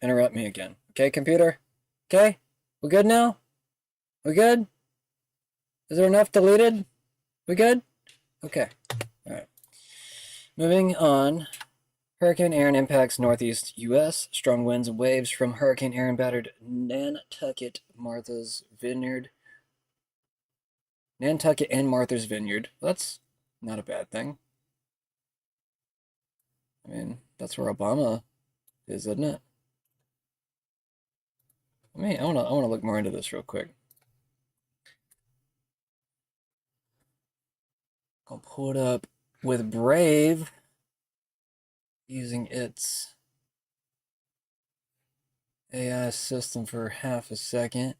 interrupt me again. Okay, computer? Okay? We good now? We good? Is there enough deleted? We good? Okay. Alright. Moving on. Hurricane Aaron impacts northeast U.S. Strong winds and waves from Hurricane Aaron battered Nantucket, Martha's Vineyard. Nantucket and Martha's Vineyard. That's not a bad thing. I mean, that's where Obama is, isn't it? I wanna look more into this real quick. I'll pull it up with Brave using its AI system for half a second.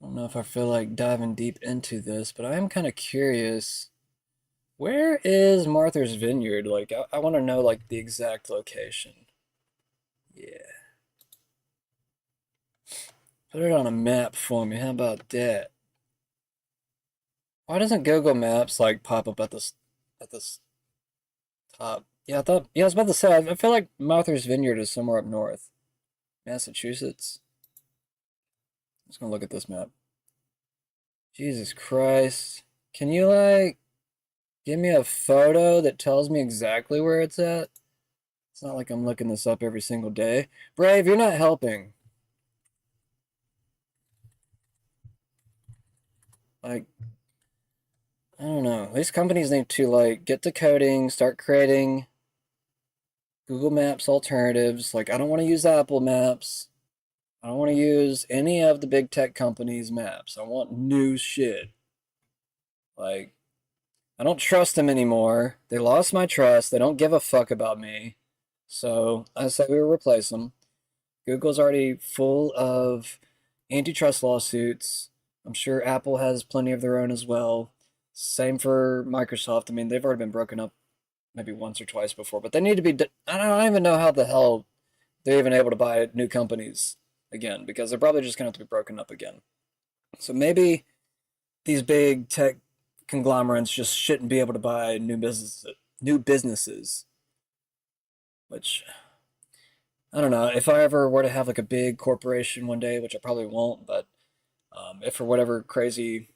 I don't know if I feel like diving deep into this, but I am kind of curious. Where is Martha's Vineyard? Like, I want to know like the exact location. Yeah. Put it on a map for me. How about that? Why doesn't Google Maps like pop up at this top? Yeah, I was about to say, I feel like Martha's Vineyard is somewhere up north. Massachusetts. I'm just gonna look at this map. Jesus Christ. Can you like give me a photo that tells me exactly where it's at? It's not like I'm looking this up every single day. Brave, you're not helping. Like, I don't know. These companies need to like get to coding, start creating Google Maps alternatives. Like, I don't want to use Apple Maps. I don't want to use any of the big tech companies' maps. I want new shit. Like, I don't trust them anymore. They lost my trust. They don't give a fuck about me. So I say we replace them. Google's already full of antitrust lawsuits. I'm sure Apple has plenty of their own as well. Same for Microsoft. I mean, they've already been broken up maybe once or twice before, but they need to be. I don't even know how the hell they're even able to buy new companies again because they're probably just going to have to be broken up again. So maybe these big tech conglomerates just shouldn't be able to buy new businesses, which I don't know. If I ever were to have like a big corporation one day, which I probably won't, but if for whatever crazy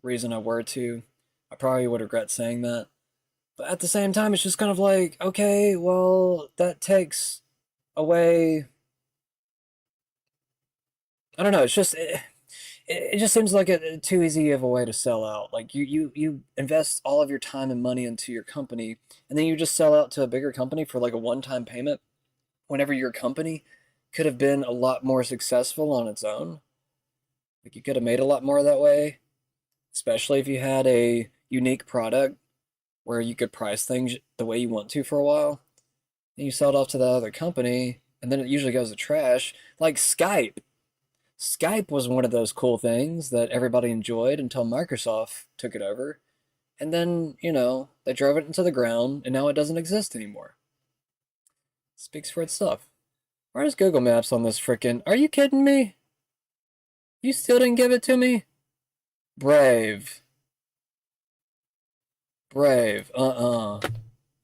reason I were to, I probably would regret saying that. But at the same time, it's just kind of like, okay, well, that takes away. I don't know. It just seems like a too easy of a way to sell out. Like you invest all of your time and money into your company, and then you just sell out to a bigger company for like a one-time payment. Whenever your company could have been a lot more successful on its own, like you could have made a lot more that way. Especially if you had a unique product where you could price things the way you want to for a while. Then you sell it off to the other company, and then it usually goes to trash. Like Skype. Skype was one of those cool things that everybody enjoyed until Microsoft took it over. And then, they drove it into the ground, and now it doesn't exist anymore. Speaks for itself. Where's Google Maps on this frickin'? Are you kidding me? You still didn't give it to me? Brave. Brave. I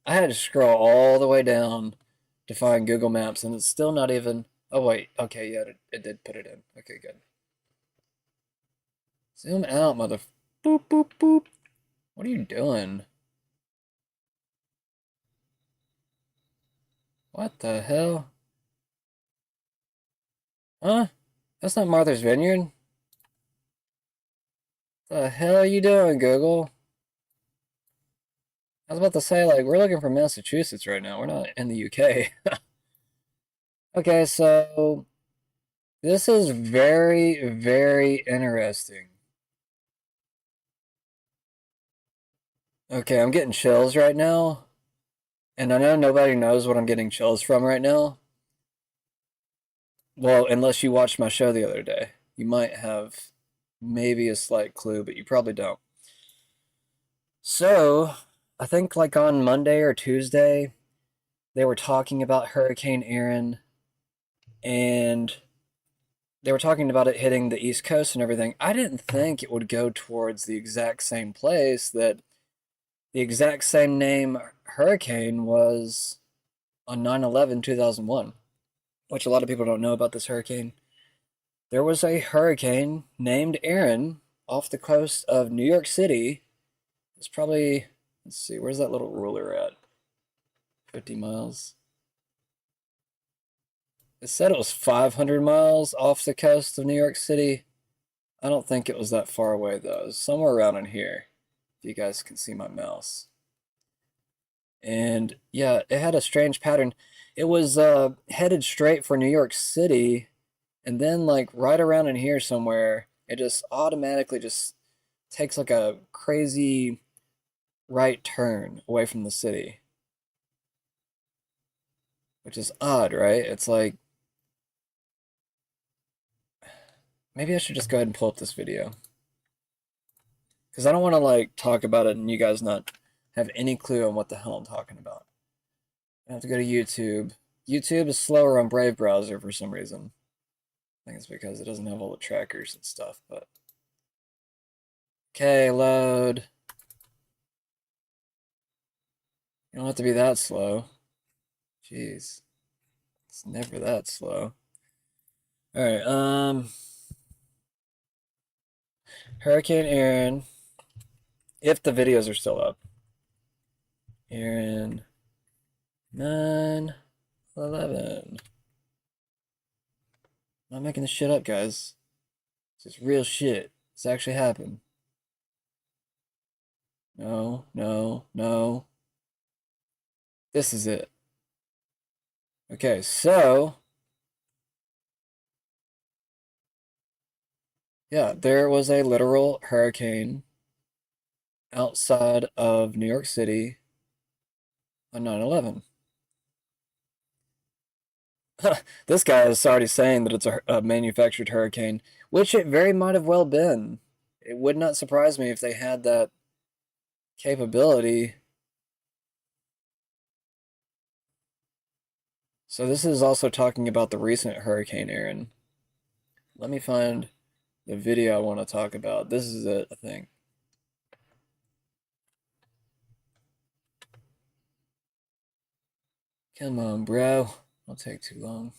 had to scroll all the way down to find Google Maps, and it's still not even. Oh, wait. Okay, yeah, it did put it in. Okay, good. Zoom out, mother. Boop, boop, boop. What are you doing? What the hell? Huh? That's not Martha's Vineyard. The hell are you doing, Google? I was about to say, like, we're looking for Massachusetts right now. We're not in the UK. Okay, so this is very, very interesting. Okay, I'm getting chills right now. And I know nobody knows what I'm getting chills from right now. Well, unless you watched my show the other day. You might have maybe a slight clue, but you probably don't. So, I think like on Monday or Tuesday, they were talking about Hurricane Aaron and they were talking about it hitting the East Coast and everything. I didn't think it would go towards the exact same place that the exact same name hurricane was on 9/11 2001. which a lot of people don't know about this hurricane. There was a hurricane named Aaron off the coast of New York City. It's probably, let's see, where's that little ruler at? 50 miles. It said it was 500 miles off the coast of New York City. I don't think it was that far away though. It was somewhere around in here, if you guys can see my mouse. And yeah, it had a strange pattern. It was headed straight for New York City, and then like right around in here somewhere, it just automatically just takes like a crazy right turn away from the city. Which is odd, right? It's like, maybe I should just go ahead and pull up this video. Because I don't want to like talk about it and you guys not have any clue on what the hell I'm talking about. I have to go to YouTube. YouTube is slower on Brave browser for some reason. I think it's because it doesn't have all the trackers and stuff, but. Okay, load. You don't have to be that slow. Jeez. It's never that slow. Alright, Hurricane Aaron. If the videos are still up. Aaron 9/11. I'm not making this shit up, guys. This is real shit. This actually happened. No, no, no. This is it. Okay, so yeah, there was a literal hurricane outside of New York City on 9/11. This guy is already saying that it's a manufactured hurricane, which it very might have well been. It would not surprise me if they had that capability. So this is also talking about the recent Hurricane Aaron. Let me find the video I want to talk about. This is it, I think. Come on, bro. Won't take too long.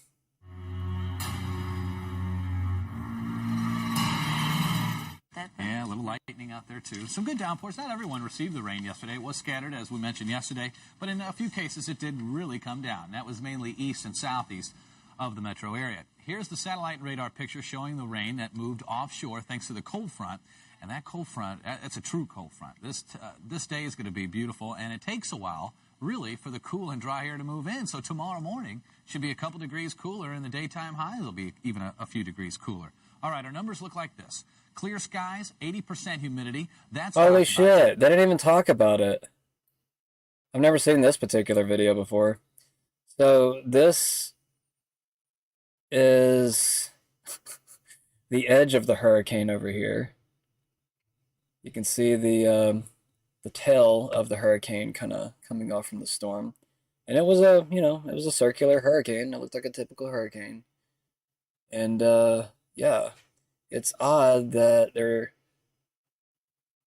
Yeah, a little lightning out there too. Some good downpours. Not everyone received the rain yesterday. It was scattered, as we mentioned yesterday, but in a few cases it did really come down. That was mainly east and southeast of the metro area. Here's the satellite radar picture showing the rain that moved offshore thanks to the cold front. And that cold front, it's a true cold front. This day is going to be beautiful, and it takes a while, really, for the cool and dry air to move in. So tomorrow morning should be a couple degrees cooler, and the daytime highs will be even a few degrees cooler. All right, our numbers look like this. Clear skies, 80% humidity. That's holy shit, they didn't even talk about it. I've never seen this particular video before. So this is the edge of the hurricane over here. You can see the tail of the hurricane kind of coming off from the storm. And it was a, you know, it was a circular hurricane. It looked like a typical hurricane. And yeah, it's odd that they're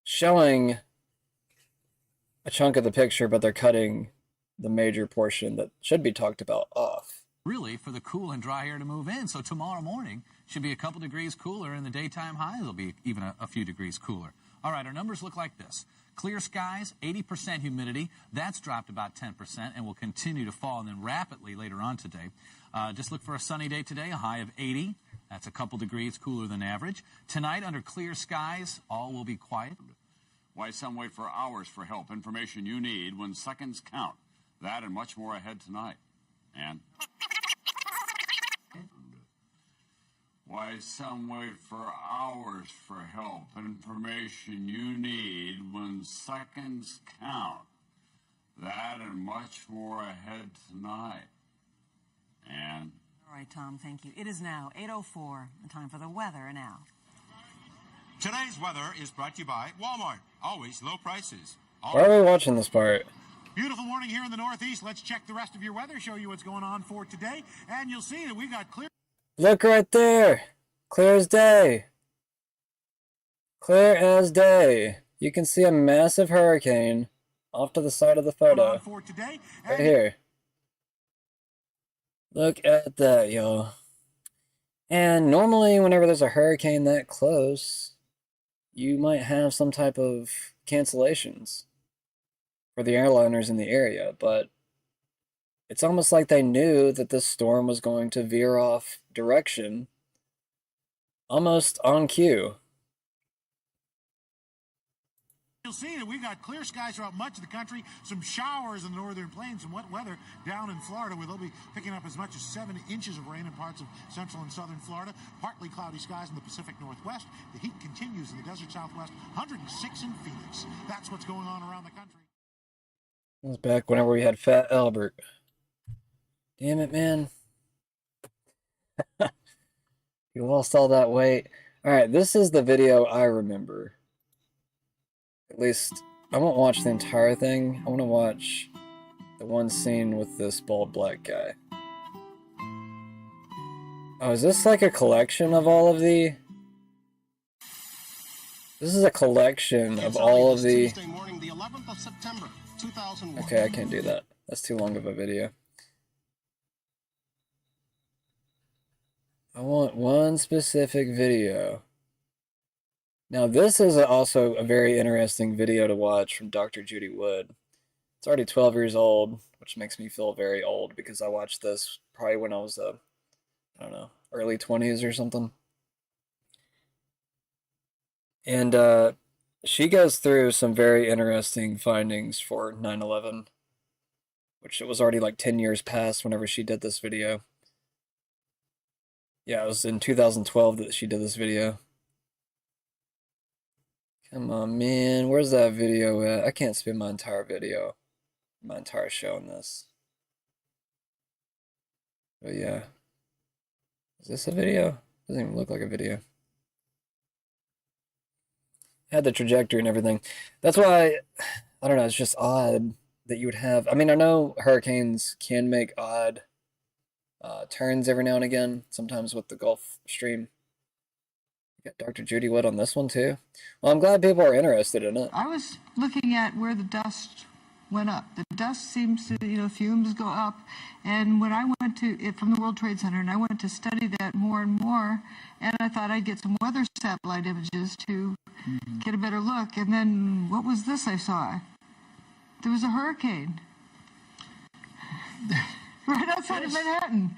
showing a chunk of the picture, but they're cutting the major portion that should be talked about off. Really, for the cool and dry air to move in. So tomorrow morning should be a couple degrees cooler, and the daytime highs will be even a few degrees cooler. All right, our numbers look like this. Clear skies, 80% humidity. That's dropped about 10% and will continue to fall and then rapidly later on today. Just look for a sunny day today, a high of 80. That's a couple degrees cooler than average. Tonight, under clear skies, all will be quiet. Why some wait for hours for help. Information you need when seconds count. That and much more ahead tonight. And why some wait for hours for help. Information you need when seconds count. That and much more ahead tonight. And all right, Tom, thank you. It is now 8:04, the time for the weather and Al. Today's weather is brought to you by Walmart. Always low prices. Why are we watching this part? Beautiful morning here in the Northeast. Let's check the rest of your weather, show you what's going on for today, and you'll see that we've got clear. Look right there. Clear as day. Clear as day. You can see a massive hurricane off to the side of the photo. For today, right here. Look at that, yo. And normally, whenever there's a hurricane that close, you might have some type of cancellations for the airliners in the area, but it's almost like they knew that this storm was going to veer off direction almost on cue. You'll see that we've got clear skies throughout much of the country, some showers in the northern plains, some wet weather down in Florida, where they'll be picking up as much as 7 inches of rain in parts of central and southern Florida. Partly cloudy skies in the Pacific Northwest. The heat continues in the desert Southwest. 106 in Phoenix. That's what's going on around the country. That was back whenever we had Fat Albert. Damn it, man. You lost all that weight. Alright, this is the video I remember. At least, I won't watch the entire thing. I want to watch the one scene with this bald black guy. Oh, is this like a collection of all of the... This is a collection of all of the... Tuesday morning, the 11th of September, 2001. Okay, I can't do that. That's too long of a video. I want one specific video. Now, this is also a very interesting video to watch from Dr. Judy Wood. It's already 12 years old, which makes me feel very old because I watched this probably when I was, I don't know, early 20s or something. And she goes through some very interesting findings for 9/11, which it was already like 10 years past whenever she did this video. Yeah, it was in 2012 that she did this video. Come on, man. Where's that video at? I can't spend my entire video, my entire show on this. But yeah. Is this a video? Doesn't even look like a video. Had the trajectory and everything. That's why, I don't know, it's just odd that you would have... I mean, I know hurricanes can make odd turns every now and again, sometimes with the Gulf Stream. Got Dr. Judy Wood on this one too. Well, I'm glad people are interested in it. I was looking at where the dust went up. The dust seems to, fumes go up. And when I went to it from the World Trade Center, and I went to study that more and more, and I thought I'd get some weather satellite images to get a better look. And then what was this I saw? There was a hurricane right outside of Manhattan.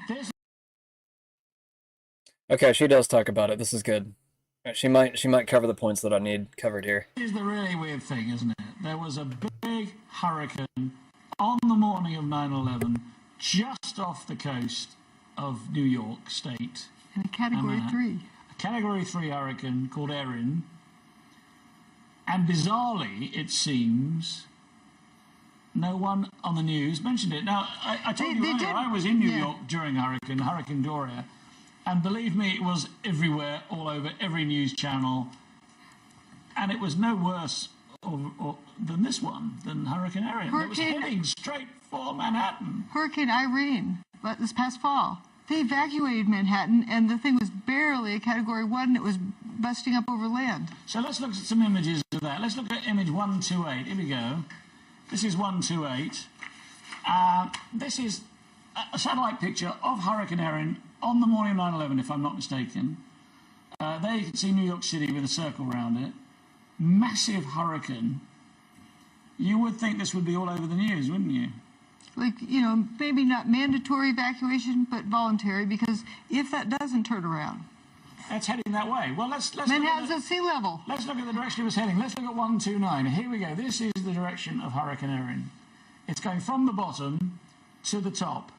Okay, she does talk about it. This is good. She might cover the points that I need covered here. This is the really weird thing, isn't it? There was a big hurricane on the morning of 9/11 just off the coast of New York State. And a Category 3. A Category 3 hurricane called Erin. And bizarrely, it seems, no one on the news mentioned it. Now, I told you earlier, I was in New York during Hurricane Dorian. And believe me, it was everywhere, all over, every news channel. And it was no worse than this one, than Hurricane Erin. It was heading straight for Manhattan. Hurricane Irene, but this past fall. They evacuated Manhattan, and the thing was barely a Category 1, and it was busting up over land. So let's look at some images of that. Let's look at image 128. Here we go. This is 128. This is a satellite picture of Hurricane Erin on the morning of 9/11, if I'm not mistaken. There you can see New York City with a circle around it. Massive hurricane. You would think this would be all over the news, wouldn't you? Like, maybe not mandatory evacuation, but voluntary, because if that doesn't turn around. That's heading that way. Well, let's Manhattan's at sea level. Let's look at the direction it was heading. Let's look at 129. Here we go. This is the direction of Hurricane Erin. It's going from the bottom to the top.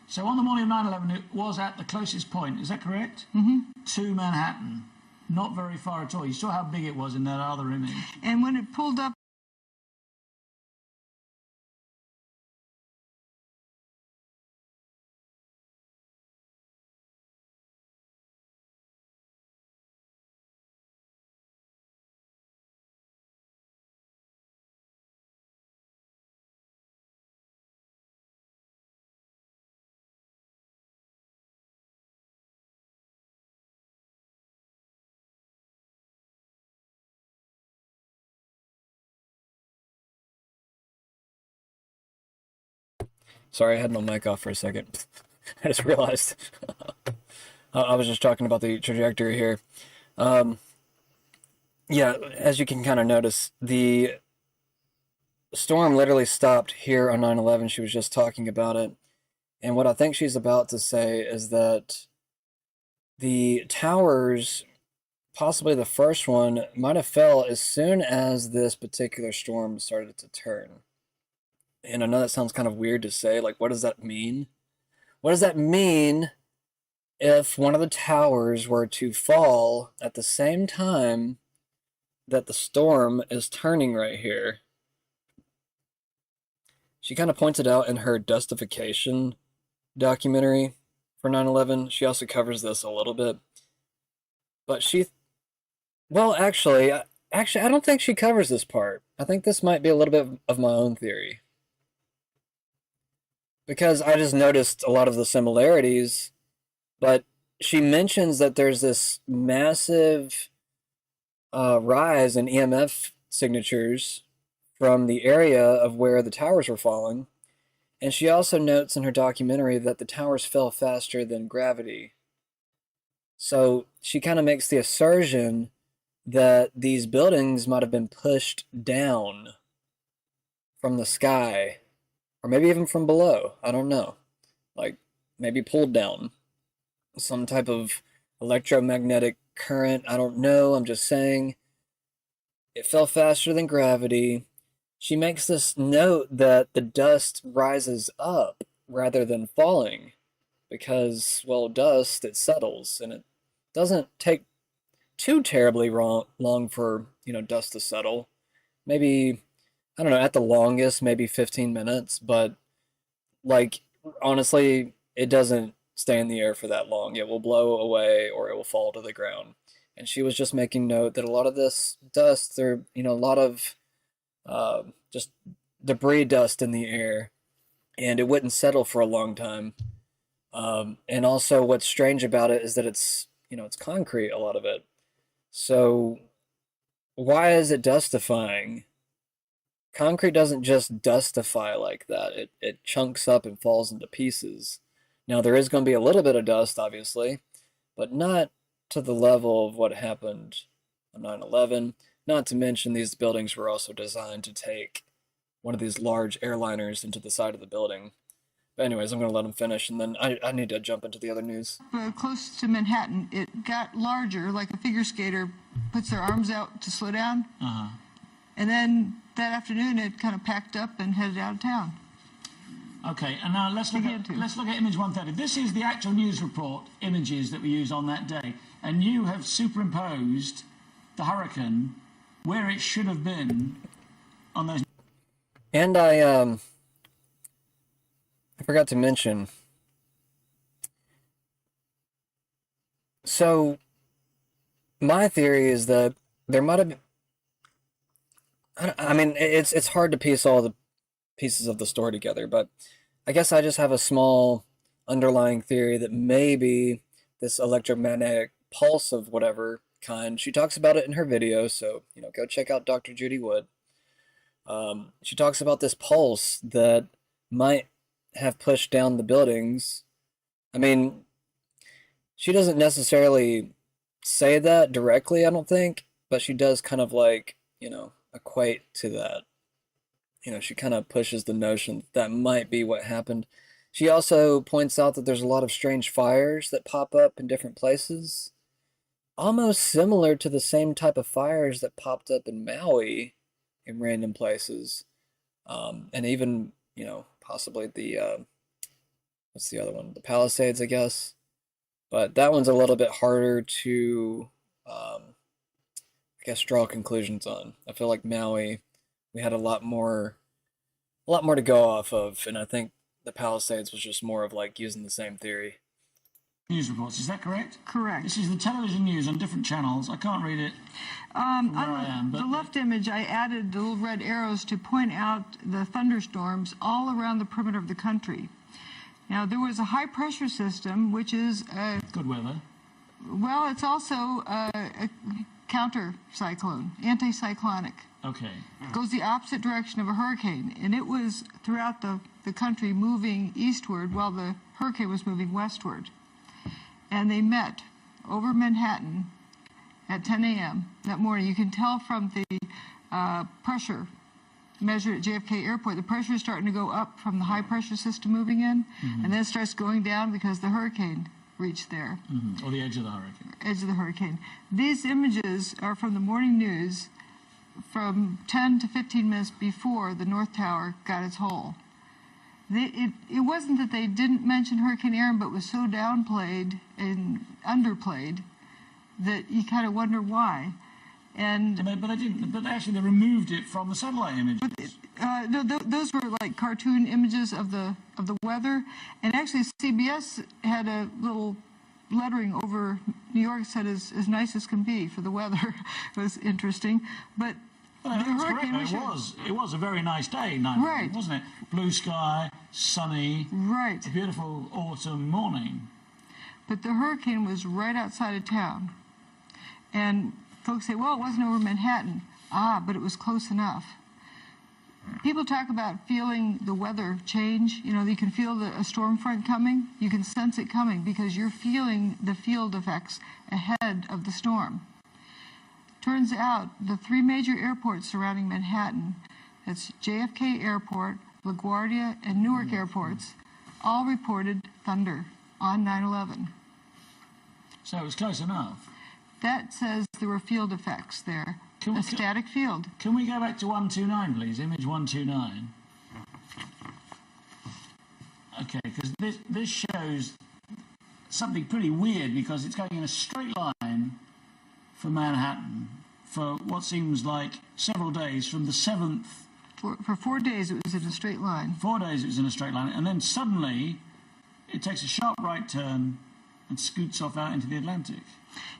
So on the morning of 9/11, it was at the closest point, is that correct? To Manhattan. Not very far at all. You saw how big it was in that other image. And when it pulled up Sorry, I had my mic off for a second. I just realized. I was just talking about the trajectory here. Yeah, as you can kind of notice, the storm literally stopped here on 9/11. She was just talking about it. And what I think she's about to say is that the towers, possibly the first one, might have fell as soon as this particular storm started to turn. And I know that sounds kind of weird to say. Like, what does that mean? What does that mean if one of the towers were to fall at the same time that the storm is turning right here? She kind of pointed out in her Dustification documentary for 9/11. She also covers this a little bit. But well, actually, I don't think she covers this part. I think this might be a little bit of my own theory. Because I just noticed a lot of the similarities, but she mentions that there's this massive rise in EMF signatures from the area of where the towers were falling. And she also notes in her documentary that the towers fell faster than gravity. So she kind of makes the assertion that these buildings might have been pushed down from the sky, or maybe even from below. I don't know. Like, maybe pulled down. Some type of electromagnetic current. I don't know. I'm just saying it fell faster than gravity. She makes this note that the dust rises up rather than falling because, well, dust, it settles, and it doesn't take too terribly long for, dust to settle. Maybe, I don't know, at the longest, maybe 15 minutes, but, like, honestly, it doesn't stay in the air for that long. It will blow away or it will fall to the ground. And she was just making note that a lot of this dust, a lot of just debris dust in the air, and it wouldn't settle for a long time. And also what's strange about it is that it's concrete, a lot of it. So why is it dustifying? Concrete doesn't just dustify like that. It chunks up and falls into pieces. Now, there is going to be a little bit of dust, obviously, but not to the level of what happened on 9/11. Not to mention these buildings were also designed to take one of these large airliners into the side of the building. But anyways, I'm going to let him finish, and then I need to jump into the other news. Close to Manhattan, it got larger, like a figure skater puts their arms out to slow down. And then that afternoon, it kind of packed up and headed out of town. Okay, and now let's look at image 130. This is the actual news report images that we use on that day, and you have superimposed the hurricane where it should have been on those. And I forgot to mention. So my theory is that there might have been, I mean, it's hard to piece all the pieces of the story together, but I guess I just have a small underlying theory that maybe this electromagnetic pulse of whatever kind, she talks about it in her video, so go check out Dr. Judy Wood. She talks about this pulse that might have pushed down the buildings. I mean, she doesn't necessarily say that directly, I don't think, but she does kind of like, equate to that. She kind of pushes the notion that might be what happened. She also points out that there's a lot of strange fires that pop up in different places, almost similar to the same type of fires that popped up in Maui in random places. And even, possibly the, what's the other one? The Palisades, I guess. But that one's a little bit harder to, I guess, draw conclusions on. I feel like Maui, we had a lot more to go off of, and I think the Palisades was just more of like using the same theory. News reports, is that correct? Correct. This is the television news on different channels. I can't read it from where I am. But the left image, I added the little red arrows to point out the thunderstorms all around the perimeter of the country. Now, there was a high-pressure system, which is good weather. Well, it's also a counter cyclone, anticyclonic. Okay. Goes the opposite direction of a hurricane, and it was throughout the country moving eastward while the hurricane was moving westward. And they met over Manhattan at 10 a.m. that morning. You can tell from the pressure measured at JFK Airport, the pressure is starting to go up from the high pressure system moving in, and then it starts going down because the hurricane reached there. Or the edge of the hurricane. Edge of the hurricane. These images are from the morning news from 10 to 15 minutes before the North Tower got its hole. It wasn't that they didn't mention Hurricane Aaron, but was so downplayed and underplayed that you kind of wonder why. And But they didn't. But actually, they removed it from the satellite images. no, those were like cartoon images of the weather. And actually, CBS had a little lettering over New York said as nice as can be for the weather. It was interesting, but. Well, the that's hurricane correct. It was a very nice day, Right. wasn't it? Blue sky, sunny, Right. a beautiful autumn morning. But the hurricane was right outside of town. And folks say, well, it wasn't over Manhattan. But it was close enough. People talk about feeling the weather change. You know, you can feel a storm front coming. You can sense it coming because you're feeling the field effects ahead of the storm. Turns out the three major airports surrounding Manhattan, that's JFK Airport, LaGuardia, and Newark airports, all reported thunder on 9/11. So it was close enough. That says there were field effects there, a static field. Can we go back to 129, please? Image 129. Okay, because this shows something pretty weird because it's going in a straight line for Manhattan for what seems like several days from the 7th. For 4 days it was in a straight line. 4 days it was in a straight line, and then suddenly it takes a sharp right turn and scoots off out into the Atlantic.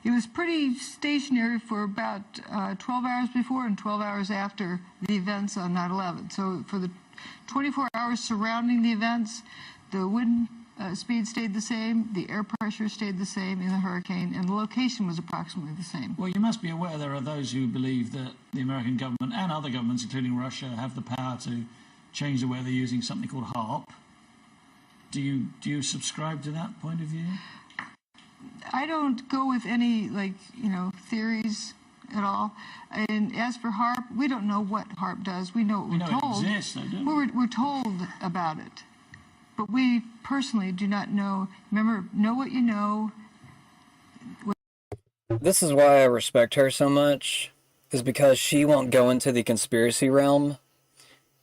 It was pretty stationary for about 12 hours before and 12 hours after the events on 9/11. So for the 24 hours surrounding the events, the wind speed stayed the same, the air pressure stayed the same in the hurricane, and the location was approximately the same. Well, you must be aware there are those who believe that the American government and other governments, including Russia, have the power to change the weather using something called HAARP. Do you subscribe to that point of view? I don't go with any, theories at all. And as for HAARP, we don't know what HAARP does. We know what we're told. It exists, though, don't we? We're told about it. But we personally do not know. Remember, know what you know. This is why I respect her so much, is because she won't go into the conspiracy realm.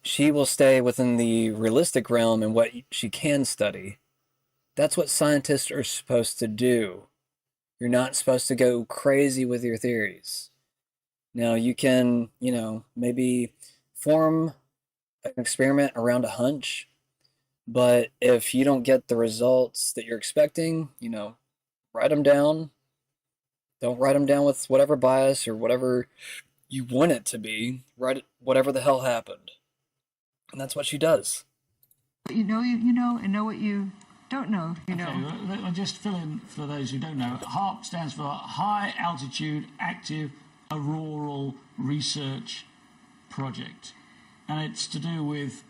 She will stay within the realistic realm and what she can study. That's what scientists are supposed to do. You're not supposed to go crazy with your theories. Now, you can, maybe form an experiment around a hunch, but if you don't get the results that you're expecting, write them down. Don't write them down with whatever bias or whatever you want it to be. Write it, whatever the hell happened. And that's what she does. What you know, and know what you don't know, Okay, I'll just fill in for those who don't know. HAARP stands for High Altitude Active Auroral Research Project. And it's to do with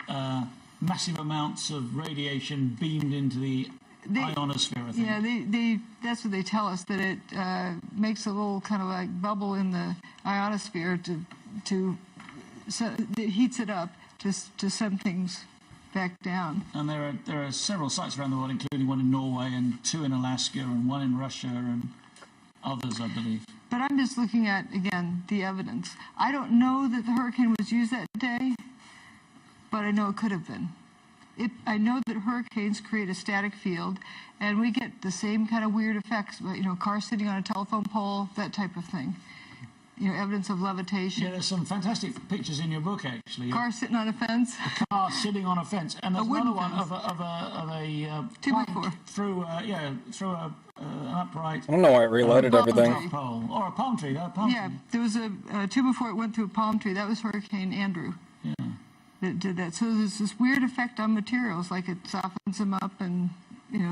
massive amounts of radiation beamed into the ionosphere, I think. Yeah, that's what they tell us, that it makes a little kind of like bubble in the ionosphere so it heats it up to send things back down. And there are several sites around the world, including one in Norway and 2 in Alaska and 1 in Russia and others, I believe. But I'm just looking at, again, the evidence. I don't know that the hurricane was used that day, but I know it could have been. I know that hurricanes create a static field, and we get the same kind of weird effects, cars sitting on a telephone pole, that type of thing. Evidence of levitation. Yeah, there's some fantastic pictures in your book, actually. Car sitting on a fence. A car sitting on a fence, and there's another one of a plank through an upright. I don't know why it reloaded everything. Pole, or a palm tree. Yeah, there was a 2 before it went through a palm tree. That was Hurricane Andrew. Yeah. That did that. So there's this weird effect on materials, like it softens them up and,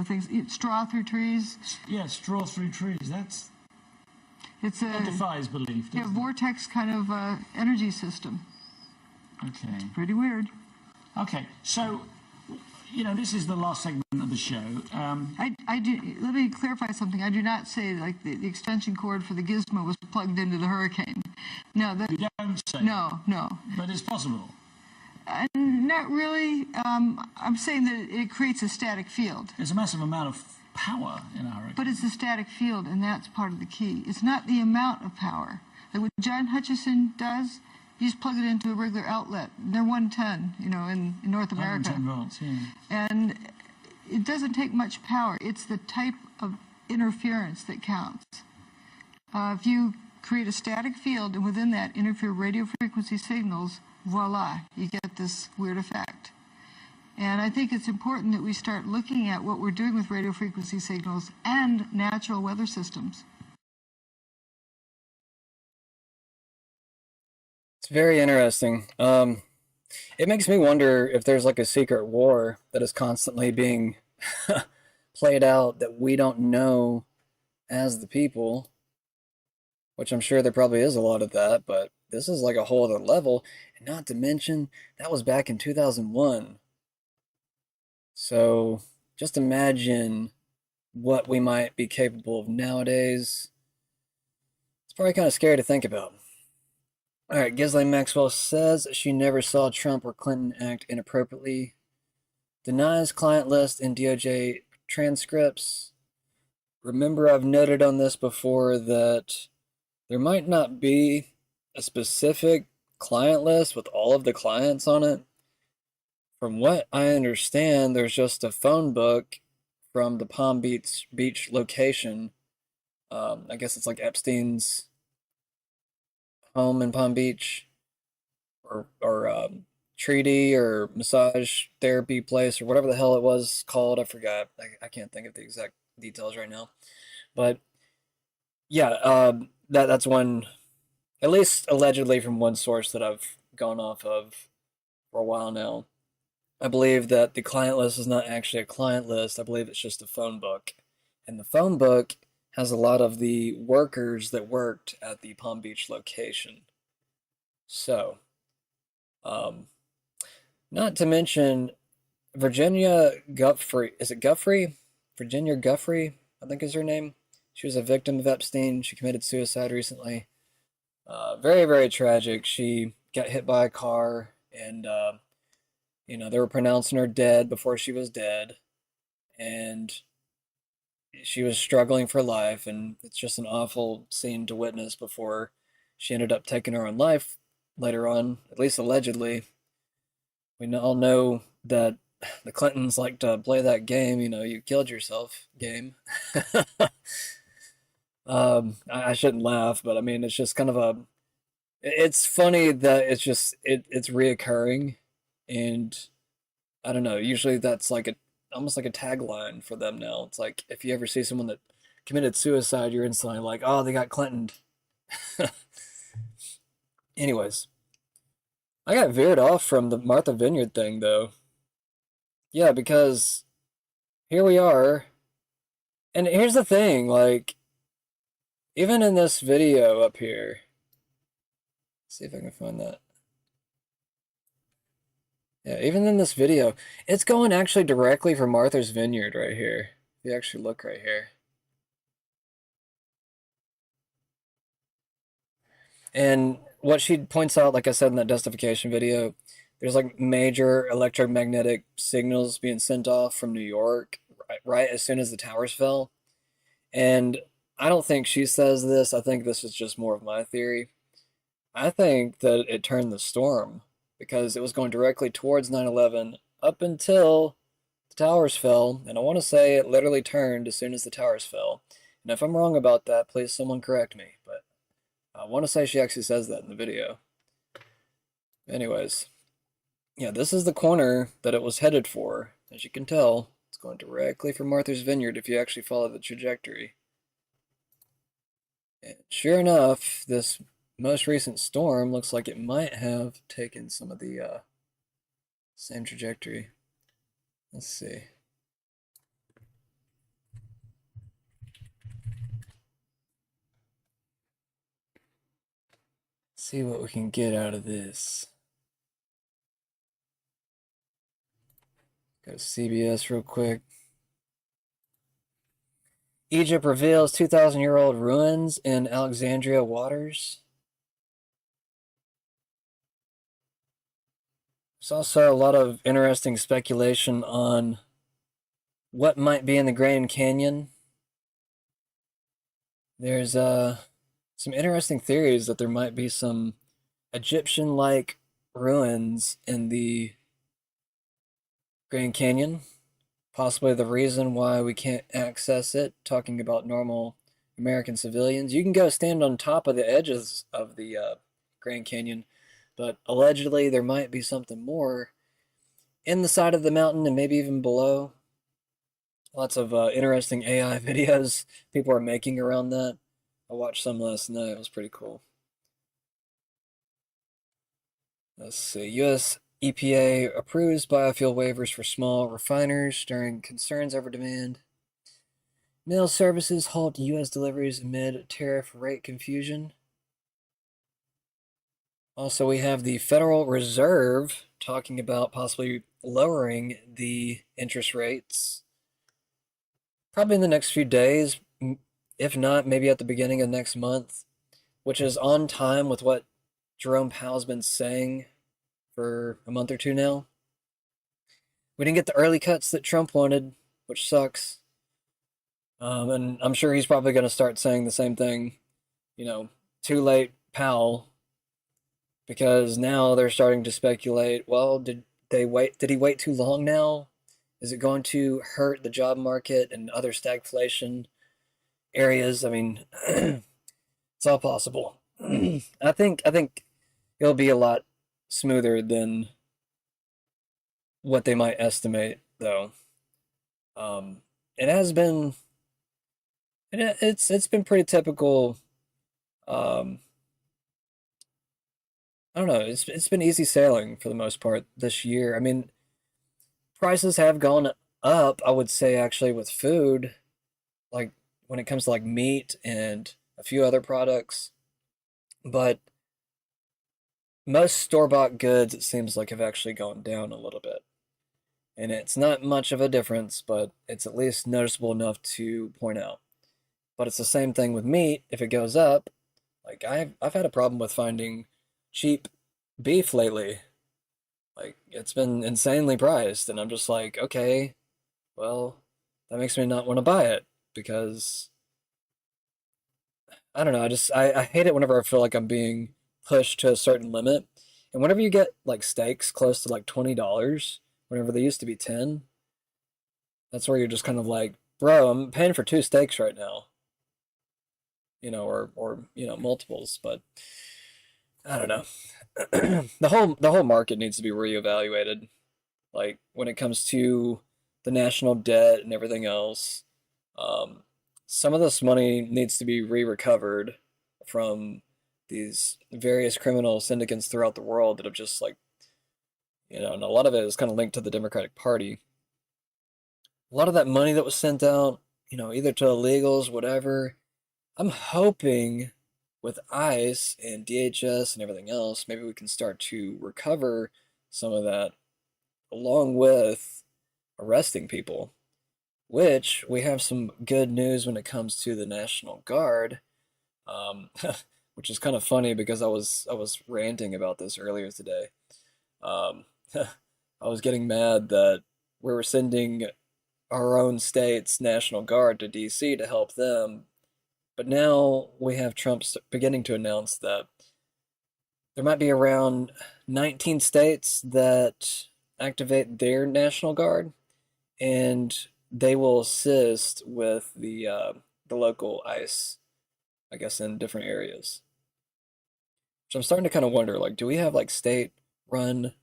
things. Straw through trees. Yeah, straw through trees. It's That a defies belief, doesn't it? vortex kind of energy system. Okay. Pretty weird. Okay, so, you know, this is the last segment of the show. I do. Let me clarify something. I do not say like the extension cord for the Gizmo was plugged into the Hurricane. No, that. You don't say. No. But it's possible. Not really. I'm saying that it creates a static field. There's a massive amount of power in a hurricane. But it's a static field, and that's part of the key. It's not the amount of power. Like what John Hutchison does, you just plug it into a regular outlet. They're 110, you know, in North America. 110 volts, yeah. And it doesn't take much power. It's the type of interference that counts. If you create a static field, and within that interfere radio frequency signals, voila, you get this weird effect. And I think it's important that we start looking at what we're doing with radio frequency signals and natural weather systems. It's very interesting. It makes me wonder if there's like a secret war that is constantly being played out that we don't know as the people, which I'm sure there probably is a lot of that, but this is like a whole other level. And not to mention, that was back in 2001. So just imagine what we might be capable of nowadays. It's probably kind of scary to think about. All right, Ghislaine Maxwell says she never saw Trump or Clinton act inappropriately. Denies client list in DOJ transcripts. Remember, I've noted on this before that there might not be a specific client list with all of the clients on it. From what I understand, there's just a phone book from the Palm Beach location. I guess it's like Epstein's home in Palm Beach, or treaty or massage therapy place or whatever the hell it was called. I forgot. I can't think of the exact details right now. But yeah, that's one, at least allegedly from one source that I've gone off of for a while now. I believe that the client list is not actually a client list. I believe it's just a phone book. And the phone book has a lot of the workers that worked at the Palm Beach location. So, not to mention Virginia Giuffre. Is it Giuffre? Virginia Giuffre, I think is her name. She was a victim of Epstein. She committed suicide recently. Very, very tragic. She got hit by a car, and you know, they were pronouncing her dead before she was dead, and she was struggling for life, and it's just an awful scene to witness before she ended up taking her own life later on, at least allegedly. We all know that the Clintons like to play that game, you know, you killed yourself game. I shouldn't laugh, but I mean, it's just kind of it's funny that it's reoccurring. And I don't know, usually that's like almost like a tagline for them now. It's like if you ever see someone that committed suicide, you're instantly like, oh, they got Clintoned. Anyways, I got veered off from the Martha Vineyard thing though. Yeah, because here we are. And here's the thing, like, even in this video up here, see if I can find that. Yeah, even in this video, it's going actually directly from Martha's Vineyard right here. If you actually look right here. And what she points out, like I said in that justification video, there's like major electromagnetic signals being sent off from New York right as soon as the towers fell. And I don't think she says this. I think this is just more of my theory. I think that it turned the storm because it was going directly towards 9/11 up until the towers fell. And I want to say it literally turned as soon as the towers fell. And if I'm wrong about that, please someone correct me. But I want to say she actually says that in the video. Anyways, yeah, this is the corner that it was headed for. As you can tell, it's going directly for Martha's Vineyard if you actually follow the trajectory. And sure enough, this most recent storm looks like it might have taken some of the same trajectory. Let's see. See what we can get out of this. Go to CBS real quick. Egypt reveals 2,000-year-old ruins in Alexandria waters. There's also a lot of interesting speculation on what might be in the Grand Canyon. There's some interesting theories that there might be some Egyptian-like ruins in the Grand Canyon. Possibly the reason why we can't access it, talking about normal American civilians. You can go stand on top of the edges of the Grand Canyon, but allegedly there might be something more in the side of the mountain and maybe even below. Lots of interesting AI videos people are making around that. I watched some last night. It was pretty cool. Let's see. U.S. EPA approves biofuel waivers for small refiners during concerns over demand. Mail services halt U.S. deliveries amid tariff rate confusion. Also, we have the Federal Reserve talking about possibly lowering the interest rates. Probably in the next few days, if not, maybe at the beginning of next month, which is on time with what Jerome Powell's been saying for a month or two now. We didn't get the early cuts that Trump wanted, which sucks. And I'm sure he's probably going to start saying the same thing, too late, Powell, because now they're starting to speculate, well, did he wait too long now? Is it going to hurt the job market and other stagflation areas? I mean, it's all possible. I think it'll be a lot smoother than what they might estimate, though. It has been, it's been pretty typical. I don't know. It's been easy sailing for the most part this year. I mean, prices have gone up, I would say, actually, with food, like when it comes to like meat and a few other products. But most store-bought goods, it seems like, have actually gone down a little bit. And it's not much of a difference, but it's at least noticeable enough to point out. But it's the same thing with meat. If it goes up, like I've had a problem with finding cheap beef lately. Like, it's been insanely priced, and I'm just like, okay, well, that makes me not want to buy it, because I don't know, I hate it whenever I feel like I'm being pushed to a certain limit. And whenever you get like steaks close to like $20, whenever they used to be 10, that's where you're just kind of like, bro, I'm paying for 2 steaks right now. Or multiples, but I don't know. The whole market needs to be reevaluated. Like, when it comes to the national debt and everything else, some of this money needs to be recovered from these various criminal syndicates throughout the world that have just like, and a lot of it is kind of linked to the Democratic Party. A lot of that money that was sent out, either to illegals, whatever, I'm hoping with ICE and DHS and everything else, maybe we can start to recover some of that along with arresting people, which we have some good news when it comes to the National Guard, which is kind of funny because I was ranting about this earlier today. I was getting mad that we were sending our own state's National Guard to DC to help them. But now we have Trump beginning to announce that there might be around 19 states that activate their National Guard, and they will assist with the local ICE, I guess, in different areas. So I'm starting to kind of wonder, like, do we have like state-run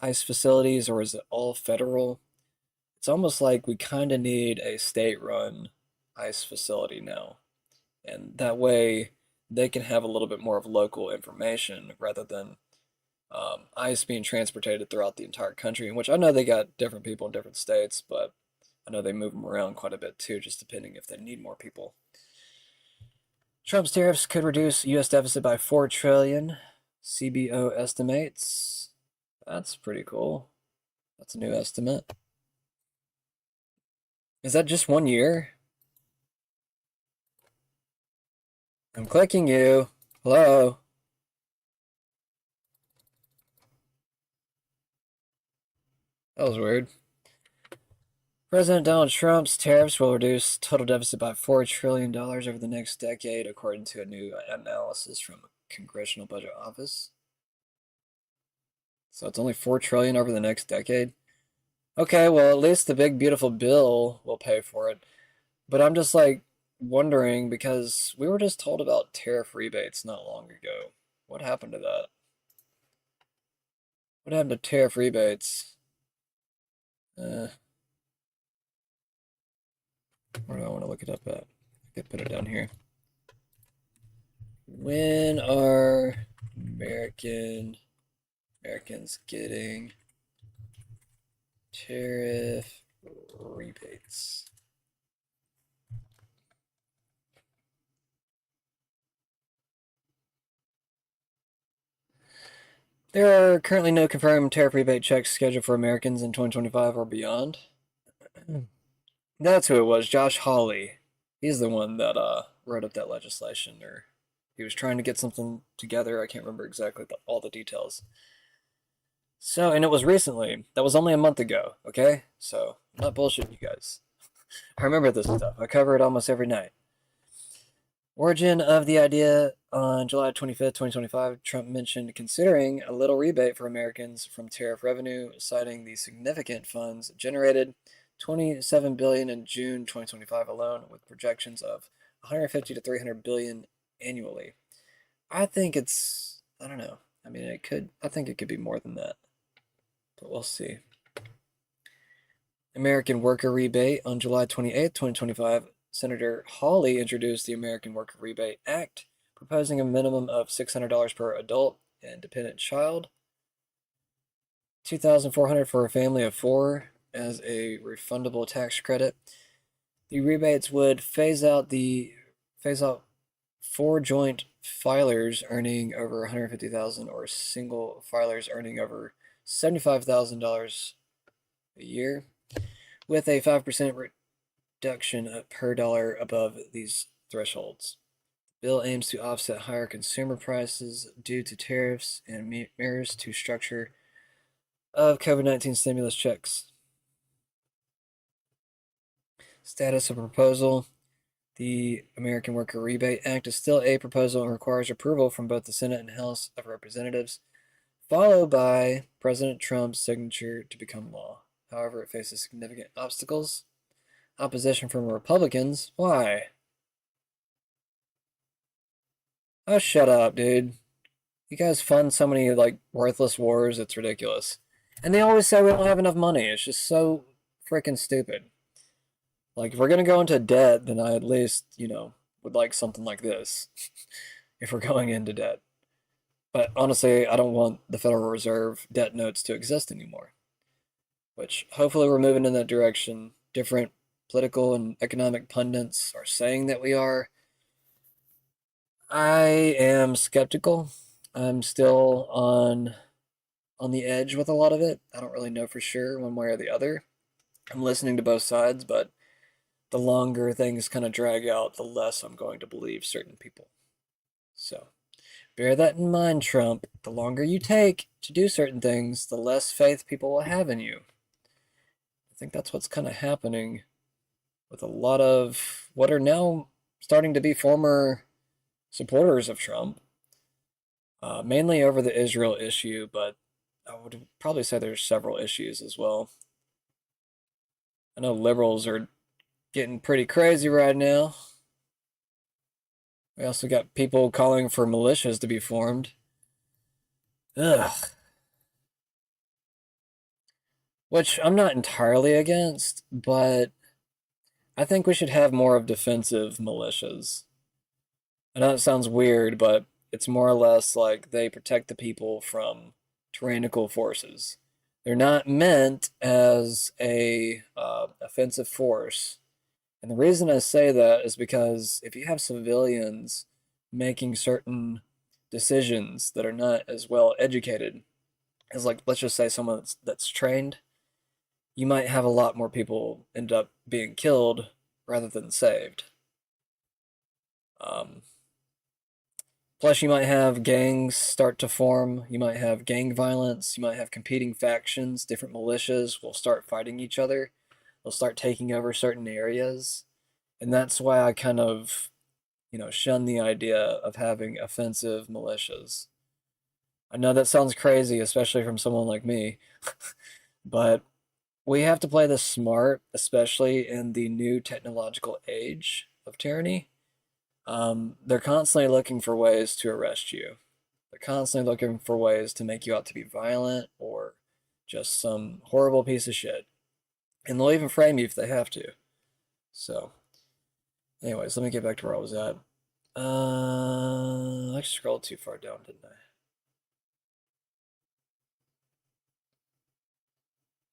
ICE facilities, or is it all federal? It's almost like we kind of need a state-run ICE facility now. And that way they can have a little bit more of local information rather than ICE being transported throughout the entire country, in which I know they got different people in different states, but I know they move them around quite a bit too, just depending if they need more people. Trump's tariffs could reduce U.S. deficit by $4 trillion, CBO estimates. That's pretty cool. That's a new estimate. Is that just 1 year? I'm clicking you. Hello? That was weird. President Donald Trump's tariffs will reduce total deficit by $4 trillion over the next decade, according to a new analysis from Congressional Budget Office. So it's only $4 trillion over the next decade? Okay, well, at least the big, beautiful bill will pay for it. But I'm just like wondering, because we were just told about tariff rebates not long ago. What happened to that? What happened to tariff rebates? Where do I want to look it up at? I could put it down here. When are Americans getting tariff rebates? There are currently no confirmed tariff rebate checks scheduled for Americans in 2025 or beyond. That's who it was, Josh Hawley. He's the one that wrote up that legislation, or he was trying to get something together. I can't remember exactly all the details. So, and it was recently. That was only a month ago, okay? So, I'm not bullshitting you guys. I remember this stuff. I cover it almost every night. Origin of the idea: on July 25th, 2025, Trump mentioned considering a little rebate for Americans from tariff revenue, citing the significant funds generated, $27 billion in June 2025 alone, with projections of $150 to $300 billion annually. I think it's, I don't know. I mean, I think it could be more than that, but we'll see. American Worker Rebate: on July 28th, 2025, Senator Hawley introduced the American Worker Rebate Act, proposing a minimum of $600 per adult and dependent child, $2,400 for a family of 4 as a refundable tax credit. The rebates would phase out 4 joint filers earning over $150,000 or single filers earning over $75,000 a year, with a 5% reduction per dollar above these thresholds. The bill aims to offset higher consumer prices due to tariffs and mirrors to structure of COVID-19 stimulus checks. Status of proposal: the American Worker Rebate Act is still a proposal and requires approval from both the Senate and House of Representatives, followed by President Trump's signature to become law. However, it faces significant obstacles. Opposition from Republicans. Why? Oh, shut up, dude. You guys fund so many, like, worthless wars, it's ridiculous. And they always say we don't have enough money. It's just so freaking stupid. Like, if we're going to go into debt, then I at least, would like something like this. If we're going into debt. But honestly, I don't want the Federal Reserve debt notes to exist anymore. Which, hopefully we're moving in that direction. Different political and economic pundits are saying that we are. I am skeptical. I'm still on the edge with a lot of it. I don't really know for sure one way or the other. I'm listening to both sides, but the longer things kind of drag out, the less I'm going to believe certain people. So, bear that in mind, Trump. The longer you take to do certain things, the less faith people will have in you. I think that's what's kind of happening with a lot of what are now starting to be former supporters of Trump, mainly over the Israel issue, but I would probably say there's several issues as well. I know liberals are getting pretty crazy right now. We also got people calling for militias to be formed. Ugh. Which I'm not entirely against, but I think we should have more of defensive militias. I know it sounds weird, but it's more or less like they protect the people from tyrannical forces. They're not meant as a offensive force. And the reason I say that is because if you have civilians making certain decisions that are not as well educated as, like, let's just say someone that's trained, you might have a lot more people end up being killed rather than saved. Plus, you might have gangs start to form. You might have gang violence. You might have competing factions. Different militias will start fighting each other. They'll start taking over certain areas. And that's why I kind of, shun the idea of having offensive militias. I know that sounds crazy, especially from someone like me, but we have to play this smart, especially in the new technological age of tyranny. They're constantly looking for ways to arrest you. They're constantly looking for ways to make you out to be violent or just some horrible piece of shit. And they'll even frame you if they have to. So, anyways, let me get back to where I was at. I scrolled too far down, didn't I?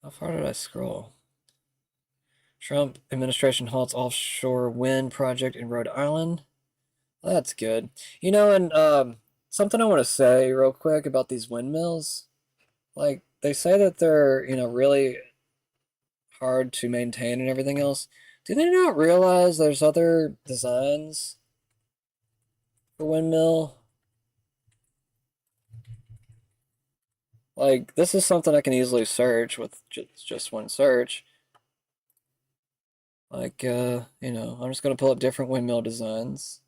How far did I scroll? Trump administration halts offshore wind project in Rhode Island. Well, that's good. And something I want to say real quick about these windmills. Like, they say that they're, really hard to maintain and everything else. Do they not realize there's other designs for windmill? Like, this is something I can easily search with just one search. Like, I'm just going to pull up different windmill designs.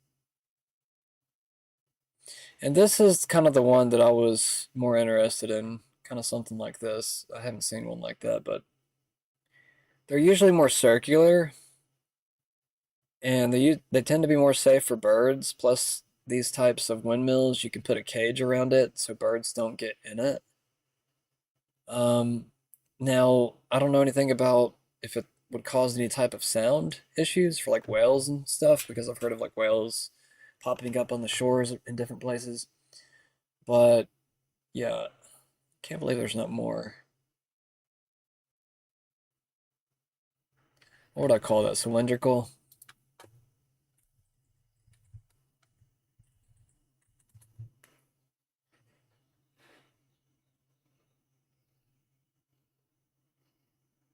And this is kind of the one that I was more interested in, kind of something like this. I haven't seen one like that, but they're usually more circular, and they tend to be more safe for birds. Plus, these types of windmills, you can put a cage around it so birds don't get in it. Now, I don't know anything about if it would cause any type of sound issues for like whales and stuff, because I've heard of like whales popping up on the shores in different places. But yeah, can't believe there's not more. What would I call that? Cylindrical?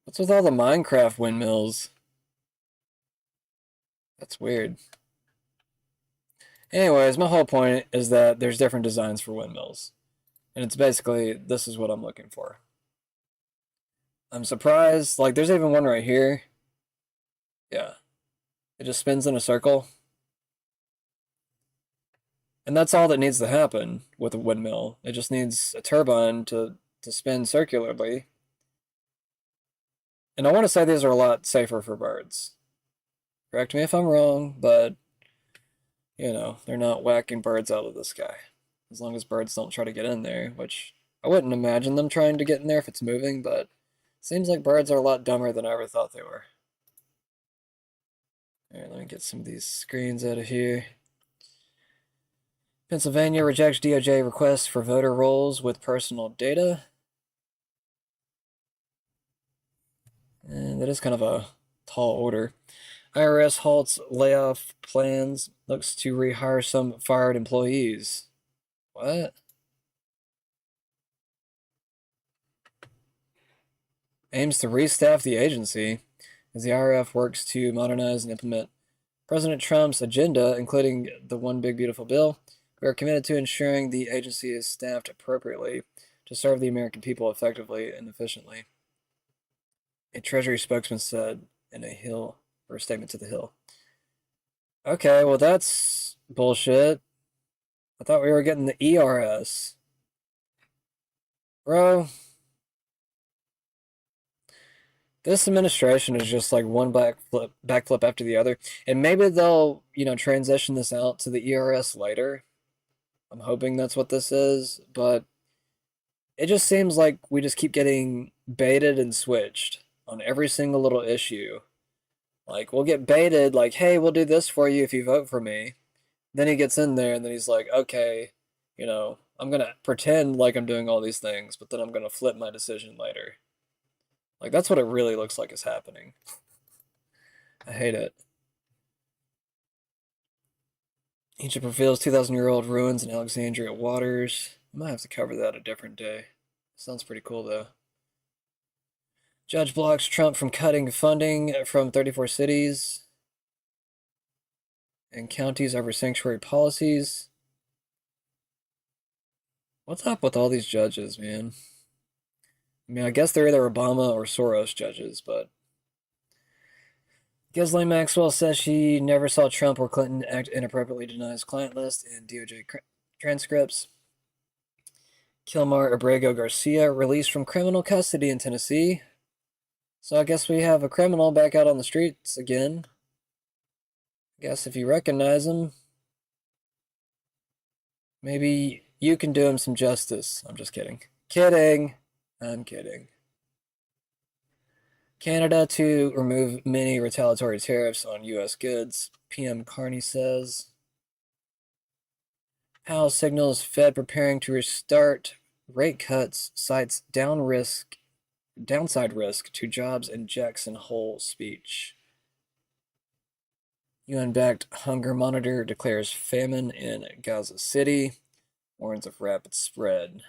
What's with all the Minecraft windmills? That's weird. Anyways, my whole point is that there's different designs for windmills. And it's basically, this is what I'm looking for. I'm surprised, like there's even one right here. Yeah. It just spins in a circle. And that's all that needs to happen with a windmill. It just needs a turbine to spin circularly. And I want to say these are a lot safer for birds. Correct me if I'm wrong, but they're not whacking birds out of the sky. As long as birds don't try to get in there, which I wouldn't imagine them trying to get in there if it's moving, but it seems like birds are a lot dumber than I ever thought they were. Alright, let me get some of these screens out of here. Pennsylvania rejects DOJ request for voter rolls with personal data. And that is kind of a tall order. IRS halts layoff plans, looks to rehire some fired employees. What? Aims to restaff the agency as the IRF works to modernize and implement President Trump's agenda, including the One Big Beautiful Bill. We are committed to ensuring the agency is staffed appropriately to serve the American people effectively and efficiently, a Treasury spokesman said in a statement to the Hill. Okay, well that's bullshit. I thought we were getting the ERS. Bro. This administration is just like one backflip after the other. And maybe they'll, transition this out to the ERS later. I'm hoping that's what this is, but it just seems like we just keep getting baited and switched on every single little issue. Like, we'll get baited, like, hey, we'll do this for you if you vote for me. Then he gets in there and then he's like, okay, I'm going to pretend like I'm doing all these things, but then I'm going to flip my decision later. Like, that's what it really looks like is happening. I hate it. Egypt reveals 2,000-year-old ruins in Alexandria waters. I might have to cover that a different day. Sounds pretty cool, though. Judge blocks Trump from cutting funding from 34 cities and counties over sanctuary policies. What's up with all these judges, man? I mean, I guess they're either Obama or Soros judges, but Ghislaine Maxwell says she never saw Trump or Clinton act inappropriately, denies client list and DOJ transcripts. Kilmar Abrego Garcia released from criminal custody in Tennessee. So I guess we have a criminal back out on the streets again. I guess if you recognize him, maybe you can do him some justice. I'm just kidding. Kidding. I'm kidding. Canada to remove many retaliatory tariffs on U.S. goods, PM Carney says. Powell signals Fed preparing to restart rate cuts, cites downside risk to jobs in Jackson Hole speech. UN-backed hunger monitor declares famine in Gaza City, warns of rapid spread.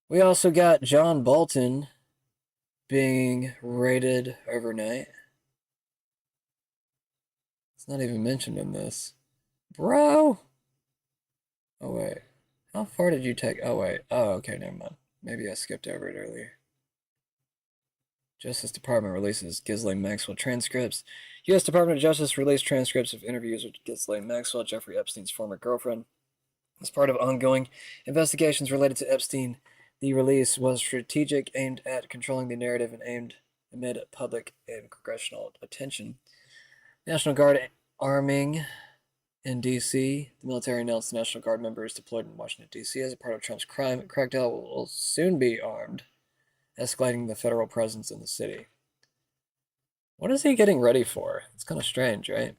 We also got John Bolton being raided overnight. It's not even mentioned in this. Bro! Oh, wait. How far did you take? Oh, wait. Oh, okay, never mind. Maybe I skipped over it earlier. Justice Department releases Ghislaine Maxwell transcripts. U.S. Department of Justice released transcripts of interviews with Ghislaine Maxwell, Jeffrey Epstein's former girlfriend. As part of ongoing investigations related to Epstein, the release was strategic, aimed at controlling the narrative, and aimed amid public and congressional attention. National Guard arming in D.C. The military announced the National Guard members deployed in Washington, D.C. as a part of Trump's crime crackdown will soon be armed, escalating the federal presence in the city. What is he getting ready for? It's kind of strange, right?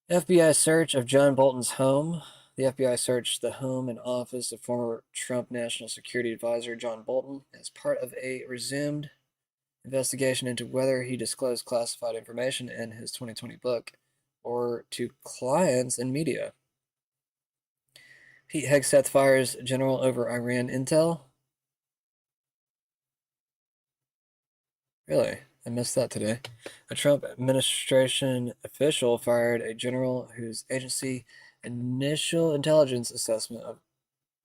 FBI search of John Bolton's home. The FBI searched the home and office of former Trump National Security Advisor John Bolton as part of a resumed investigation into whether he disclosed classified information in his 2020 book or to clients and media. Pete Hegseth fires general over Iran intel. Really? I missed that today. A Trump administration official fired a general whose agency initial intelligence assessment of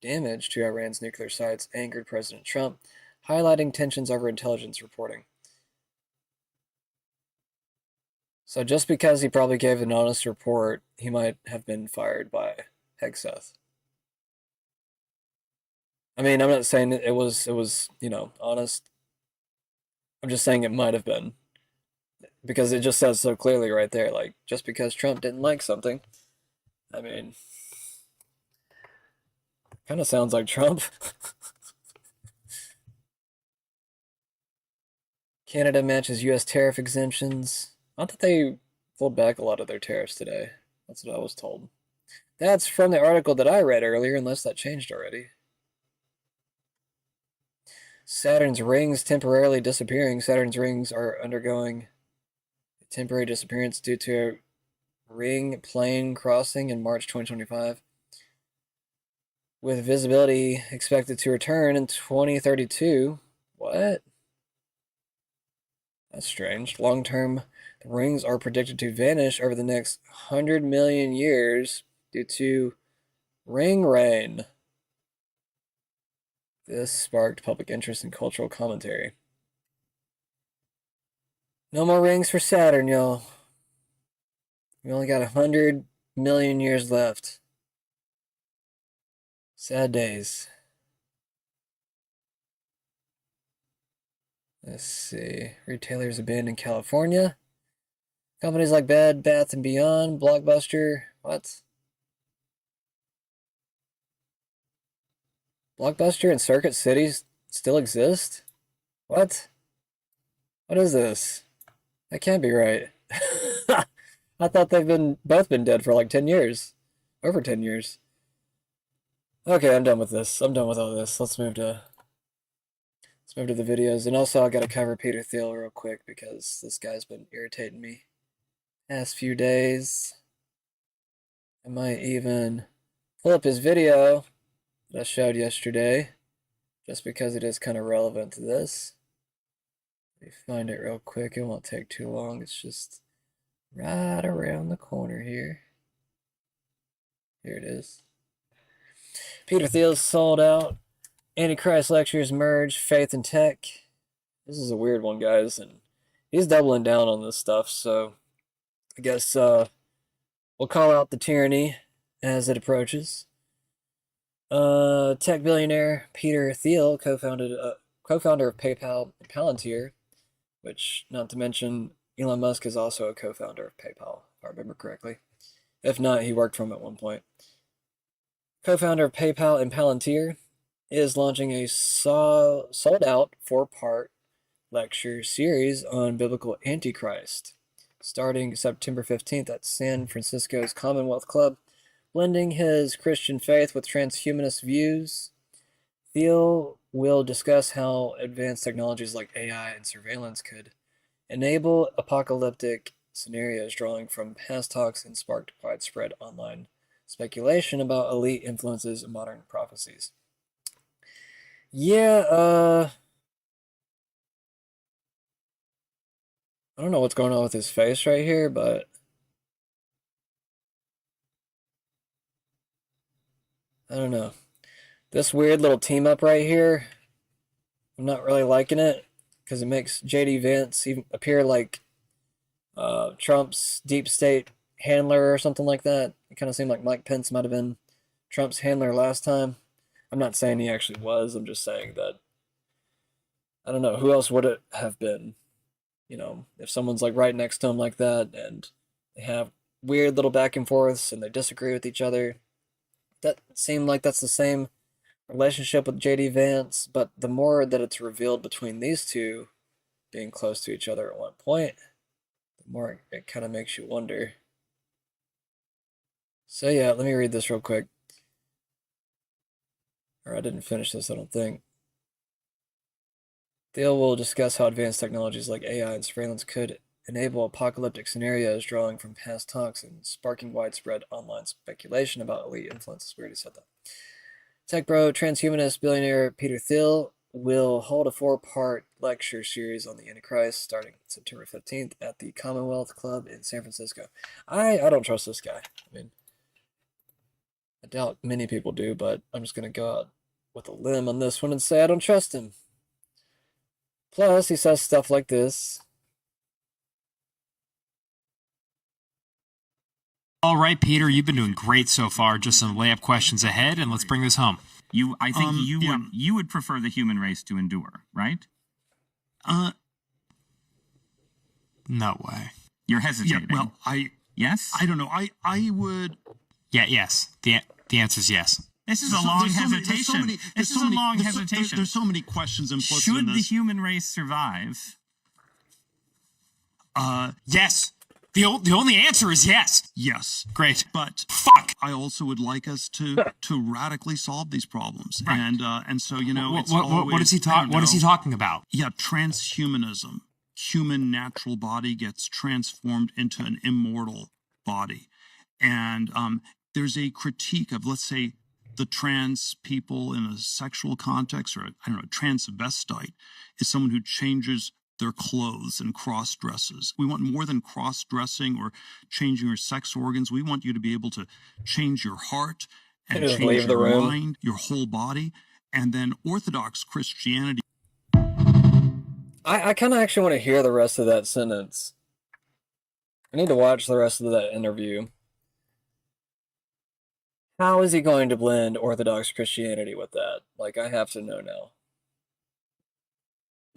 damage to Iran's nuclear sites angered President Trump, highlighting tensions over intelligence reporting. So just because he probably gave an honest report, he might have been fired by Hegseth. I mean, I'm not saying it was, honest. I'm just saying it might have been. Because it just says so clearly right there, like, just because Trump didn't like something, I mean, kind of sounds like Trump. Canada matches U.S. tariff exemptions. I thought they pulled back a lot of their tariffs today. That's what I was told. That's from the article that I read earlier, unless that changed already. Saturn's rings temporarily disappearing. Saturn's rings are undergoing temporary disappearance due to a ring plane crossing in March 2025, with visibility expected to return in 2032. What? That's strange. Long term, the rings are predicted to vanish over the next 100 million years due to ring rain. This sparked public interest and cultural commentary. No more rings for Saturn, y'all. We only got 100 million years left. Sad days. Let's see. Retailers abandoned California. Companies like Bed Bath & Beyond, Blockbuster. What? Blockbuster and Circuit Cities still exist? What? What is this? That can't be right. I thought they've both been dead for like 10 years. Over 10 years. Okay, I'm done with this. I'm done with all this. Let's move to the videos. And also I gotta cover Peter Thiel real quick because this guy's been irritating me. past few days. I might even pull up his video that I showed yesterday, just because it is kind of relevant to this. Let me find it real quick. It won't take too long. It's just right around the corner here. Here it is. Peter Thiel's sold out. Antichrist lectures merge faith and tech. This is a weird one, guys, and he's doubling down on this stuff, so I guess we'll call out the tyranny as it approaches. Tech billionaire Peter Thiel, co-founder of PayPal and Palantir, which, not to mention, Elon Musk is also a co-founder of PayPal, if I remember correctly. If not, he worked for him at one point. Co-founder of PayPal and Palantir is launching a sold-out 4-part lecture series on biblical Antichrist, starting September 15th at San Francisco's Commonwealth Club. Blending his Christian faith with transhumanist views, Thiel will discuss how advanced technologies like AI and surveillance could enable apocalyptic scenarios, drawing from past talks and sparked widespread online speculation about elite influences and modern prophecies. Yeah, I don't know what's going on with his face right here, but I don't know. This weird little team up right here, I'm not really liking it, because it makes JD Vance even appear like Trump's deep state handler or something like that. It kind of seemed like Mike Pence might have been Trump's handler last time. I'm not saying he actually was. I'm just saying that, I don't know, who else would it have been? You know, if someone's like right next to him like that and they have weird little back and forths and they disagree with each other. That seemed like that's the same relationship with JD Vance, but the more that it's revealed between these two being close to each other at one point, the more it kind of makes you wonder. So yeah, let me read this real quick. Or I didn't finish this, I don't think. Thiel will discuss how advanced technologies like AI and surveillance could enable apocalyptic scenarios, drawing from past talks and sparking widespread online speculation about elite influences. We already said that. Tech bro, transhumanist billionaire Peter Thiel will hold a 4-part lecture series on the Antichrist starting September 15th at the Commonwealth Club in San Francisco. I don't trust this guy. I mean, I doubt many people do, but I'm just going to go out with a limb on this one and say I don't trust him. Plus, he says stuff like this. All right, Peter, you've been doing great so far. Just some layup questions ahead, and let's bring this home. I think you would prefer the human race to endure, right? No way. You're hesitating. Yeah, well, yes. I don't know. I would. Yeah, yes. The answer is yes. This is a long hesitation. This is a long hesitation. There's so many questions implicit Should in the this. human race survive? Yes. The only answer is yes. Yes. Great. But fuck. I also would like us to radically solve these problems. Right. And so, you know, it's what is he talking about? Yeah, transhumanism. Human natural body gets transformed into an immortal body. And there's a critique of, let's say, the trans people in a sexual context, or I don't know, a transvestite is someone who changes their clothes and cross-dresses. We want more than cross-dressing or changing your sex organs. We want you to be able to change your heart and change your mind, your whole body. And then Orthodox Christianity. I kind of actually want to hear the rest of that sentence. I need to watch the rest of that interview. How is he going to blend Orthodox Christianity with that? Like, I have to know now.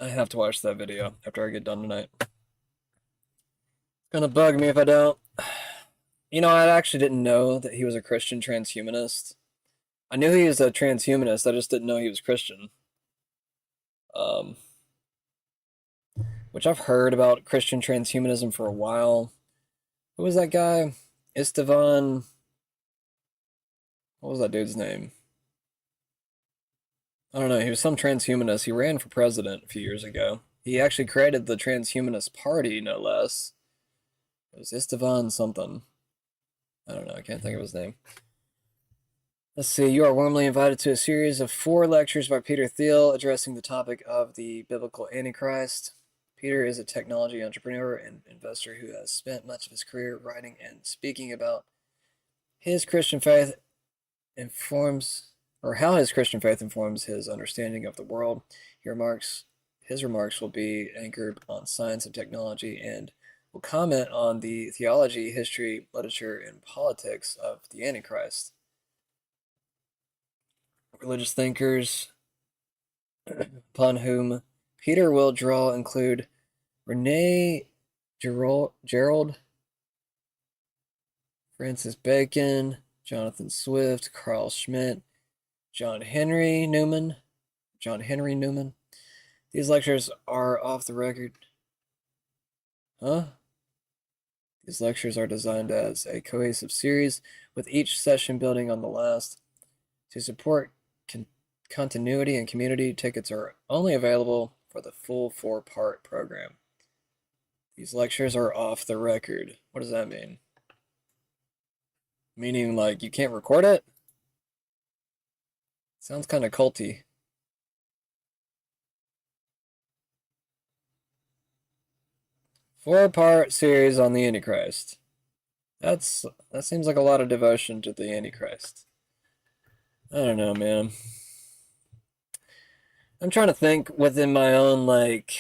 I have to watch that video after I get done tonight. It's gonna bug me if I don't. You know, I actually didn't know that he was a Christian transhumanist. I knew he was a transhumanist, I just didn't know he was Christian. Which I've heard about Christian transhumanism for a while. Who was that guy? Istvan... What was that dude's name? I don't know, he was some transhumanist. He ran for president a few years ago. He actually created the Transhumanist Party, no less. It was Istvan something. I don't know, I can't think of his name. Let's see, you are warmly invited to a series of 4 lectures by Peter Thiel addressing the topic of the biblical Antichrist. Peter is a technology entrepreneur and investor who has spent much of his career writing and speaking about his Christian faith how his Christian faith informs his understanding of the world. His remarks will be anchored on science and technology and will comment on the theology, history, literature, and politics of the Antichrist. Religious thinkers upon whom Peter will draw include Rene Gerald, Francis Bacon, Jonathan Swift, Carl Schmitt, John Henry Newman. These lectures are off the record. These lectures are designed as a cohesive series, with each session building on the last. To support continuity and community, tickets are only available for the full 4-part program. These lectures are off the record. What does that mean? Meaning, like, you can't record it? Sounds kind of culty. Four-part series on the Antichrist. That seems like a lot of devotion to the Antichrist. I don't know, man. I'm trying to think within my own, like,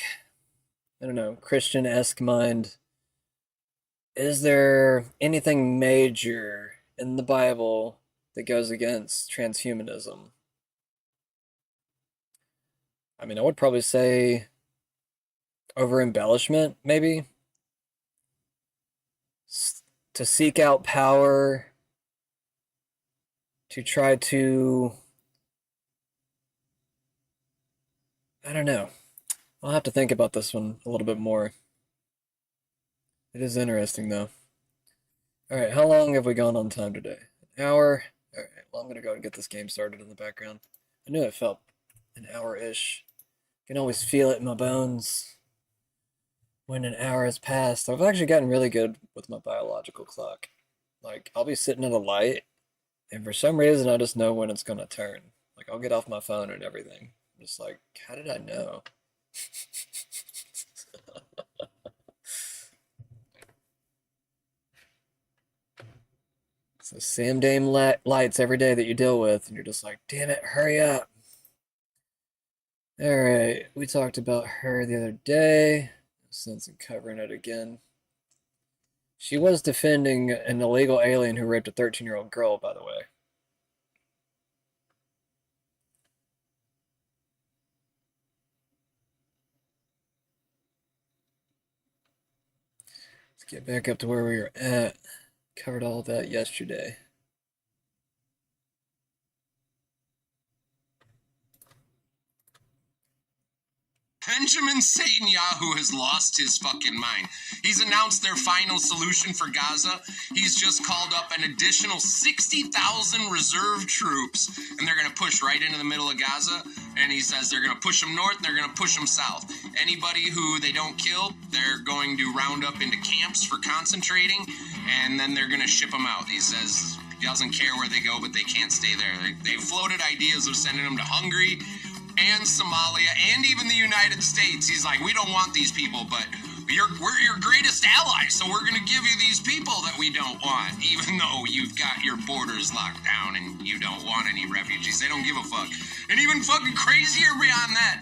I don't know, Christian-esque mind. Is there anything major in the Bible that goes against transhumanism? I mean, I would probably say over-embellishment, maybe. To seek out power, to try to, I don't know. I'll have to think about this one a little bit more. It is interesting, though. Alright, how long have we gone on time today? An hour? Alright, well, I'm going to go and get this game started in the background. I knew it felt an hour-ish. I can always feel it in my bones when an hour has passed. I've actually gotten really good with my biological clock. Like, I'll be sitting at a light, and for some reason, I just know when it's going to turn. Like, I'll get off my phone and everything. I'm just like, how did I know? So same damn lights every day that you deal with, and you're just like, damn it, hurry up. Alright, we talked about her the other day. Since I'm covering it again. She was defending an illegal alien who raped a 13-year-old girl, by the way. Let's get back up to where we were at. Covered all that yesterday. Benjamin Netanyahu has lost his fucking mind. He's announced their final solution for Gaza. He's just called up an additional 60,000 reserve troops, and they're going to push right into the middle of Gaza. And he says they're going to push them north, and they're going to push them south. Anybody who they don't kill, they're going to round up into camps for concentrating, and then they're going to ship them out. He says he doesn't care where they go, but they can't stay there. They've floated ideas of sending them to Hungary and Somalia and even the United States. He's like, we don't want these people, but we're your greatest allies, so we're going to give you these people that we don't want, even though you've got your borders locked down and you don't want any refugees. They don't give a fuck. And even fucking crazier beyond that,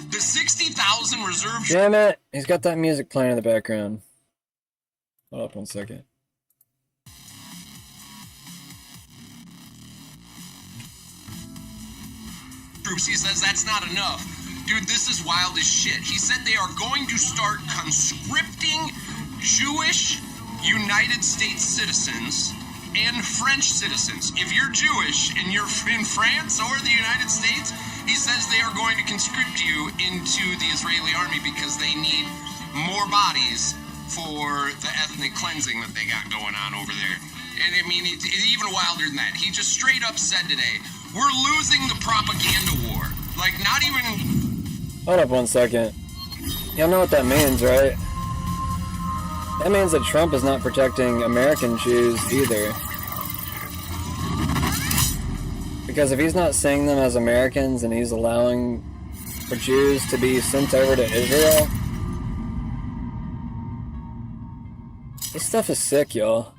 the 60,000 reserve... Damn it! He's got that music playing in the background. Hold up one second. Troops. He says that's not enough. Dude, this is wild as shit. He said they are going to start conscripting Jewish United States citizens and French citizens. If you're Jewish and you're in France or the United States, he says they are going to conscript you into the Israeli army because they need more bodies for the ethnic cleansing that they got going on over there. And I mean, it's even wilder than that. He just straight up said today, we're losing the propaganda war. Like, not even... Hold up one second. Y'all know what that means, right? That means that Trump is not protecting American Jews either. Because if he's not seeing them as Americans and he's allowing for Jews to be sent over to Israel, this stuff is sick, y'all.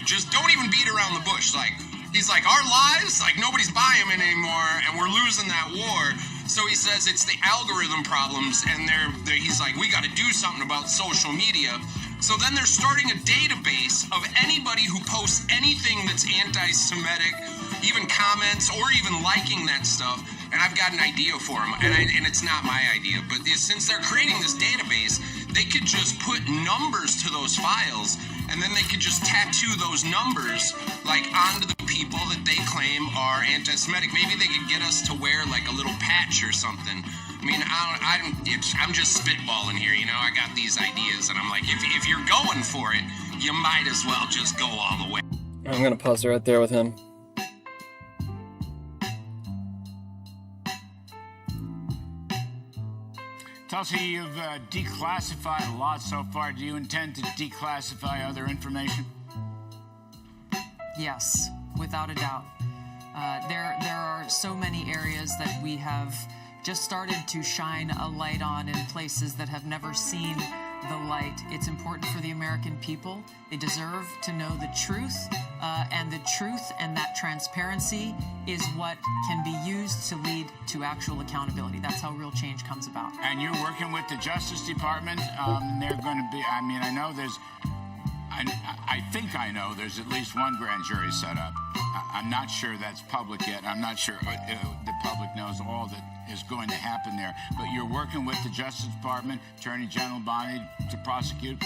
Just don't even beat around the bush. Like, he's like, our lives, like, nobody's buying them anymore, and we're losing that war. So he says it's the algorithm problems, and he's like, we got to do something about social media. So then they're starting a database of anybody who posts anything that's anti-Semitic, even comments, or even liking that stuff. And I've got an idea for them, and it's not my idea, but since they're creating this database, they could just put numbers to those files, and then they could just tattoo those numbers like onto the people that they claim are anti-Semitic. Maybe they could get us to wear like a little patch or something. I mean, I'm just spitballing here, you know. I got these ideas, and I'm like, if you're going for it, you might as well just go all the way. I'm gonna pause right there with him. Tulsi, you've declassified a lot so far. Do you intend to declassify other information? Yes, without a doubt. There are so many areas that we have just started to shine a light on in places that have never seen the light. It's important for the American people. They deserve to know the truth, and the truth and that transparency is what can be used to lead to actual accountability. That's how real change comes about. And you're working with the Justice Department. They're going to be, I mean, I know there's, I think I know there's at least one grand jury set up. I'm not sure that's public yet. I'm not sure the public knows all that is going to happen there. But you're working with the Justice Department, Attorney General Bonnie, to prosecute?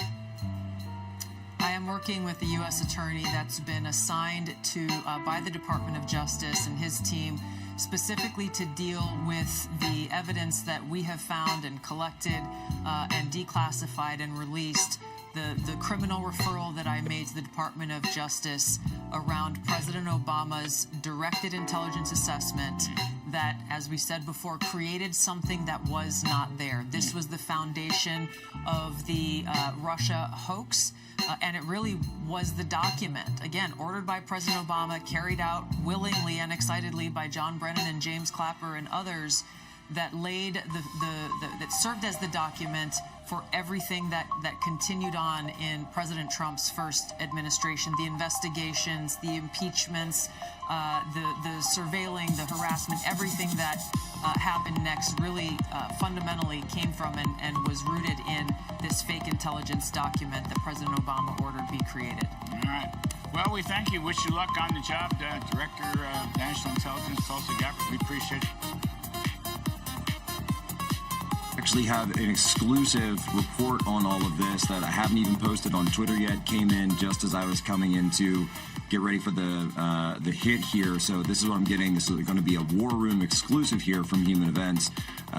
I am working with the U.S. Attorney that's been assigned to by the Department of Justice and his team specifically to deal with the evidence that we have found and collected and declassified and released. The criminal referral that I made to the Department of Justice around President Obama's directed intelligence assessment that, as we said before, created something that was not there. This was the foundation of the Russia hoax, and it really was the document, again, ordered by President Obama, carried out willingly and excitedly by John Brennan and James Clapper and others, that laid that served as the document for everything that continued on in President Trump's first administration, the investigations, the impeachments, the surveilling, the harassment, everything that happened next really fundamentally came from and was rooted in this fake intelligence document that President Obama ordered be created. All right. Well, we thank you. Wish you luck on the job, Director of National Intelligence, Tulsi Gabbard. We appreciate it. Actually have an exclusive report on all of this that I haven't even posted on Twitter yet. Came in just as I was coming in to get ready for the hit here. So this is what I'm getting. This is going to be a War Room exclusive here from Human Events.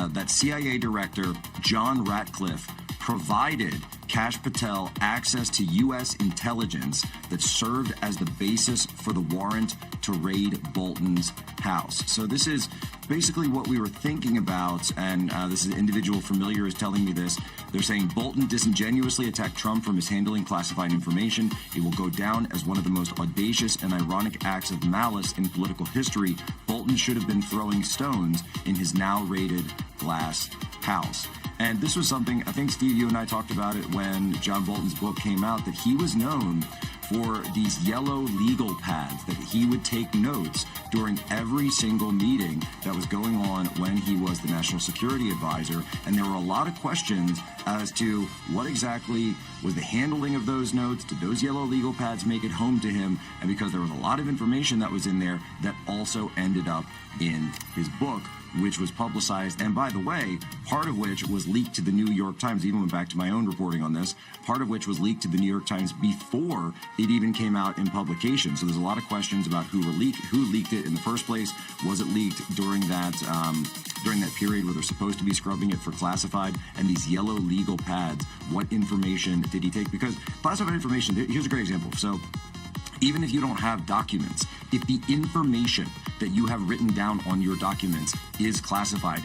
That CIA Director John Ratcliffe provided Kash Patel access to U.S. intelligence that served as the basis for the warrant to raid Bolton's house. So this is basically what we were thinking about, and this is an individual familiar is telling me this. They're saying Bolton disingenuously attacked Trump for mishandling classified information. It will go down as one of the most audacious and ironic acts of malice in political history. Bolton should have been throwing stones in his now raided glass house. And this was something, I think, Steve, you and I talked about it when John Bolton's book came out, that he was known for these yellow legal pads, that he would take notes during every single meeting that was going on when he was the National Security Advisor. And there were a lot of questions as to what exactly was the handling of those notes. Did those yellow legal pads make it home to him? And because there was a lot of information that was in there that also ended up in his book, which was publicized, and by the way, part of which was leaked to the New York Times, even went back to my own reporting on this, part of which was leaked to the New York Times before it even came out in publication. So there's a lot of questions about who leaked it in the first place. Was it leaked during that period where they're supposed to be scrubbing it for classified? And these yellow legal pads, what information did he take? Because classified information, here's a great example. So even if you don't have documents, if the information that you have written down on your documents is classified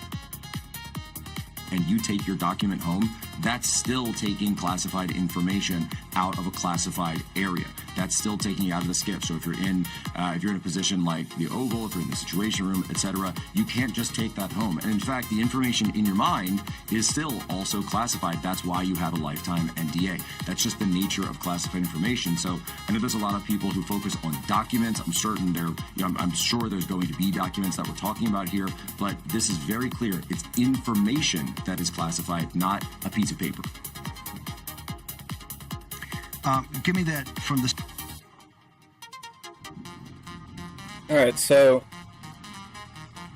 and you take your document home, that's still taking classified information out of a classified area. That's still taking it out of the SCIF. So if you're in a position like the Oval, if you're in the Situation Room, etc., you can't just take that home. And in fact, the information in your mind is still also classified. That's why you have a lifetime NDA. That's just the nature of classified information. So I know there's a lot of people who focus on documents. I'm certain I'm sure there's going to be documents that we're talking about here, but this is very clear. It's information that is classified, not a piece of paper. Give me that from this. All right, so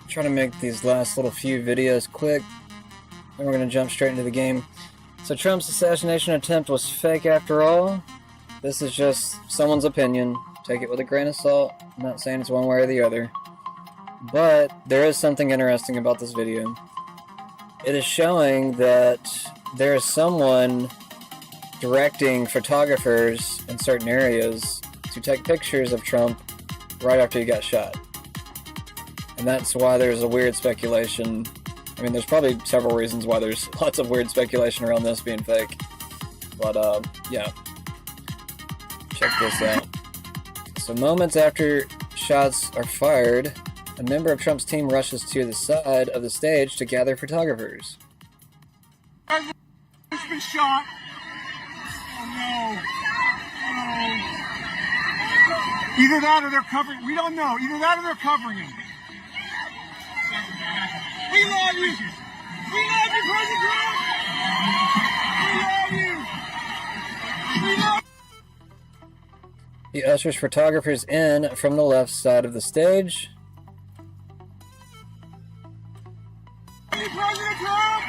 trying to make these last little few videos quick, and we're going to jump straight into the game. So Trump's assassination attempt was fake after all. This is just someone's opinion. Take it with a grain of salt. I'm not saying it's one way or the other. But there is something interesting about this video. It is showing that there is someone directing photographers in certain areas to take pictures of Trump right after he got shot. And that's why there's a weird speculation. I mean, there's probably several reasons why there's lots of weird speculation around this being fake. But, yeah. Check this out. So moments after shots are fired, a member of Trump's team rushes to the side of the stage to gather photographers. He's been shot. Oh no. Oh. Either that or they're covering. We don't know. Either that or they're covering him. We love you. We love you, President Trump. We love you. We love you. He ushers photographers in from the left side of the stage. President Trump.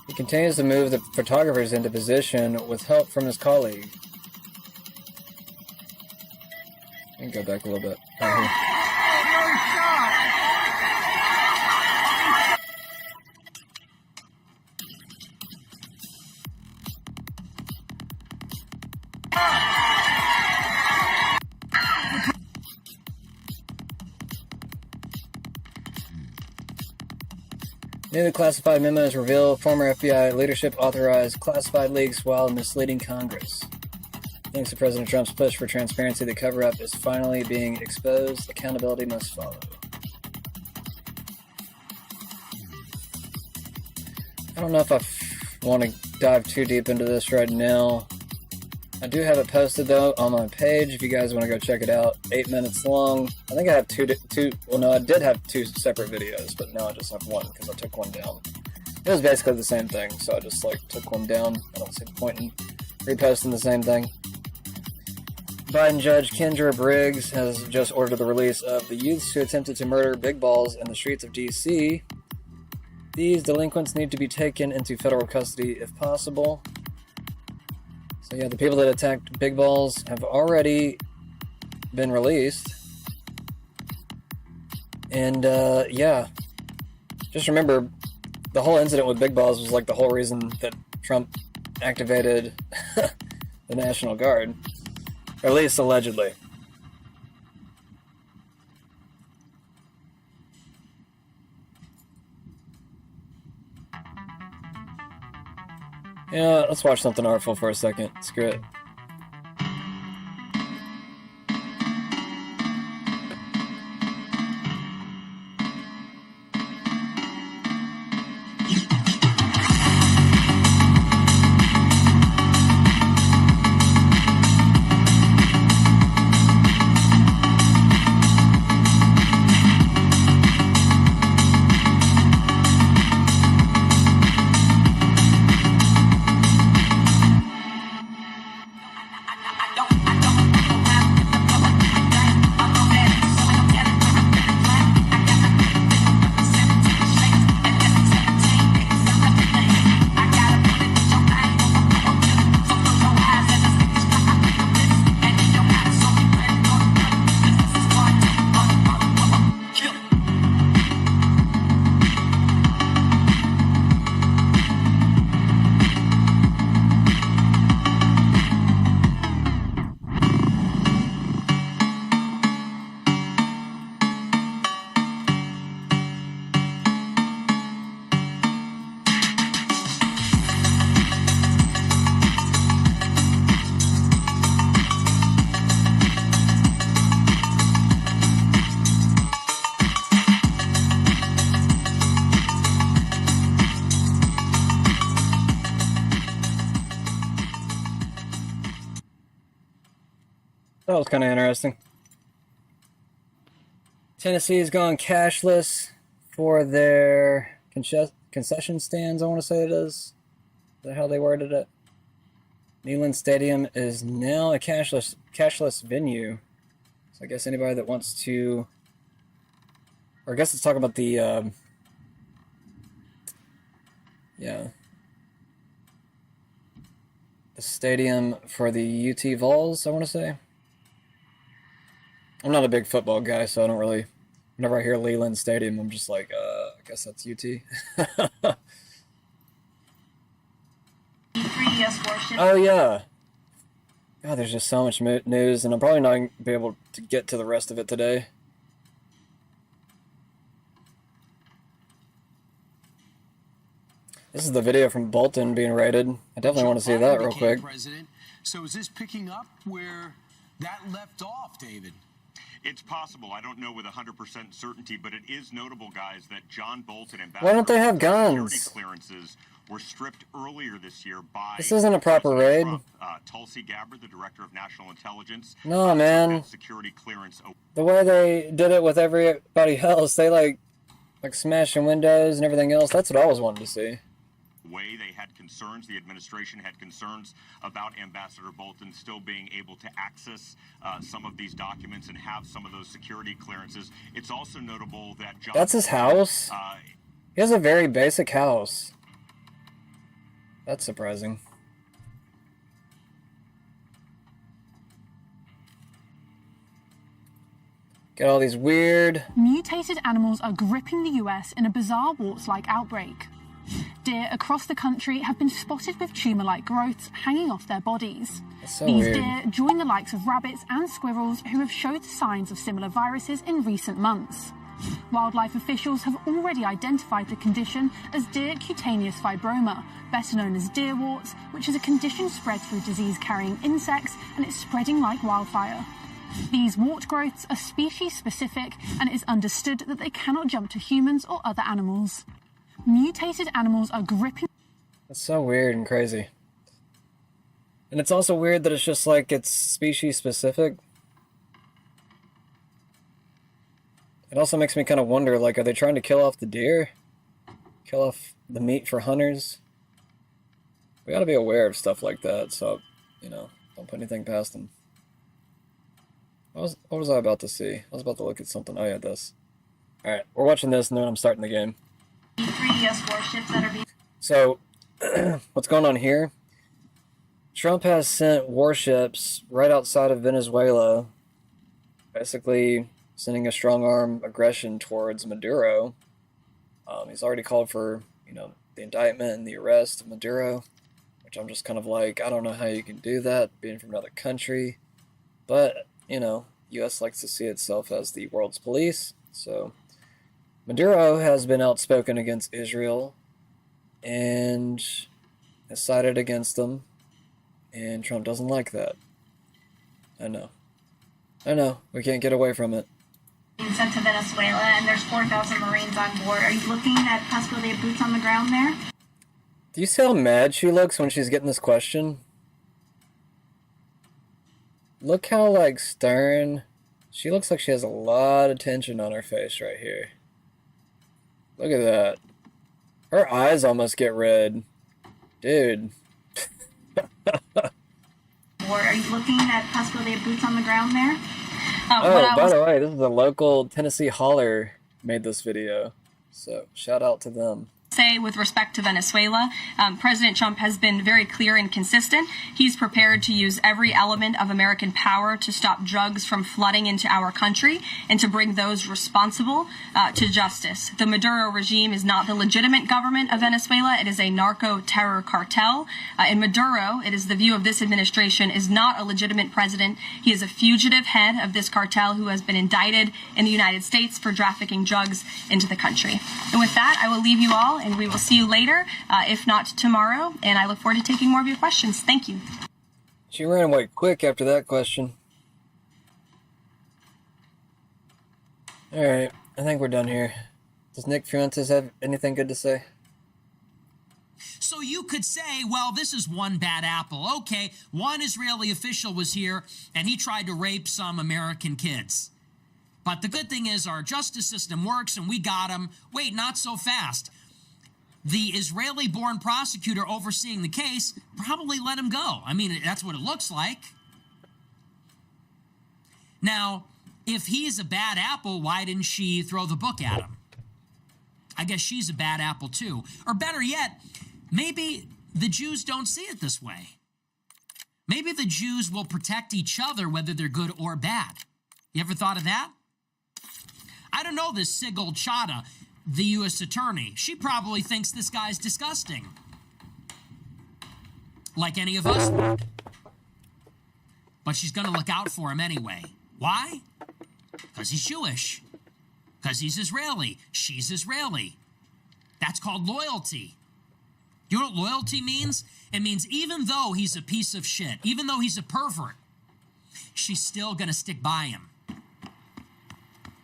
He continues to move the photographers into position with help from his colleague. I can go back a little bit. New classified memos reveal former FBI leadership authorized classified leaks while misleading Congress. Thanks to President Trump's push for transparency, the cover-up is finally being exposed. Accountability must follow. I don't know if I want to dive too deep into this right now. I do have it posted, though, on my page if you guys want to go check it out. 8 minutes long. I think I have I did have two separate videos, but now I just have one because I took one down. It was basically the same thing, so I just took one down. I don't see the point in reposting the same thing. Biden Judge Kendra Briggs has just ordered the release of the youths who attempted to murder Big Balls in the streets of D.C. These delinquents need to be taken into federal custody if possible. So yeah, the people that attacked Big Balls have already been released. And yeah, just remember, the whole incident with Big Balls was the whole reason that Trump activated the National Guard. Or at least allegedly. Yeah, let's watch something artful for a second. Screw it. That was kind of interesting. Tennessee's gone cashless for their concession stands, I want to say it is. Is that how they worded it? Neyland Stadium is now a cashless venue. So I guess anybody that wants to... Or I guess let's talk about the... yeah. The stadium for the UT Vols, I want to say. I'm not a big football guy, so I don't really... Whenever I hear Leland Stadium, I'm just like, I guess that's UT. Oh, yeah. God, there's just so much news, and I'm probably not going to be able to get to the rest of it today. This is the video from Bolton being raided. I definitely want to see that real quick. President. So is this picking up where that left off, David? It's possible. I don't know with 100% certainty, but it is notable, guys, that John Bolton and Why don't they have guns? security clearances were stripped earlier this year by This isn't a proper raid. Tulsi Gabbard, the director of national intelligence. No, man. Security clearance. The way they did it with everybody else, they like smashing windows and everything else. That's what I was wanting to see. Way they had concerns, the administration had concerns about Ambassador Bolton still being able to access some of these documents and have some of those security clearances. It's also notable that John... That's his house? He has a very basic house. That's surprising. Get all these weird... Mutated animals are gripping the US in a bizarre warts-like outbreak. Deer across the country have been spotted with tumour-like growths hanging off their bodies. So These weird. deer join the likes of rabbits and squirrels who have showed signs of similar viruses in recent months. Wildlife officials have already identified the condition as deer cutaneous fibroma, better known as deer warts, which is a condition spread through disease-carrying insects, and it's spreading like wildfire. These wart growths are species-specific, and it is understood that they cannot jump to humans or other animals. Mutated animals are gripping... That's so weird and crazy. And it's also weird that it's just like it's species-specific. It also makes me kind of wonder, like, are they trying to kill off the deer? Kill off the meat for hunters? We gotta be aware of stuff like that, so, you know, don't put anything past them. What was I about to see? I was about to look at something. Oh yeah, this. Alright, we're watching this and then I'm starting the game. 3 U.S. warships that are being... So, what's going on here? Trump has sent warships right outside of Venezuela, basically sending a strong-arm aggression towards Maduro. He's already called for, you know, the indictment and the arrest of Maduro, which I'm just kind of like, I don't know how you can do that, being from another country. But, you know, U.S. likes to see itself as the world's police, so... Maduro has been outspoken against Israel and has sided against them, and Trump doesn't like that. I know, we can't get away from it. being sent to Venezuela, and there's 4,000 Marines on board. Are you looking at possibly have boots on the ground there? Do you see how mad she looks when she's getting this question? Look how, like, stern. She looks like she has a lot of tension on her face right here. Look at that. Her eyes almost get red. Dude. Or are you looking at possibly have boots on the ground there? By the way, this is a local Tennessee hauler made this video. So, shout out to them. Say with respect to Venezuela, President Trump has been very clear and consistent. He's prepared to use every element of American power to stop drugs from flooding into our country and to bring those responsible to justice. The Maduro regime is not the legitimate government of Venezuela. It is a narco-terror cartel. In Maduro, it is the view of this administration, is not a legitimate president. He is a fugitive head of this cartel who has been indicted in the United States for trafficking drugs into the country. And with that, I will leave you all, and we will see you later, if not tomorrow, and I look forward to taking more of your questions. Thank you. She ran away quick after that question. Alright, I think we're done here. Does Nick Fuentes have anything good to say? So you could say, well, this is one bad apple. Okay, one Israeli official was here and he tried to rape some American kids. But the good thing is our justice system works and we got him. Wait, not so fast. The Israeli-born prosecutor overseeing the case probably let him go. I mean, that's what it looks like. Now, if he's a bad apple, why didn't she throw the book at him? I guess she's a bad apple too. Or better yet, maybe the Jews don't see it this way. Maybe the Jews will protect each other whether they're good or bad. You ever thought of that? I don't know this Sigal Chada, the U.S. attorney. She probably thinks this guy's disgusting. Like any of us would. But she's going to look out for him anyway. Why? Because he's Jewish. Because he's Israeli. She's Israeli. That's called loyalty. You know what loyalty means? It means even though he's a piece of shit, even though he's a pervert, she's still going to stick by him.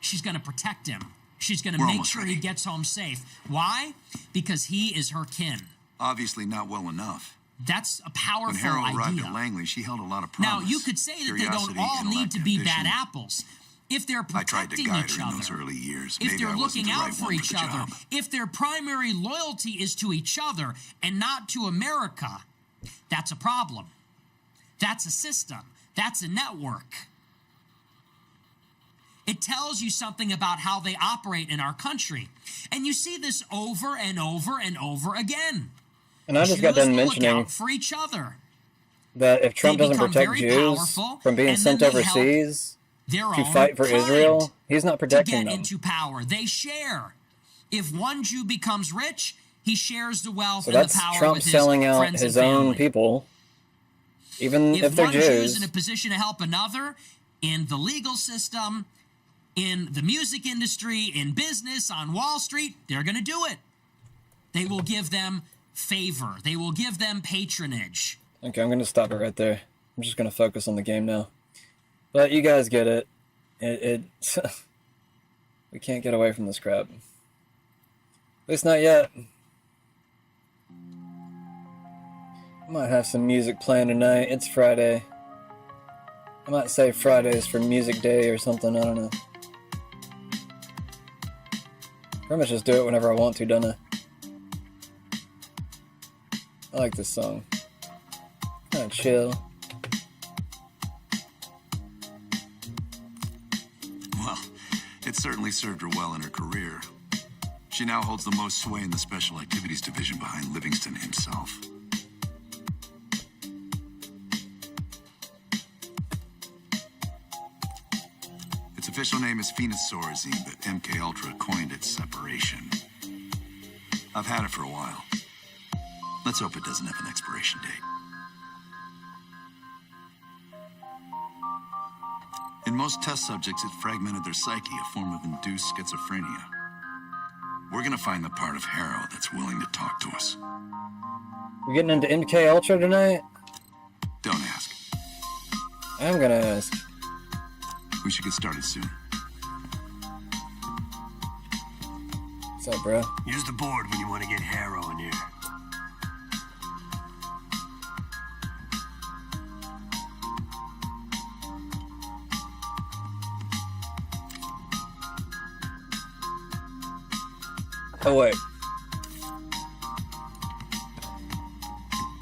She's going to protect him. She's going to make sure he gets home safe. Why? Because he is her kin. Obviously not well enough. That's a powerful When Harrow idea. arrived at Langley, she held a lot of promise. Now, you could say that they don't curiosity, all need to be intellect, bad ambition. apples. If they're I tried to protecting guide each her in other, those early years. if Maybe they're I wasn't looking the out right for one each the other, job. if their primary loyalty is to each other and not to America, that's a problem. That's a system. That's a network. It tells you something about how they operate in our country. And you see this over and over and over again. And I just got Jews done will look mentioning out for each other. that if Trump They doesn't become protect very Jews powerful, from being and sent then they help overseas their to own fight for kind Israel, he's not to protecting get them. into power. They share. If one Jew becomes rich, he shares the wealth So and the that's power Trump with his selling out friends his and own family. people, even if they're one Jew is Jews. in a position to help another in the legal system, in the music industry, in business, on Wall Street, they're going to do it. They will give them favor. They will give them patronage. Okay, I'm going to stop it right there. I'm just going to focus on the game now. But you guys get it. We can't get away from this crap. At least not yet. I might have some music playing tonight. It's Friday. I might save Fridays for music day or something. I don't know. Pretty much just do it whenever I want to, don't I? I like this song. Kind of chill. Well, it certainly served her well in her career. She now holds the most sway in the Special Activities Division behind Livingston himself. Its official name is Phoenosorazine, but MK Ultra coined its separation. I've had it for a while. Let's hope it doesn't have an expiration date. In most test subjects, it fragmented their psyche, a form of induced schizophrenia. We're gonna find the part of Harrow that's willing to talk to us. We're getting into MK Ultra tonight? Don't ask. I'm gonna ask. We should get started soon. What's up, bro? Use the board when you want to get Harrow in here. Oh, wait.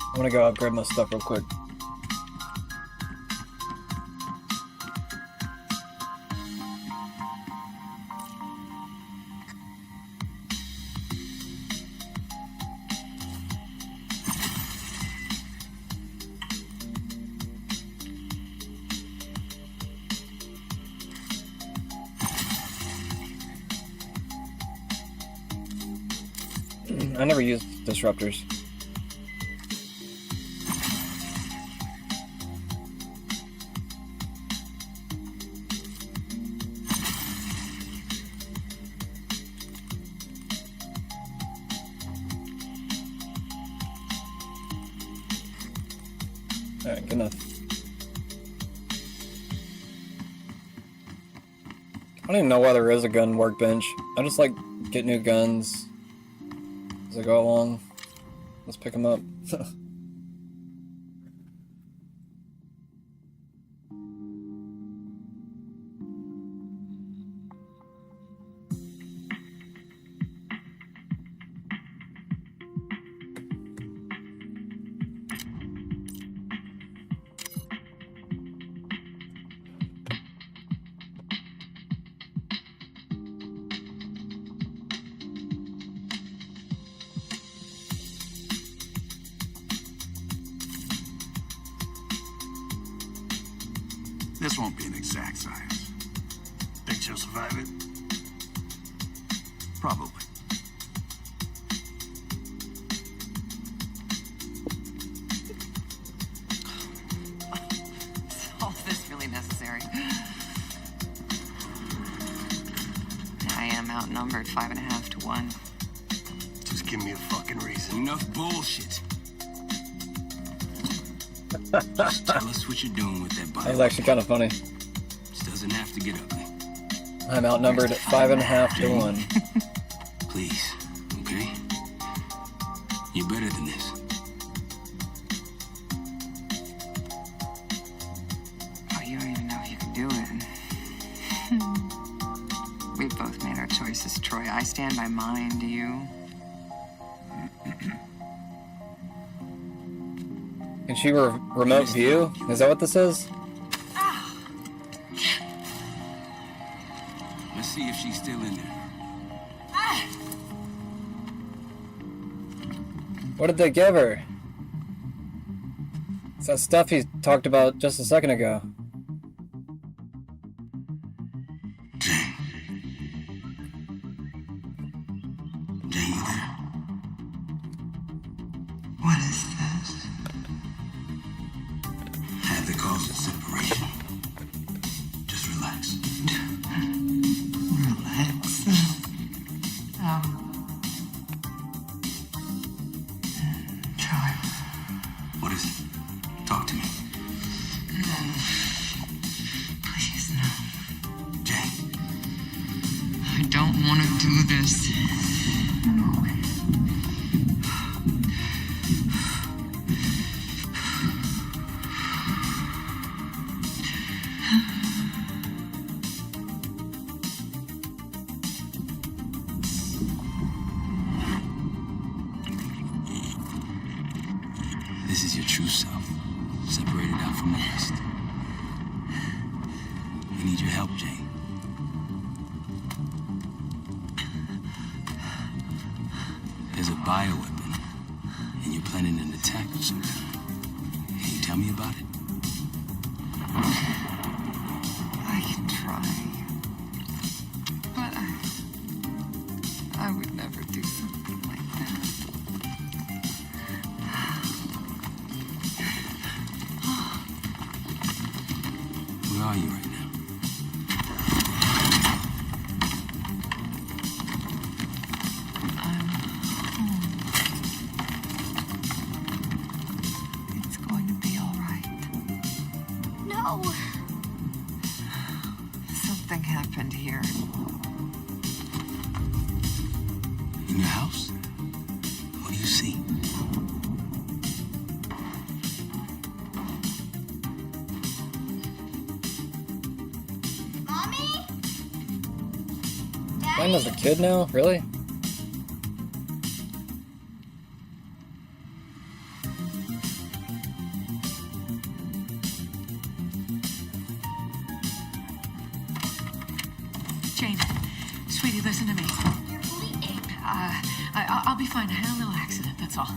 I'm gonna go upgrade my stuff real quick. I never used disruptors. Alright, good enough. I don't even know why there is a gun workbench. I just like get new guns as I go along. Let's pick him up. This won't be an exact science. Think she'll survive it? Probably. Is all this really necessary? I am outnumbered 5.5 to 1. Just give me a fucking reason. Enough bullshit. Just tell us what you're doing with that body. That was actually kind of funny. This doesn't have to get ugly. I'm outnumbered 5.5 to 1. Please, okay? You're better than this. Oh, you don't even know if you can do it. We've both made our choices, Troy. I stand by mine. Do you? Can she remote view? Is that what this is? Let's see if she's still in there. What did they give her? It's that stuff he talked about just a second ago. What is this? Have the cause of separation. Just relax. Relax. Troy. What is it? Talk to me. No. Please, no. Jane. I don't want to do this. No. This is your true self, separated out from the rest. We need your help, Jane. There's a bioweapon, and you're planning an attack of some kind. Can you tell me about it? I can try. But I would never do something like that. Where are you right now? I'm home. It's going to be all right. No. Something happened here. In your house? What do you see? Mommy? Mine was a kid now? Really? Jane, sweetie, listen to me. You're bleeding. I'll be fine. I had a little accident, that's all.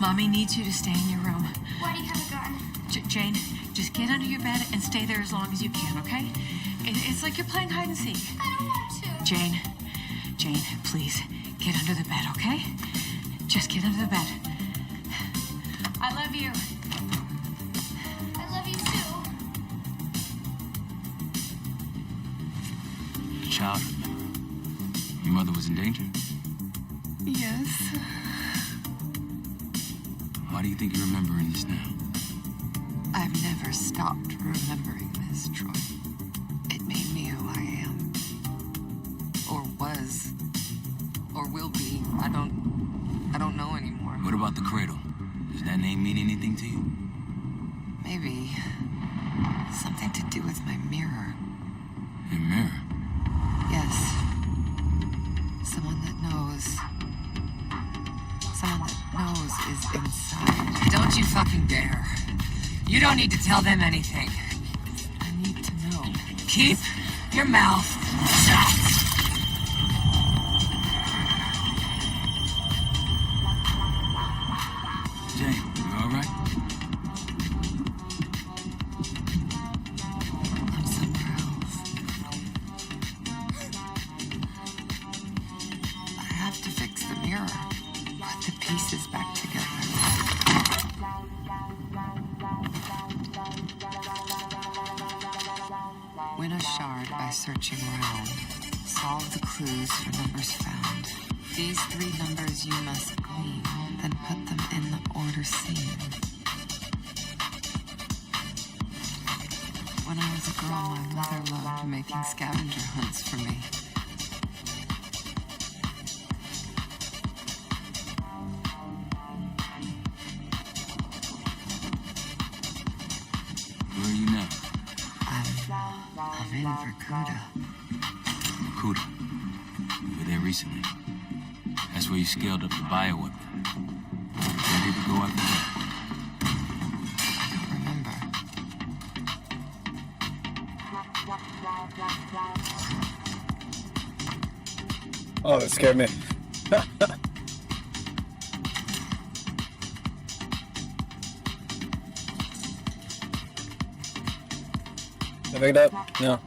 Mommy needs you to stay in your room. Why do you have a gun? Jane, just get under your bed and stay there as long as you can, okay? It's like you're playing hide and seek. I don't want to. Jane, please, get under the bed, okay? Just get under the bed. I love you. I love you too. Childhood memory. Your mother was in danger? Yes. Why do you think you're remembering this now? I've never stopped remembering this, Troy. It made me who I am. Or was. Or will be. I don't know anymore. about the cradle? Does that name mean anything to you? Maybe. Something to do with my mirror. Your mirror? Yes. Someone that knows. Someone that knows is inside. Don't you fucking dare. You don't need to tell them anything. I need to know. Keep your mouth shut. Jane, you all right? I'm somewhere else. I have to fix the mirror. Put the pieces back together. Win a shard by searching around. Solve the clues for numbers found. These 3 numbers you must glean, then put them in the order seen. When I was a girl, my mother loved making scavenger hunts for me. Where are you now? I'm in Verkuda. Kuda. You were there recently. That's where you scaled up the bioweapon. Where did you go after that? I don't remember. Oh, that scared me. Did I pick it up? No.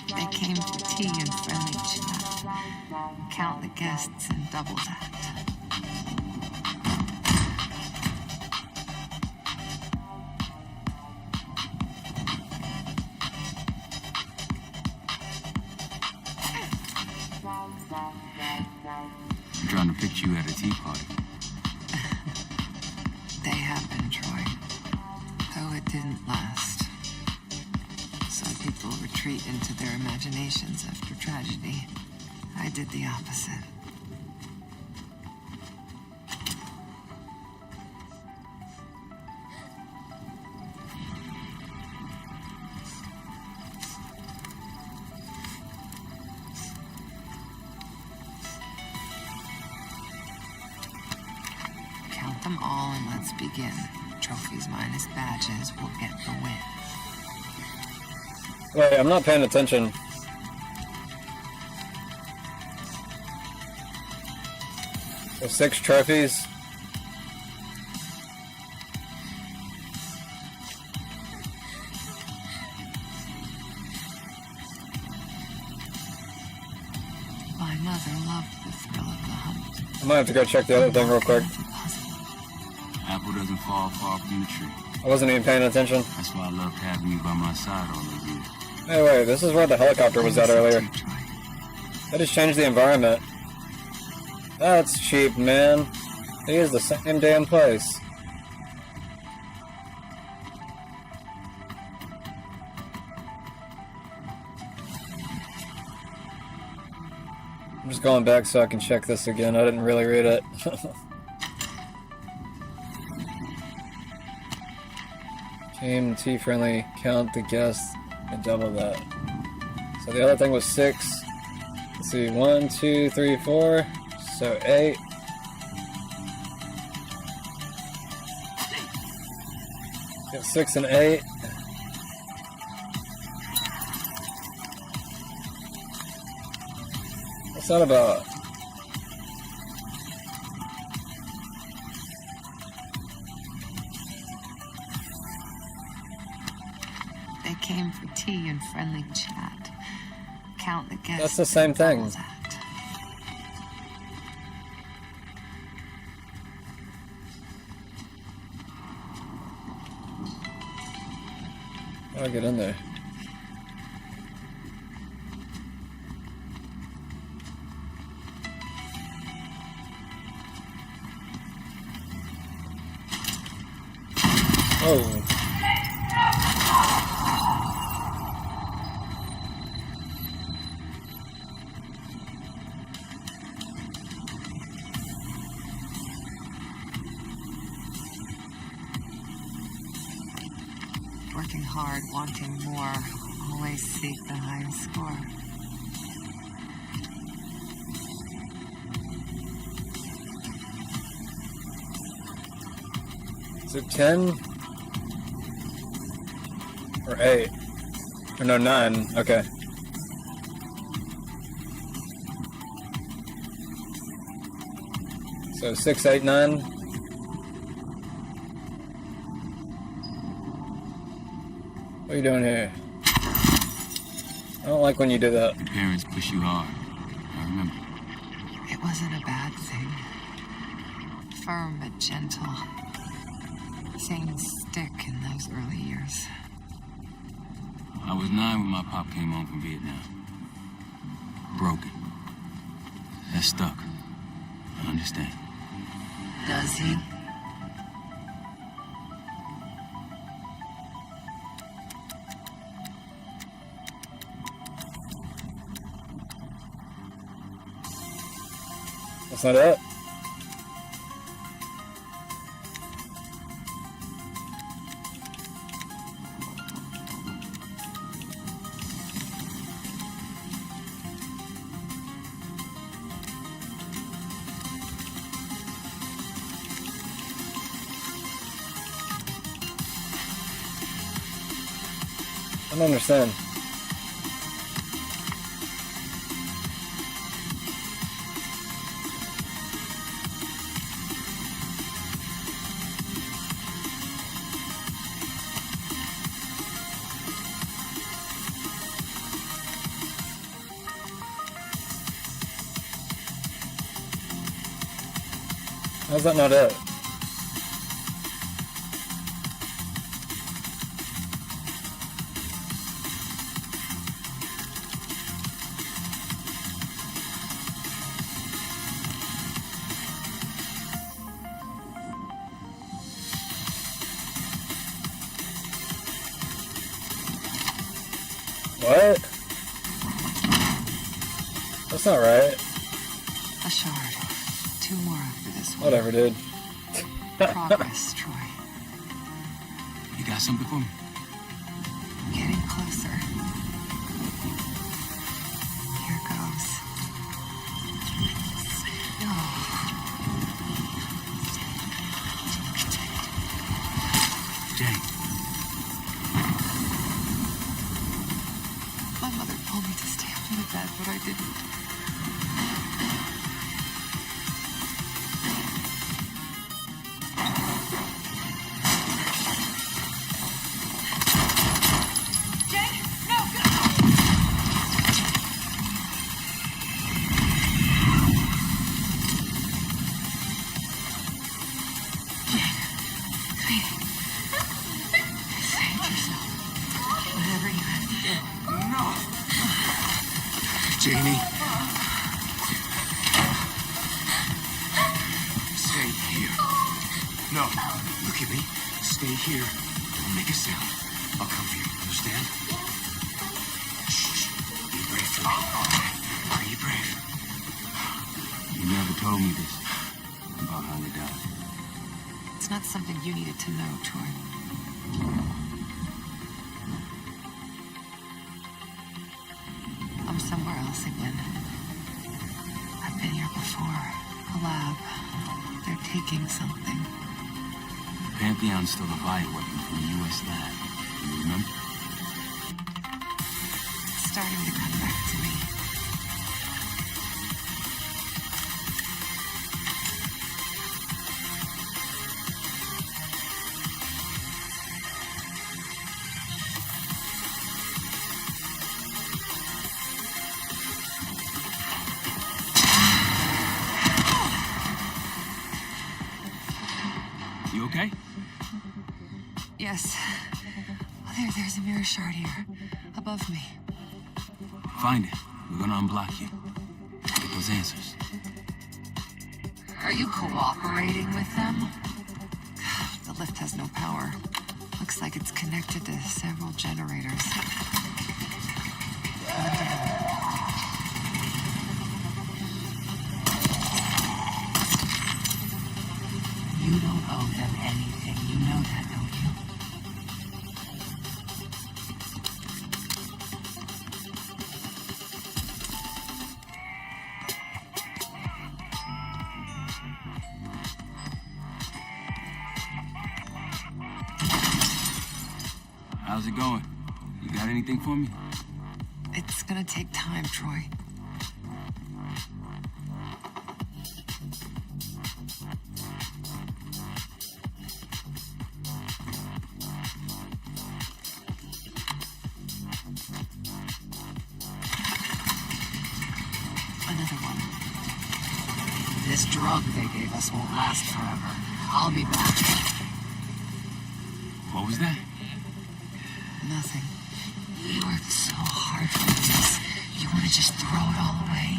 They came to tea and friendly chat. Count the guests and double that. I'm trying to picture you at a tea party. They have been, Troy. Though it didn't last. Some people retreat into their imaginations after tragedy. I did the opposite. Count them all and let's begin. Trophies minus badges will get the win. Wait, I'm not paying attention. So 6 trophies. My mother loved the thrill of the hunt. I might have to go check the other thing real quick. Apple doesn't fall far from the tree. I wasn't even paying attention. That's why I loved having you by my side all those years. Hey, wait, this is where the helicopter was at earlier. I just changed the environment. That's cheap, man. They use the same damn place. I'm just going back so I can check this again. I didn't really read it. Team T friendly, count the guests and double that. So the other thing was 6. Let's see, 1, 2, 3, 4. So 8. Got 6 and 8. What's that about? They came for tea and friendly chat. Count the guests. That's the same thing. I'll get in there. Oh. Working hard, wanting more, always seek the highest score. So 10 or 8? Or no, 9. Okay. So 6, 8, 9. What are you doing here? I don't like when you do that. Your parents push you hard. I remember. It wasn't a bad thing. Firm but gentle. Things stick in those early years. I was 9 when my pop came home from Vietnam. Broken. That stuck. I understand. Does he? That's not it. I don't understand. How's that not it? What? That's not right. A shard. 2 more after this one. Whatever, dude. Progress, Troy. You got something for me? Getting closer. Here goes. Jane. My mother told me to stay under the bed, but I didn't. Jamie. Stay here. No. Look at me. Stay here. Don't make a sound. I'll come for you. Understand? Shh. Be brave for me. Be brave. You never told me this about how you died. It's not something you needed to know, Troy. I'm somewhere else again. I've been here before. A lab. They're taking something. Pantheon stole a bioweapon from the U.S. lab. You remember? It's starting to come back to me. You okay? Yes. There's a mirror shard here. Above me. Find it. We're gonna unblock you. Get those answers. Are you cooperating with them? The lift has no power. Looks like it's connected to several generators. You don't owe them anything. You know that, don't you? How's it going? You got anything for me? It's gonna take time, Troy. Another one. This drug they gave us won't last forever. I'll be back. What was that? Nothing. You worked so hard for this. You want to just throw it all away?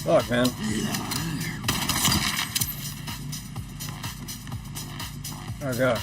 Fuck, man. Oh, God.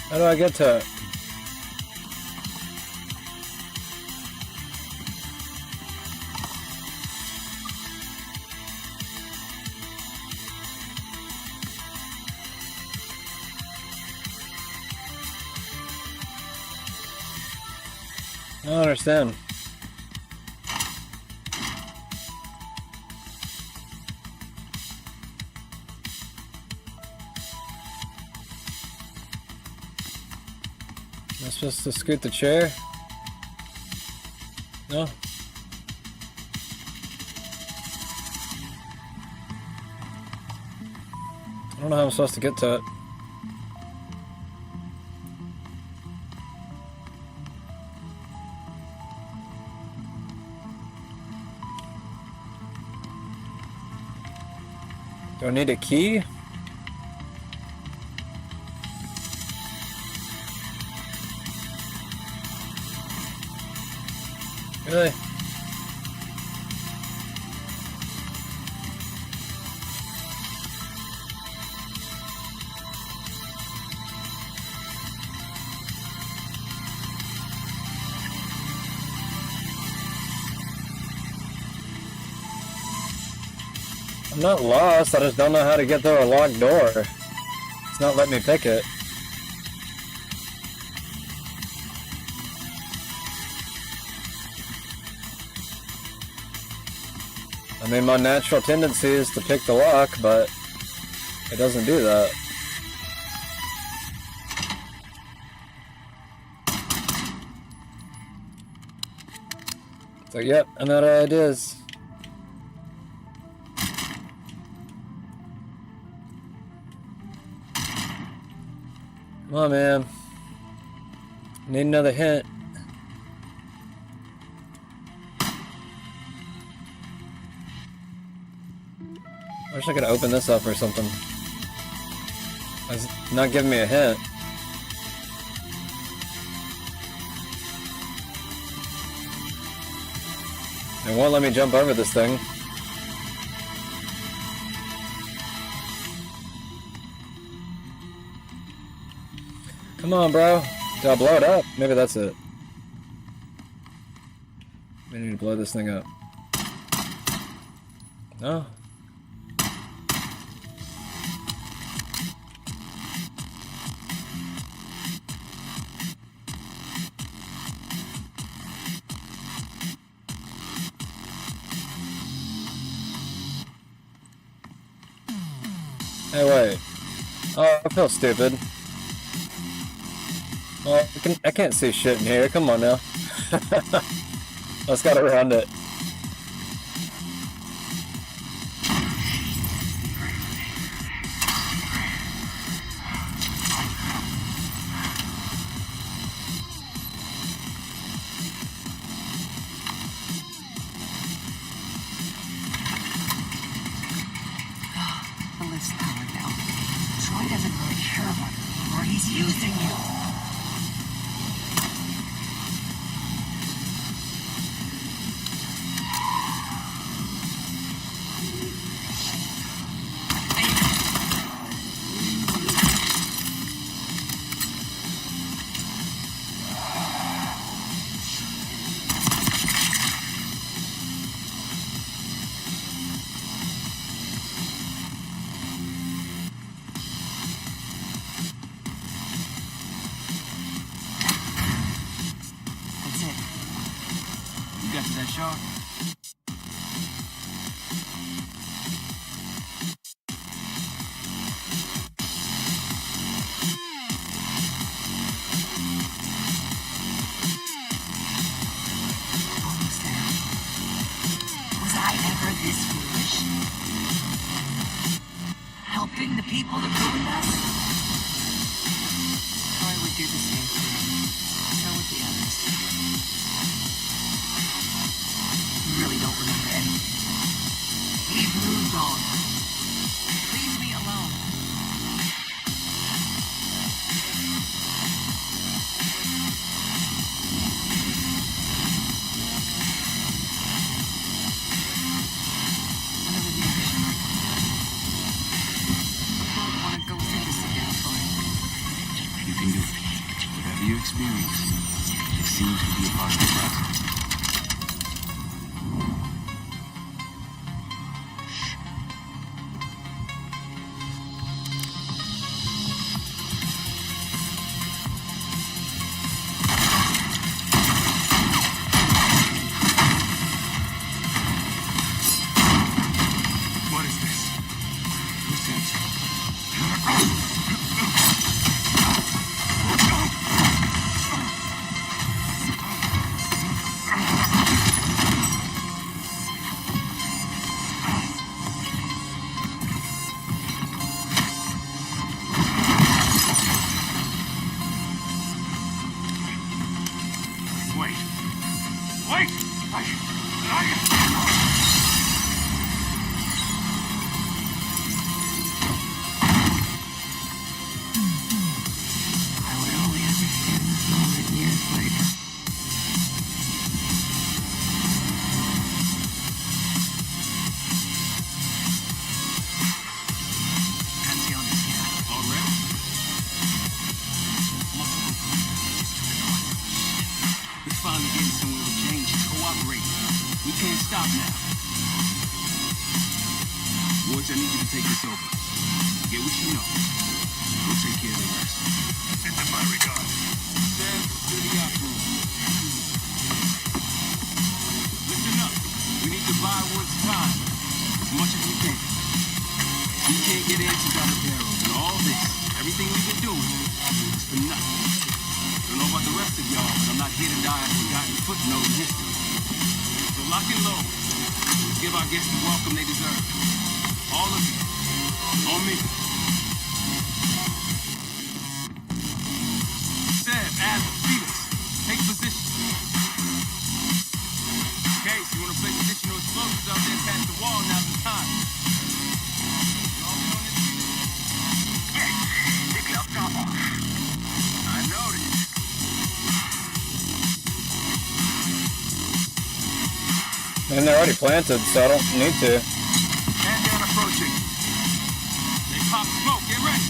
How do I get to it? I don't understand. Am I supposed to scoot the chair? No? I don't know how I'm supposed to get to it. Do I need a key? Really? I'm not lost, I just don't know how to get through a locked door. It's not letting me pick it. I mean, my natural tendency is to pick the lock, but it doesn't do that. So, yep, I'm out of ideas. Come on, man. Need another hint. I wish I could open this up or something. It's not giving me a hint. It won't let me jump over this thing. Come on, bro. Did I blow it up? Maybe that's it. We need to blow this thing up. No? Hey, wait. Oh, I feel stupid. Oh, I can't see shit in here. Come on now. Let's gotta round it. The lift's powered now. Troy doesn't really care about you anymore. He's using you. Helping the people that ruined us? Troy would do the same thing. So would the others. You really don't remember anything. We've moved on. Leave me alone. You experience, it seems to be a part of the process. What is this? Woods, I need you to take this over. Get what you know. We'll take care of the rest. Send them my regards. Sam, what do you got for him? Listen up. We need to buy Woods time. As much as we can. We can't get answers out of Darrow. And all this, everything we've been doing, is for nothing. I don't know about the rest of y'all, but I'm not here to die a forgotten footnote in history. So lock and load. Let's give our guests the welcome they deserve. All of you. On me. Seb, Adam, Felix, take position. Okay, so you want to place additional explosives out there past the wall, now's the time. I noticed. And they're already planted, so I don't need to. Man down approaching. They pop smoke, get ready.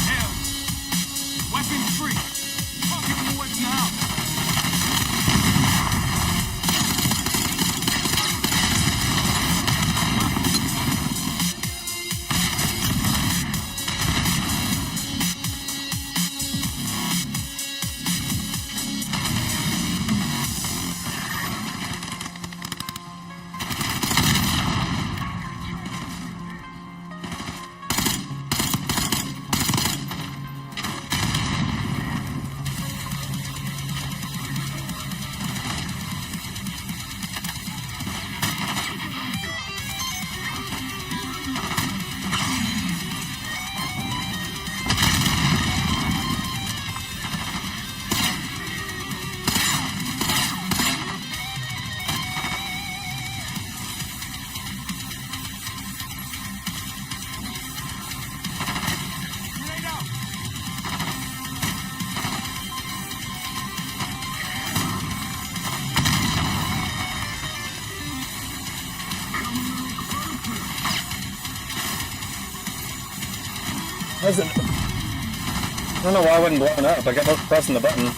Hell, weapons free. Fuck it, what's in the house. I don't know why I wasn't blowing up. I kept pressing the button.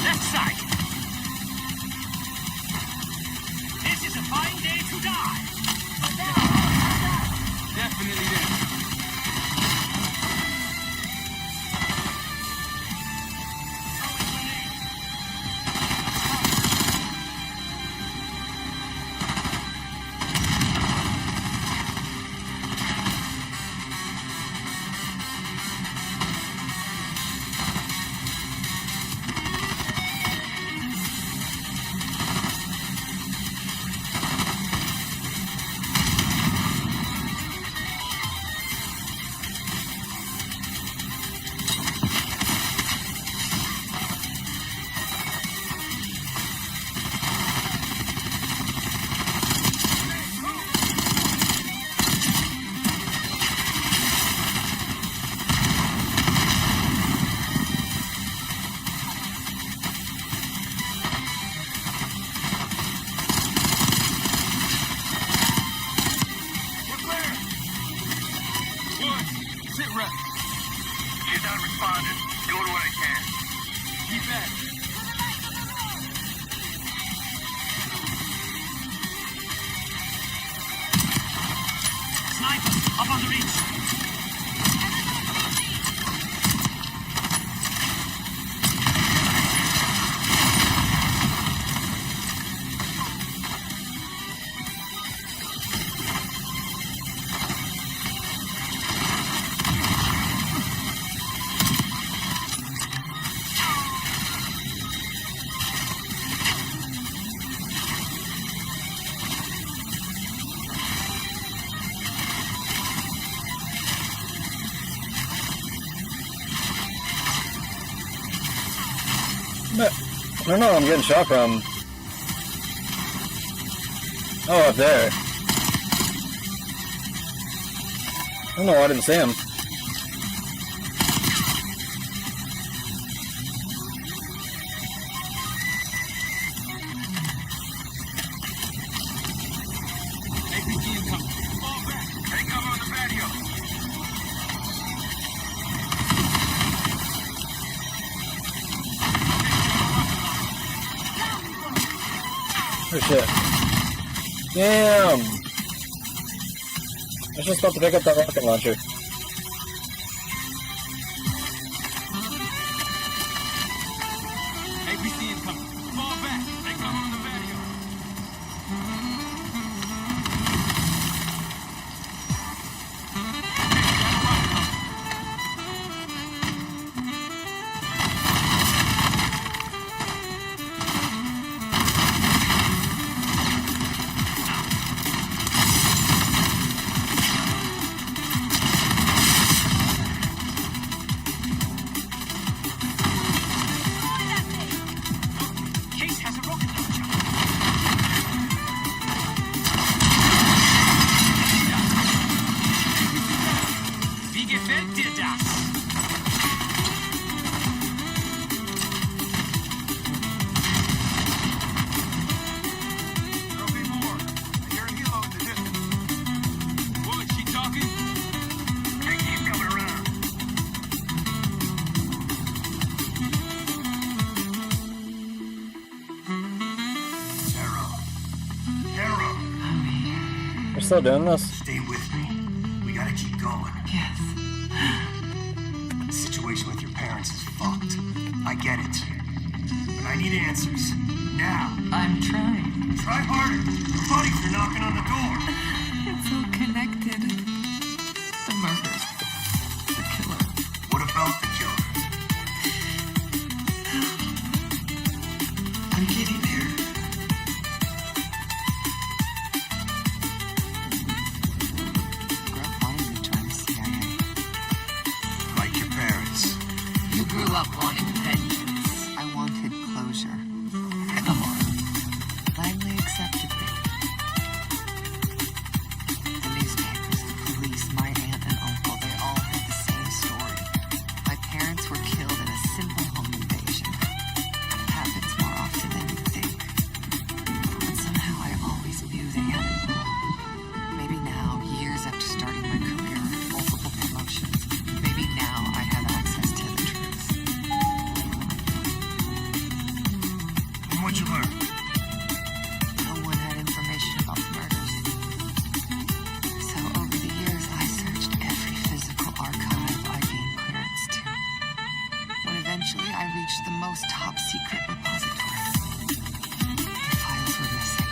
Left side. This is a fine day to die. Definitely there. Sit rep. You're not responding. Doing what I can. Keep back. Sniper, up on the reach. But I don't know where I'm getting shot from. Oh, up there. I don't know why I didn't see him. APG incoming. Fall back. Take cover on the patio. Oh shit. Damn! I was just about to pick up that rocket launcher. APC incoming. Fall back. Take cover on the patio. Case has a rocket launcher. Wie gefällt dir das? There'll be more. I hear a helo in the distance. What, she talking? Hey, keep coming around. Arrow. We're still doing this? Stay with me. We gotta keep going. Yes. The situation with your parents is fucked. I get it. But I need answers. Now. I'm trying. Try harder. Your buddies are knocking on the door. It's all connected. The murders. The killer. What about the killer? I'm getting there. Wanting to join the CIA. Like your parents. You grew up wanting vengeance. I wanted closure. Come on. Langley accepted me. The newspapers, the police, my aunt and uncle, they all had the same story. My parents were killed in a simple home invasion. It happens more often than you think. But somehow I always knew they had it wrong. Maybe now, years after starting my career, multiple promotions, maybe now I have access to the truth. And what'd you learn? No one had information about the murders. So over the years, I searched every physical archive I gained clearance to. When eventually I reached the most top secret repository, the files were missing.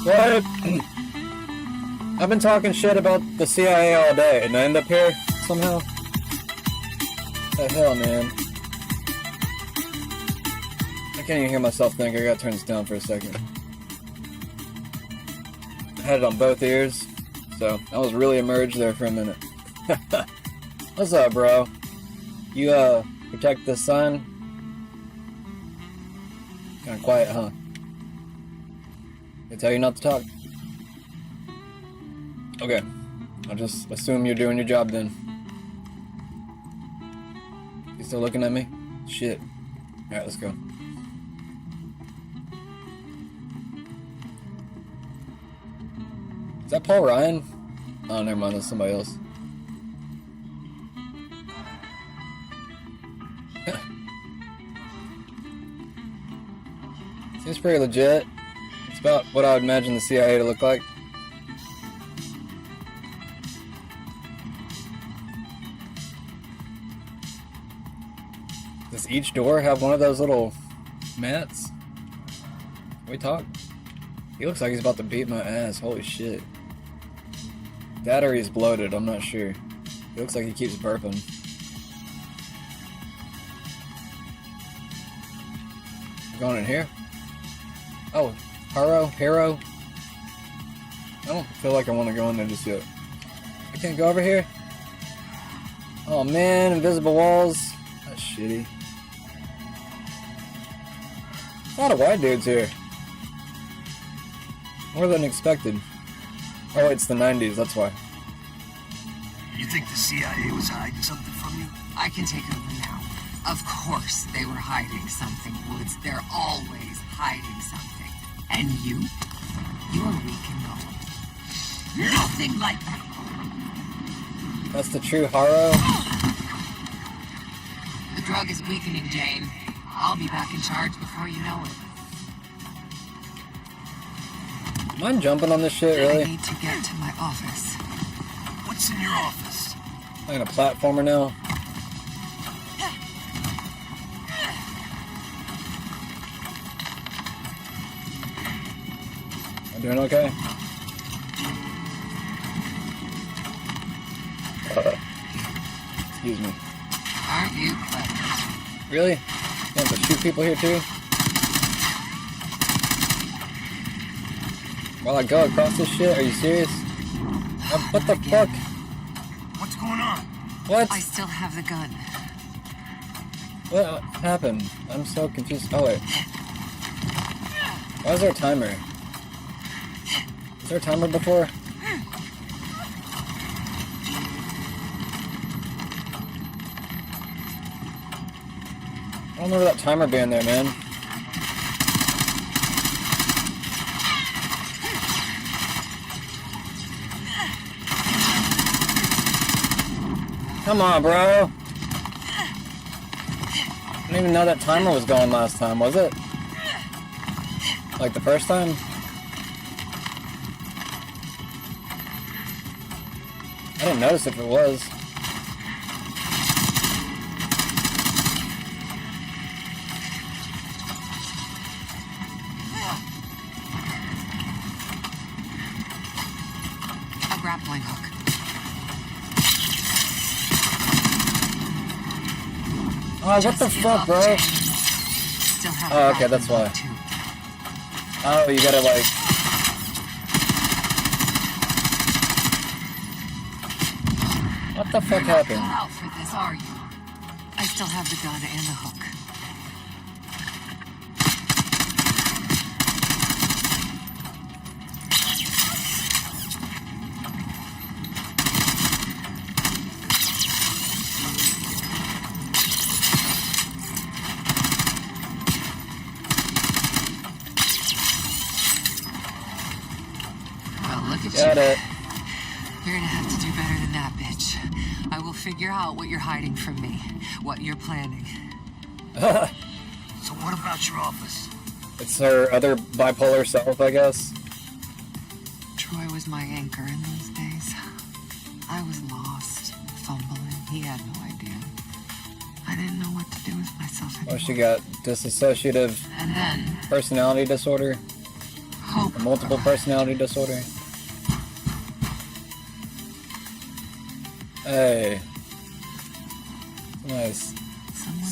What? I've been talking shit about the CIA all day, and I end up here somehow? The hell, man? I can't even hear myself think. I gotta turn this down for a second. I had it on both ears, so I was really immersed there for a minute. What's up, bro? You, protect the sun? Kinda quiet, huh? They tell you not to talk. Okay. I'll just assume you're doing your job then. You still looking at me? Shit. Alright, let's go. Is that Paul Ryan? Oh, never mind, that's somebody else. Seems pretty legit. It's about what I would imagine the CIA to look like. Does each door have one of those little mats? Can we talk? He looks like he's about to beat my ass. Holy shit. That or he's bloated, I'm not sure. He looks like he keeps burping. Going in here? Oh, Haro? don't feel like I want to go in there just yet. I can't go over here? Oh man, invisible walls. That's shitty. A lot of white dudes here. More than expected. Oh, it's the 90s, that's why. You think the CIA was hiding something from you? I can take over now. Of course they were hiding something, Woods. They're always hiding something. And you're weak and gone. Nothing like that. That's the true Haro? The drug is weakening, Jane. I'll be back in charge before you know it. Am I jumping on this shit, really? I need to get to my office. What's in your office? I'm in a platformer now. Am I doing okay? Excuse me. Aren't you clever? Really? You have to shoot people here too? While I go across this shit? Are you serious? What the fuck? What's going on? What? I still have the gun. What happened? I'm so confused. Oh wait. Why is there a timer? Is there a timer before? I don't remember that timer being there, man. Come on, bro. I didn't even know that timer was going last time, was it? Like the first time? I didn't notice if it was. A grappling hook. Oh, what the fuck, bro? Oh, okay, that's why. Oh, you gotta like... What the fuck happened? You're not cut out for this, are you? I still have the gun and the hook. Got it. You're gonna have to do better than that, bitch. I will figure out what you're hiding from me, what you're planning. So what about your office? It's her other bipolar self, I guess. Troy was my anchor in those days. I was lost, fumbling. He had no idea. I didn't know what to do with myself anymore. Oh, she got dissociative And then personality disorder. Hope. Or multiple personality disorder. Hey. Nice.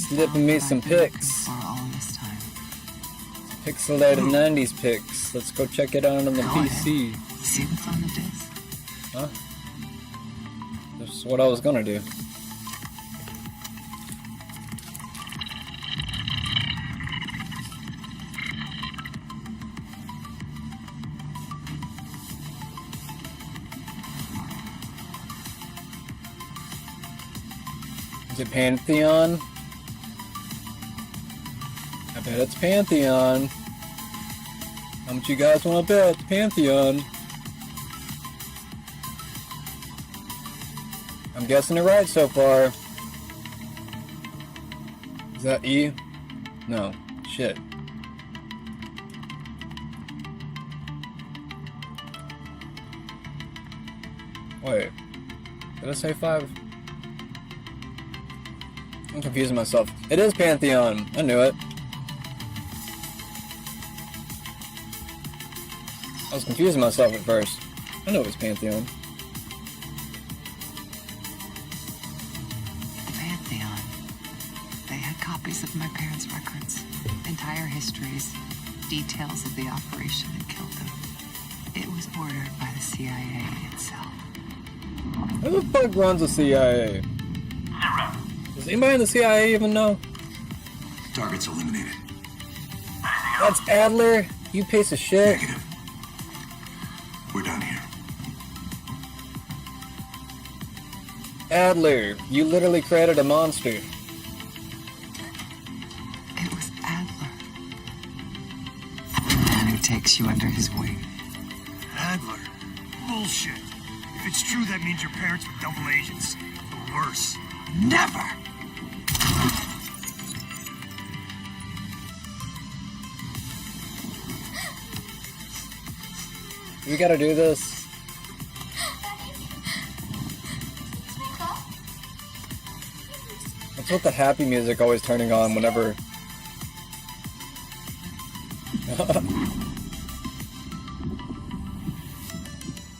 Slipping me some pics. For all this time. Pixelated 90s pics. Let's go check it out on the PC. See what's on the disc. Huh? That's what I was gonna do. Is it Pantheon? I bet it's Pantheon. How much you guys want to bet? Pantheon. I'm guessing it right so far. Is that E? No. Shit. Wait. Did I say 5? I'm confusing myself. It is Pantheon. I knew it. I was confusing myself at first. I knew it was Pantheon. Pantheon. They had copies of my parents' records, entire histories, details of the operation that killed them. It was ordered by the CIA itself. Who the fuck runs the CIA? Does anybody in the CIA even know? Target's eliminated. That's Adler, you piece of shit. Negative. We're done here. Adler, you literally created a monster. It was Adler. The man who takes you under his wing. Adler? Bullshit. If it's true, that means your parents were double agents. Or worse. Never! We gotta do this. What's with the happy music always turning on whenever...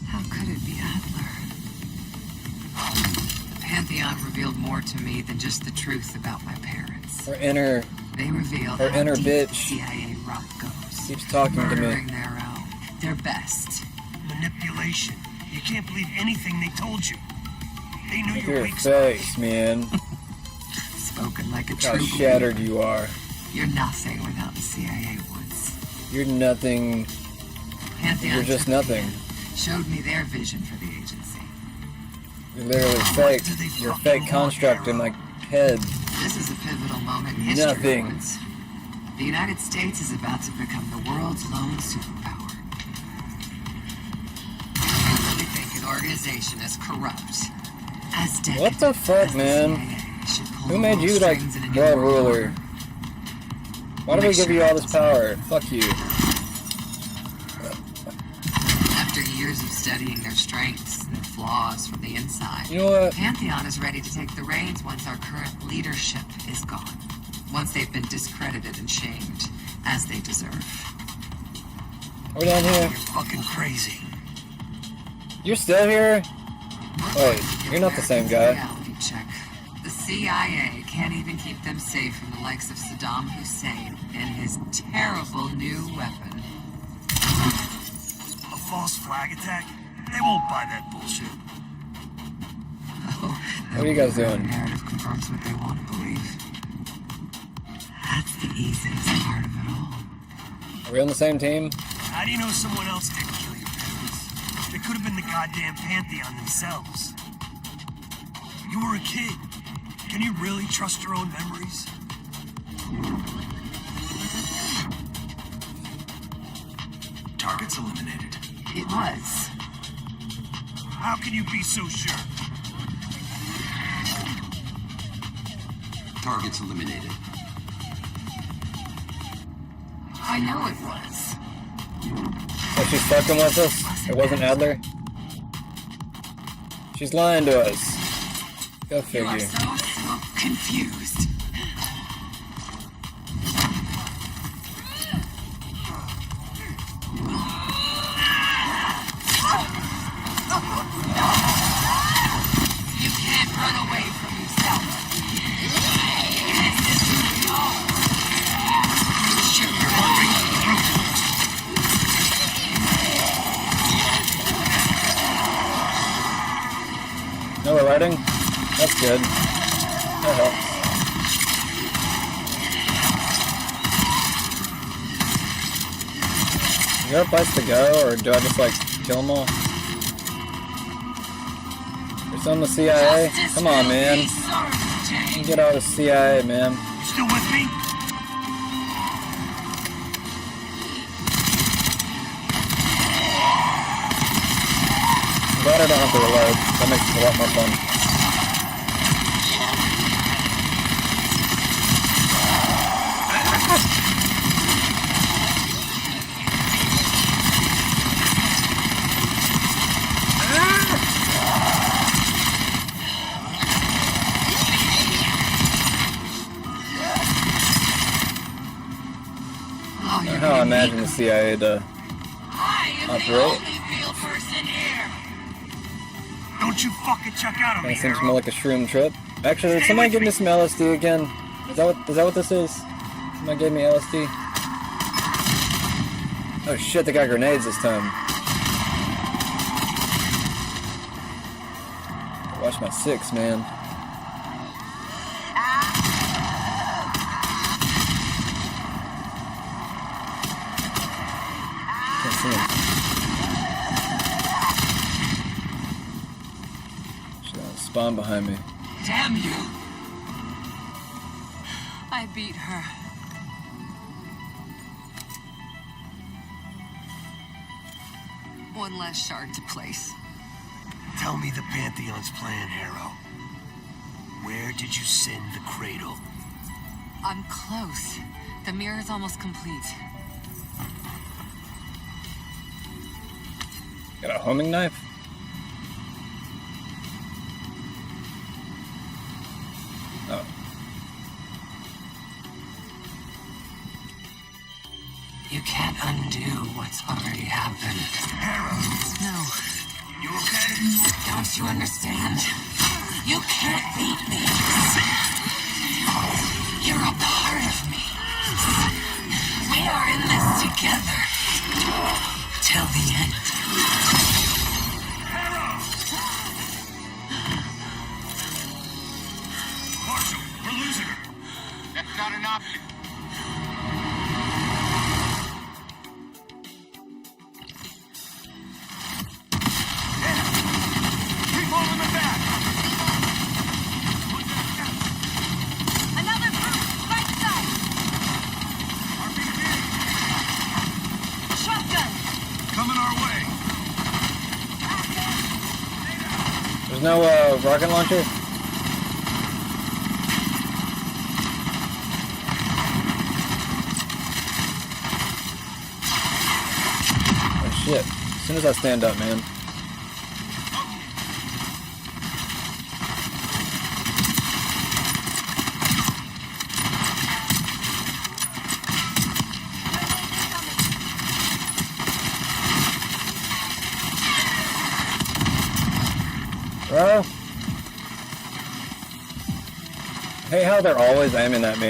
How could it be Adler? The Pantheon revealed more to me than just the truth about my parents. Her inner... They revealed her how inner deep bitch the CIA route goes. keeps talking to Murdering me. their own. Their best. Manipulation. You can't believe anything they told you. They knew Look at your your weak face, man. Spoken like a Look how true shattered believer. you are. You're nothing without the CIA woods. You're nothing. Pantheon You're just took me nothing. in, showed me their vision for the agency. You're literally fake. You're a fake construct in my head. This is a pivotal moment in history. Nothing. Woods. The United States is about to become the world's lone superpower. I really think an organization as corrupt, as dead. What the fuck, man? Who made you like world ruler? Why do we give you all this power? Fuck you. After years of studying their strengths and their flaws from the inside, You know what? Pantheon is ready to take the reins once our current leadership is gone. Once they've been discredited and shamed, as they deserve. Are we down here? You're fucking crazy. You're still here? Wait, you're not the same guy. Reality check. The CIA can't even keep them safe from the likes of Saddam Hussein and his terrible new weapon. A false flag attack? They won't buy that bullshit. What are you guys doing? Narrative confirms what they want to believe. That's the easiest part of it all. Are we on the same team? How do you know someone else didn't kill your parents? It could have been the goddamn Pantheon themselves. You were a kid. Can you really trust your own memories? Target's eliminated. It was. How can you be so sure? Target's eliminated. I know it was. So she's fucking with us? It wasn't Adler? She's lying to us. Go You figure. are so confused. You can't run away from yourself. This is who you are. Sure, you're wondering the truth. No, we're writing? That's good. That helps. Is there a place to go, or do I just like kill them all? You're still in the CIA? Come on, man. You can get out of the CIA, man. You still with me? I'm glad I don't have to reload. That makes it a lot more fun. Oh, you're How I imagine the CIA to operate. real person here. Don't you fucking check out on me, That seems Harold. more like a shroom trip. Actually, did somebody give me some LSD again? Is that what this is? Somebody gave me LSD? Oh shit, they got grenades this time. It's my 6, man. Can't see him. She's spawn behind me. Damn you! I beat her. One last shard to place. Tell me the Pantheon's plan, Harrow. Where did you send the cradle? I'm close. The mirror's almost complete. Got a homing knife? Oh. You can't undo what's already happened. Harrow! No. You okay? Don't you understand? You can't beat me. You're a part of me. We are in this together. Till the end. Harrow! Marshall, we're losing her. That's not an option. Keep holding it back! Another group, right side. RPG! Shotgun. Coming our way. There's no rocket launcher? Oh shit. As soon as I stand up, man. Bro. Hey, how they're always aiming at me.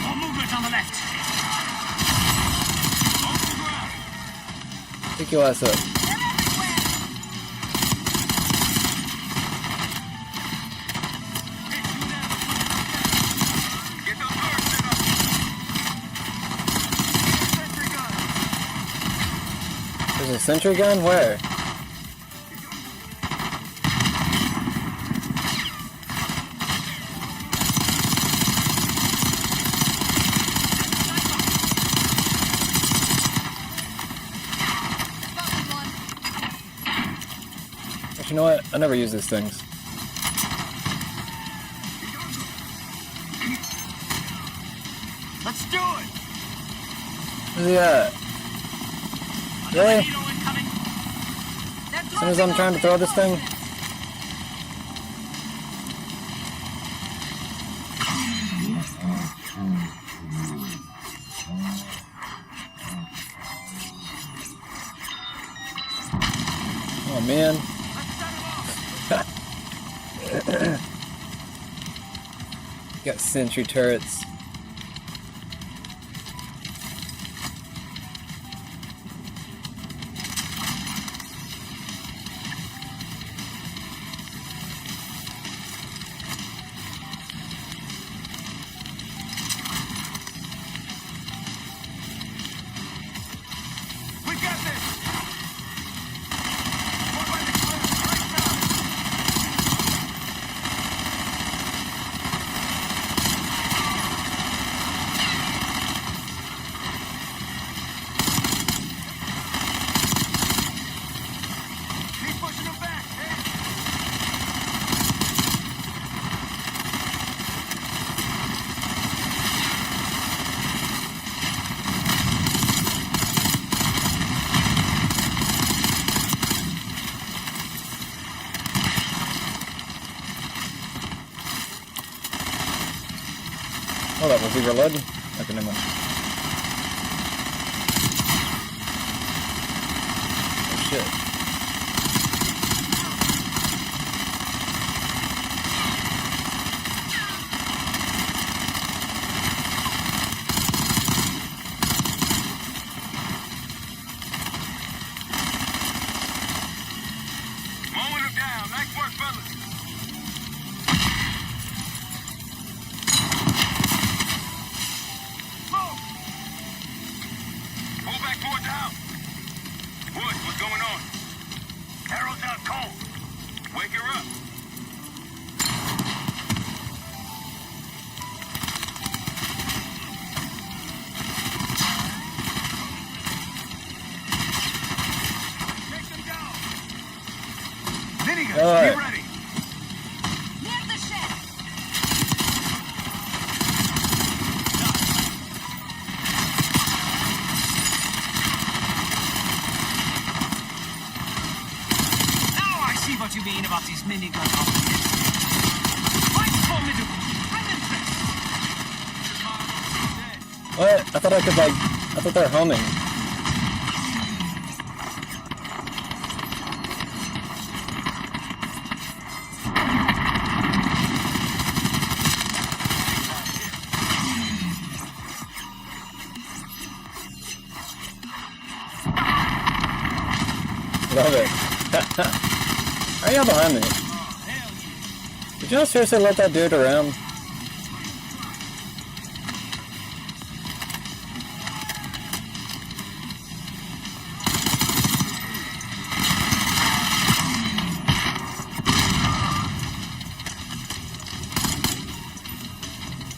More movement on the left. Over the ground. Pick your ass up. Get those doors set up. Sentry gun. There's a sentry gun? Where? Actually, you know what? I never use these things. Let's do it. Where's he at? Really? As soon as I'm trying to throw this thing? Oh man. Got sentry turrets. We got this. Keep pushing them back. Hold up, was he reloading? Okay, never mind. Oh shit. minigun optimistic. Quite formidable. I'm impressed. What? I thought I could like. I thought they're homing. Love it. Are y'all behind me? Did y'all seriously let that dude around?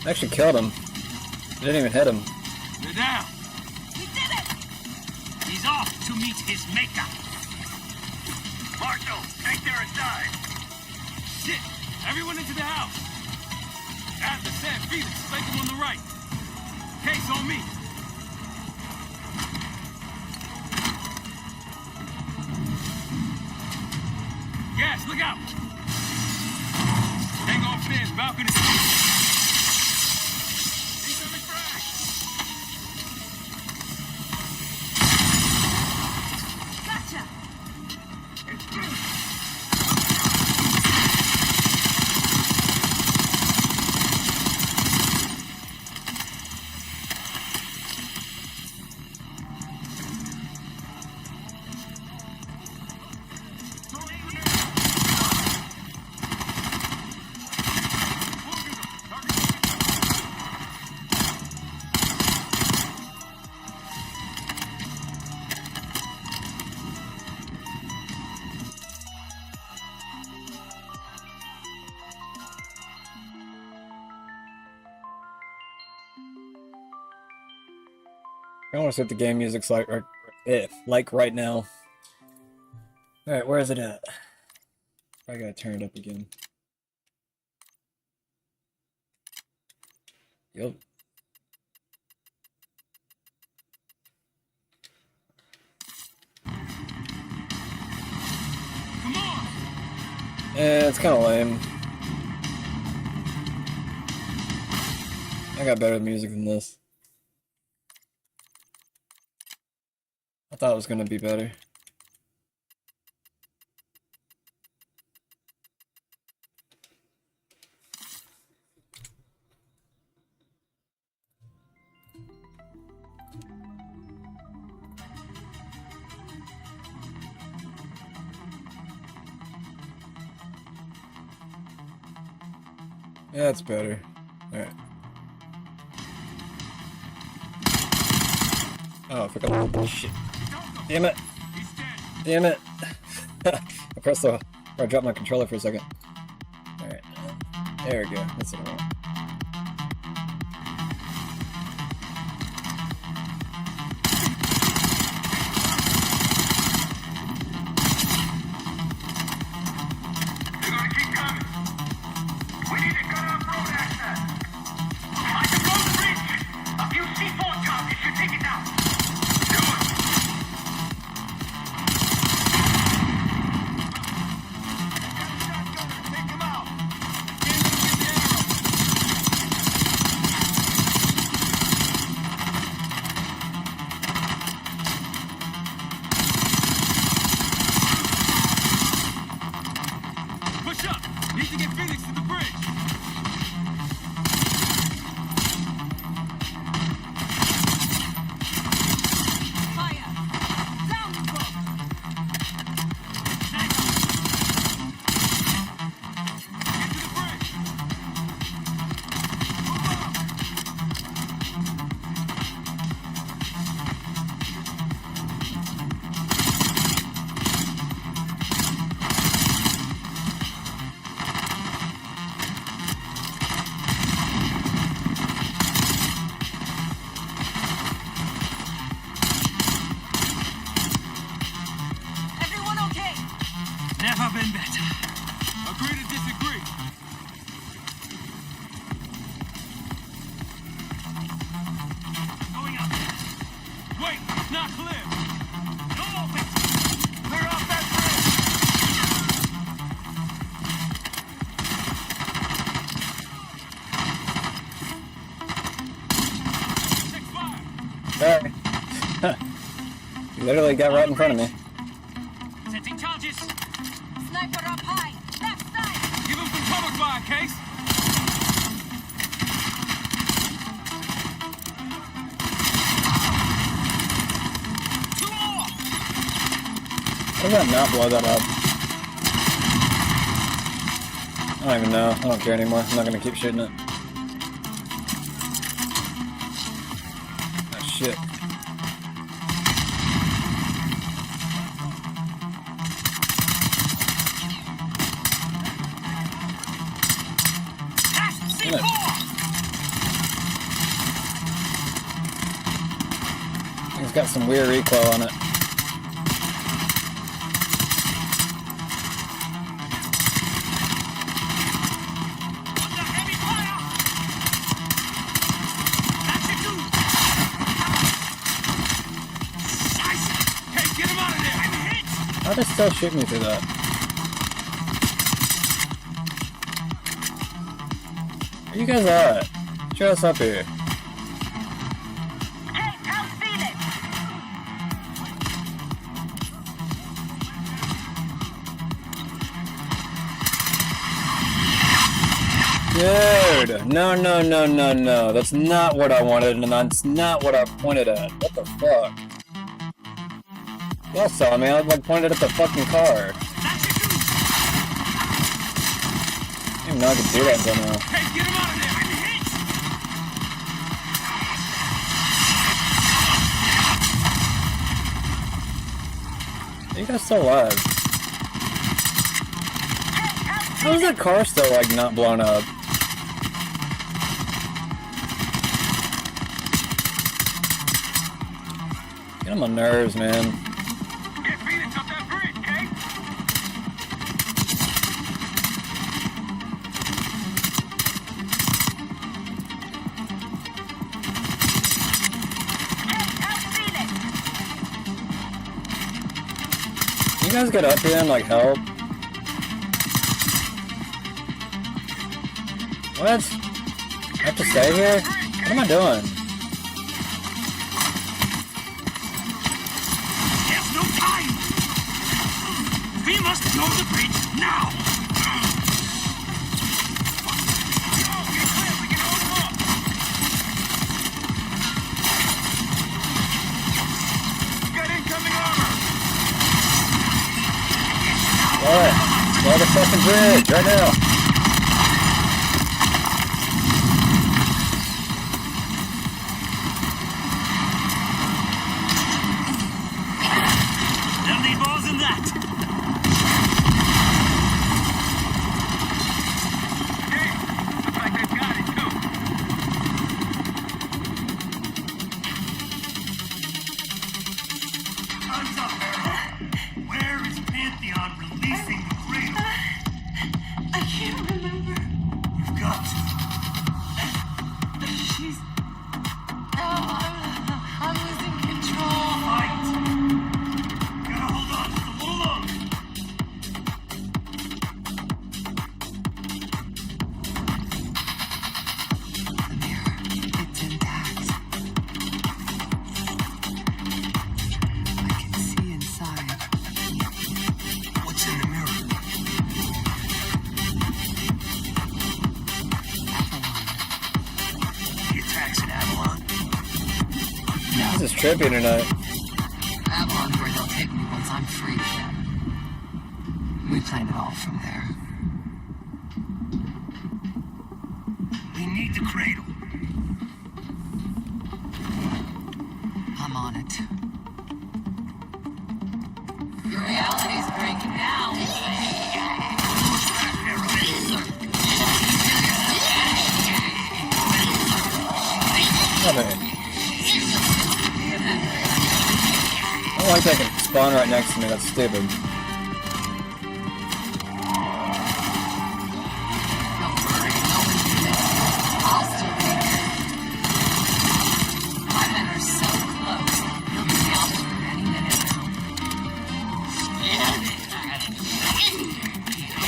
I actually killed him. I didn't even hit him. They're down. He did it! He's off to meet his maker. Marshal, take their aside. Shit! Everyone into the house. As I said, Felix, take him on the right. Case on me. Gas, look out! Hang on, fence, balcony. He's on the crack. Gotcha! I want to see what the game music's like, like right now. Alright, where is it at? I gotta turn it up again. Yep. Come on! Yeah, it's kind of lame. I got better music than this. I thought it was gonna be better. Yeah, it's better. Alright. Oh, I forgot. Oh, shit. Damn it. Damn it. I pressed the... Or I dropped my controller for a second. Alright. There we go. That's what I want. Sorry. You literally got right in front of me. Setting charges. Sniper up high. Left side. Give him some cover fire, Case. Two more. How does that not blow that up? I don't even know. I don't care anymore. I'm not gonna keep shooting it. Oh shit. Damn it. It's got some weird recoil on it. How does still shoot me through that? Where you guys at? Get your ass up here. Dude! No, no, no, no, no. That's not what I wanted, and that's not what I pointed at. What the fuck? Y'all saw me, I like pointed at the fucking car. I didn't even know I could do that until now. Hey, get him out of there! I'm hit! Are you guys still alive? How is that car still like not blown up? Get on my nerves, man. You guys get up here and like help? What? I have to stay here? What am I doing? There's no time! We must blow the bridge now! Got incoming armor! Alright, blow the fucking bridge right now! This is trippy tonight. Avalon's where they'll take me once I'm free. We plan it all from there. We need the cradle. I'm on it. Your reality's breaking down. I don't like that can spawn right next to me, that's stupid. I'll still be here. My men are so close. They'll be down for any minute now.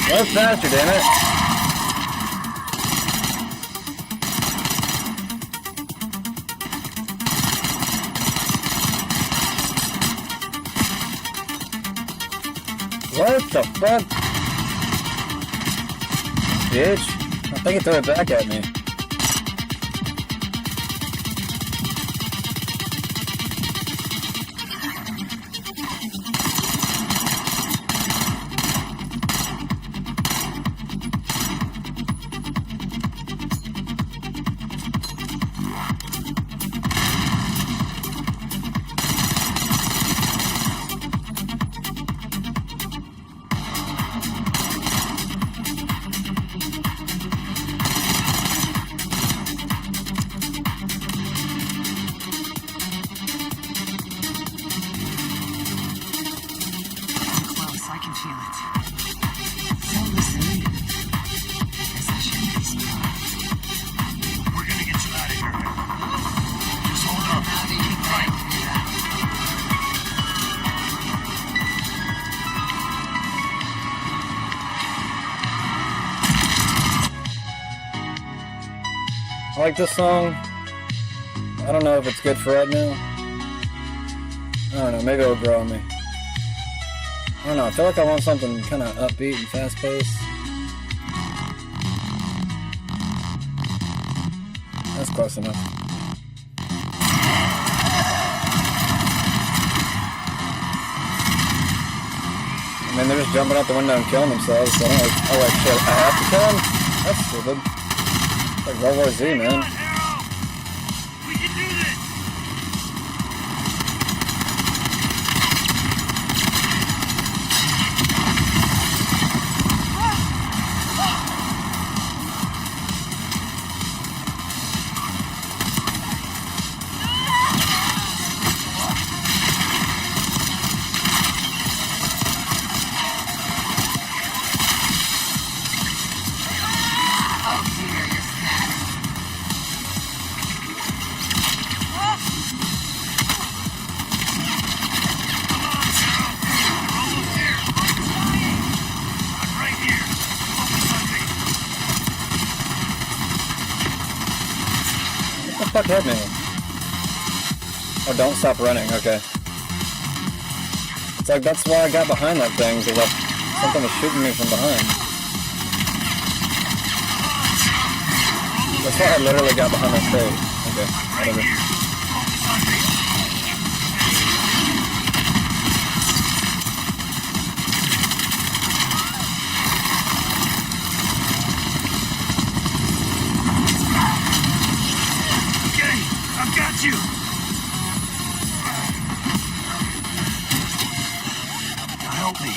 Go faster, damn it! The fuck? Bitch. I think it threw it back at me. I like this song. I don't know if it's good for right now. I don't know, maybe it'll grow on me. I don't know, I feel like I want something kind of upbeat and fast-paced. That's close enough. I mean, they're just jumping out the window and killing themselves, so I don't like, oh, like, shit, I have to kill them? That's stupid. Like World War Z, man. We can do this. Fuck hit me. Oh, don't stop running, okay. It's like, that's why I got behind that thing, because something was shooting me from behind. That's why I literally got behind that crate. Okay, whatever. You. Help me.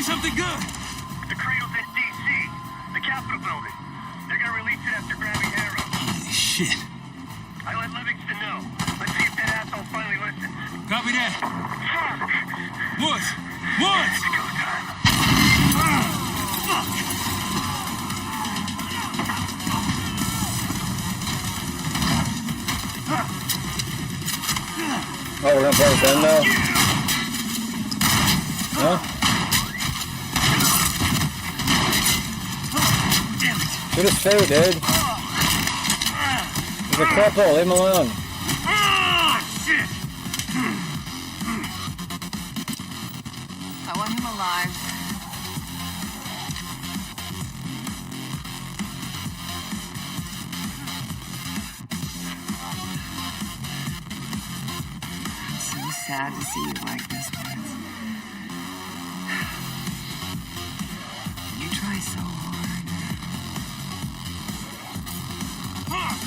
Something good. The cradle's in D.C., the Capitol building. They're gonna release it after grabbing Harrow. Holy shit. I let Livingston know. Let's see if that asshole finally listens. Copy that. Fuck! Woods! Woods! It's go time. Fuck! Oh, we're gonna play them now? Huh? Shoot his fate, dude. He's a cripple, leave him alone. Shit! I want him alive. sad to see you like this, Lance. You try so hard.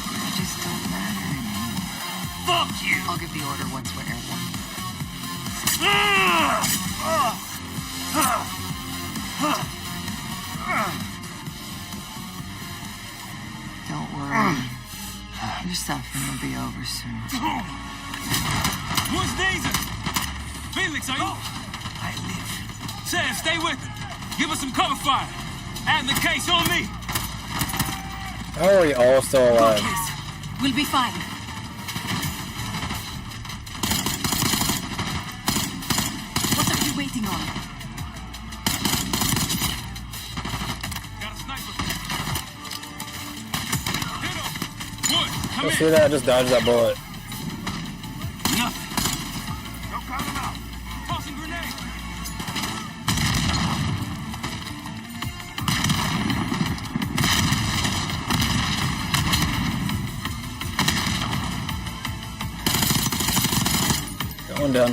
You just don't matter anymore. Fuck you! I'll give the order once we're airborne. Don't worry. Your suffering will be over soon. What's Daisy? Felix, are you? I live. Sam, stay with him. Give us some cover fire. Add the case on me. How are we all still alive? We'll be fine. What are you waiting on? Got a sniper. Hit him. Wood, come Let's in. see that. Just dodge that bullet. Nothing. No coming out. Tossing grenade. Going down.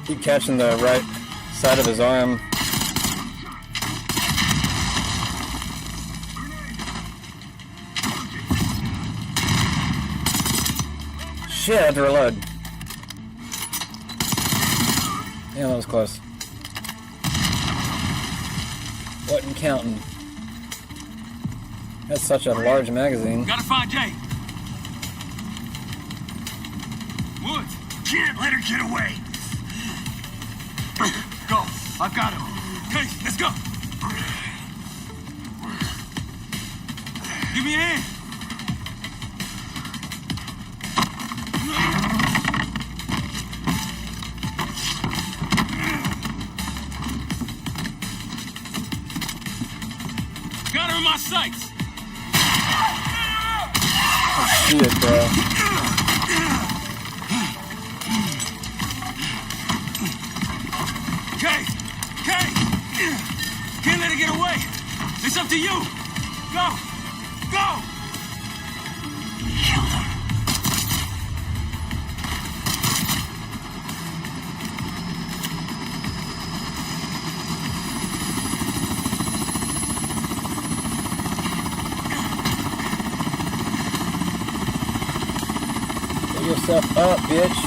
Keep catching the right side of his arm. Shit, I had to reload. Yeah, that was close. Wasn't counting. That's such a large magazine. Gotta find Jay. Woods. Can't let her get away. Go. I've got him. Okay, let's go. Give me a hand. Got her in my sights. Oh, shit, bro. Can't let her get away. It's up to you. Go. Go. Kill them. Pull yourself up, bitch.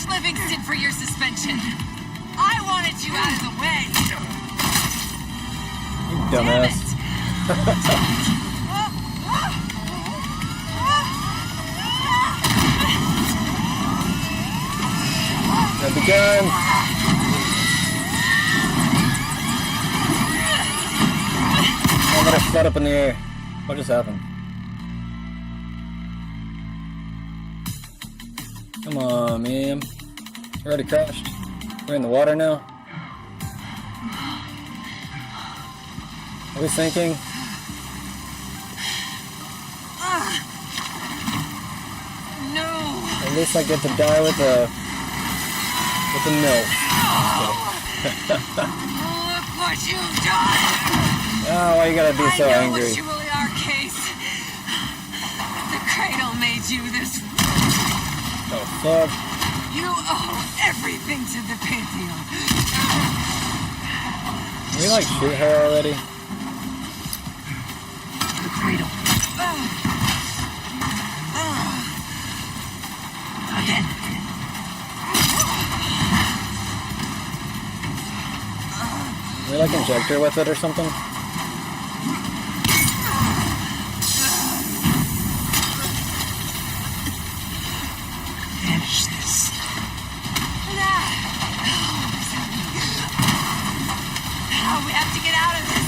Livingston for your suspension. I wanted you out of the way. You dumbass. Grab the gun. I'm gonna float up in the air. What just happened? Come on, man. We already crashed. We're in the water now. Are we sinking? No. At least I get to die with a milk. Look what you've done. Oh, why you gotta be so I know angry? what you really are, Case. The cradle made you this. Oh fuck. You owe everything to the Pantheon. Can we like shoot her already? The cradle. we like inject her with it or something? Finish this. Oh, we have to get out of this.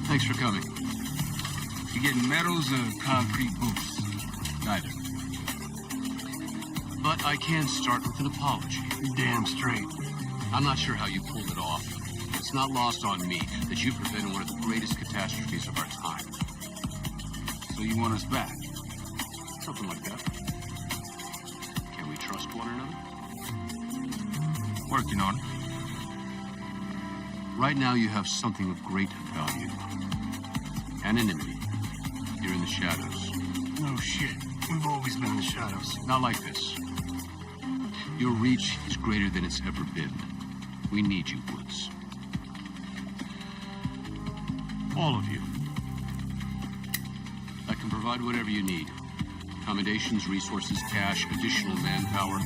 Thanks for coming. You getting medals or concrete boosts? Neither. But I can start with an apology. You're damn straight. I'm not sure how you pulled it off. It's not lost on me that you prevented one of the greatest catastrophes of our time. So you want us back? Something like that. Can we trust one another? Working on it. Right now you have something of great value. Anonymity. You're in the shadows. No shit. We've always been in the shadows. Not like this. Your reach is greater than it's ever been. We need you, Woods. All of you. I can provide whatever you need. Accommodations, resources, cash, additional manpower.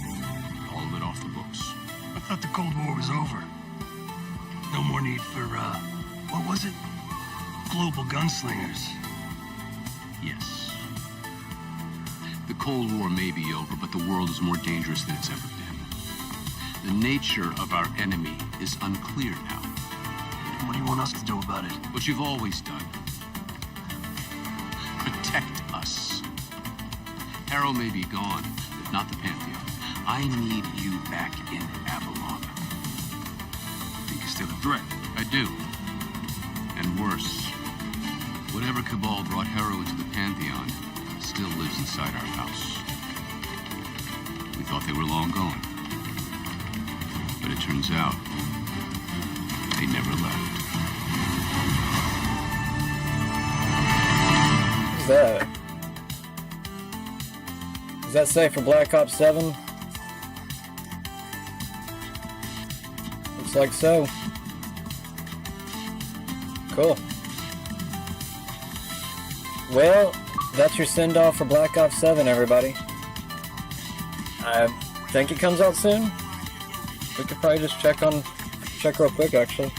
All of it off the books. I thought the Cold War was over. No more need for, what was it? Global gunslingers. Yes. The Cold War may be over, but the world is more dangerous than it's ever been. The nature of our enemy is unclear now. What do you want us to do about it? What you've always done. Protect us. Harrow may be gone, but not the Pantheon. I need you back in Avalon. Think you're still a threat? I do. And worse. Whatever cabal brought Harrow into the Pantheon still lives inside our house. We thought they were long gone. But it turns out, they never left. What's that? Does that say for Black Ops 7? Looks like so. Cool. Well, that's your send-off for Black Ops 7, everybody. I think it comes out soon. We could probably just check real quick, actually.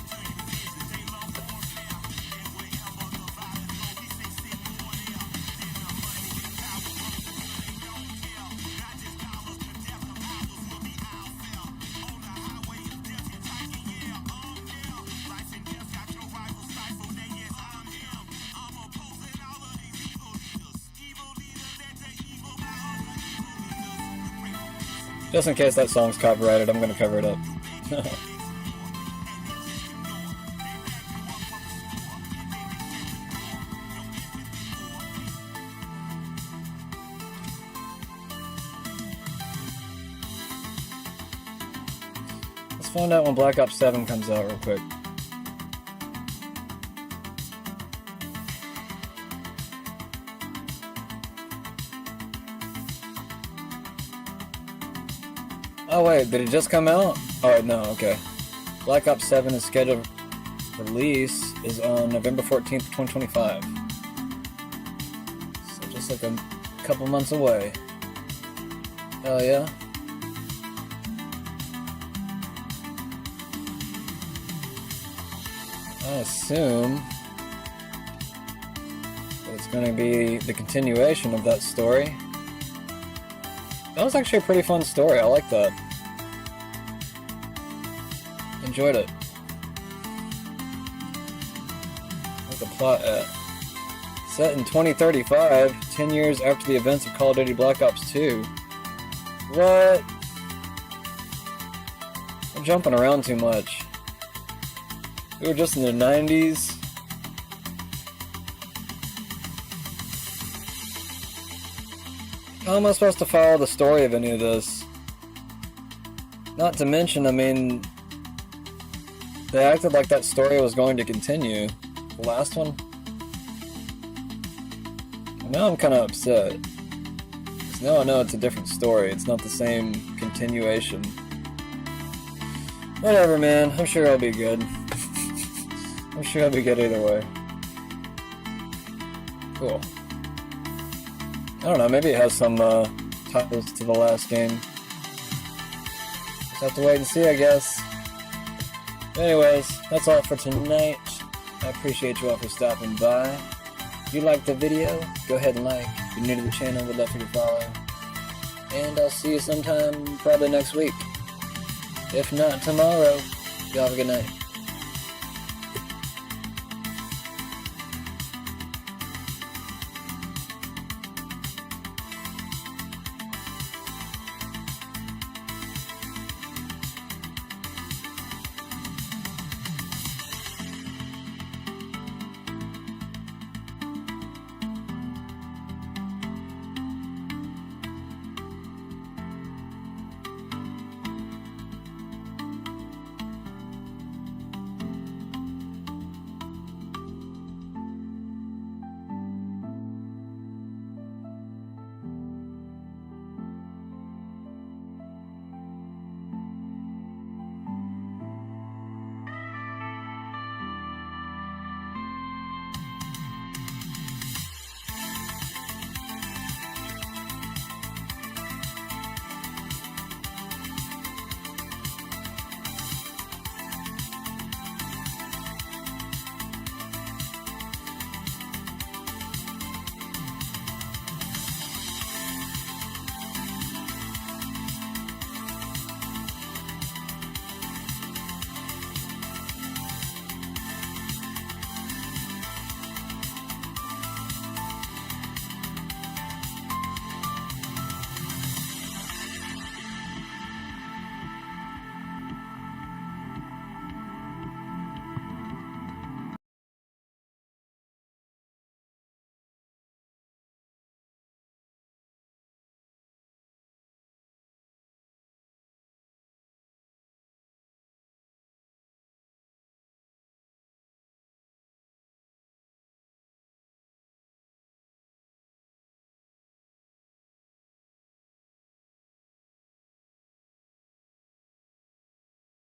Just in case that song's copyrighted, I'm gonna cover it up. Let's find out when Black Ops 7 comes out real quick. Oh wait, did it just come out? Oh no, okay. Black Ops 7 is scheduled release is on November 14th, 2025. So just like a couple months away. Hell yeah. assume that it's going to be the continuation of that story. That was actually a pretty fun story. I like that. Enjoyed it. Where's the plot at? Set in 2035, 10 years after the events of Call of Duty Black Ops 2. What? I'm jumping around too much. We were just in the 90s. How am I supposed to follow the story of any of this? Not to mention, I mean, they acted like that story was going to continue. The last one? Now I'm kind of upset. Because now I know it's a different story. It's not the same continuation. Whatever, man. I'm sure I'll be good. I'm sure I'll be good either way. Cool. I don't know, maybe it has some ties to the last game. Just have to wait and see, I guess. Anyways, that's all for tonight. I appreciate you all for stopping by. If you liked the video, go ahead and like. If you're new to the channel, we'd love for you to follow. And I'll see you sometime, probably next week. If not tomorrow, y'all have a good night.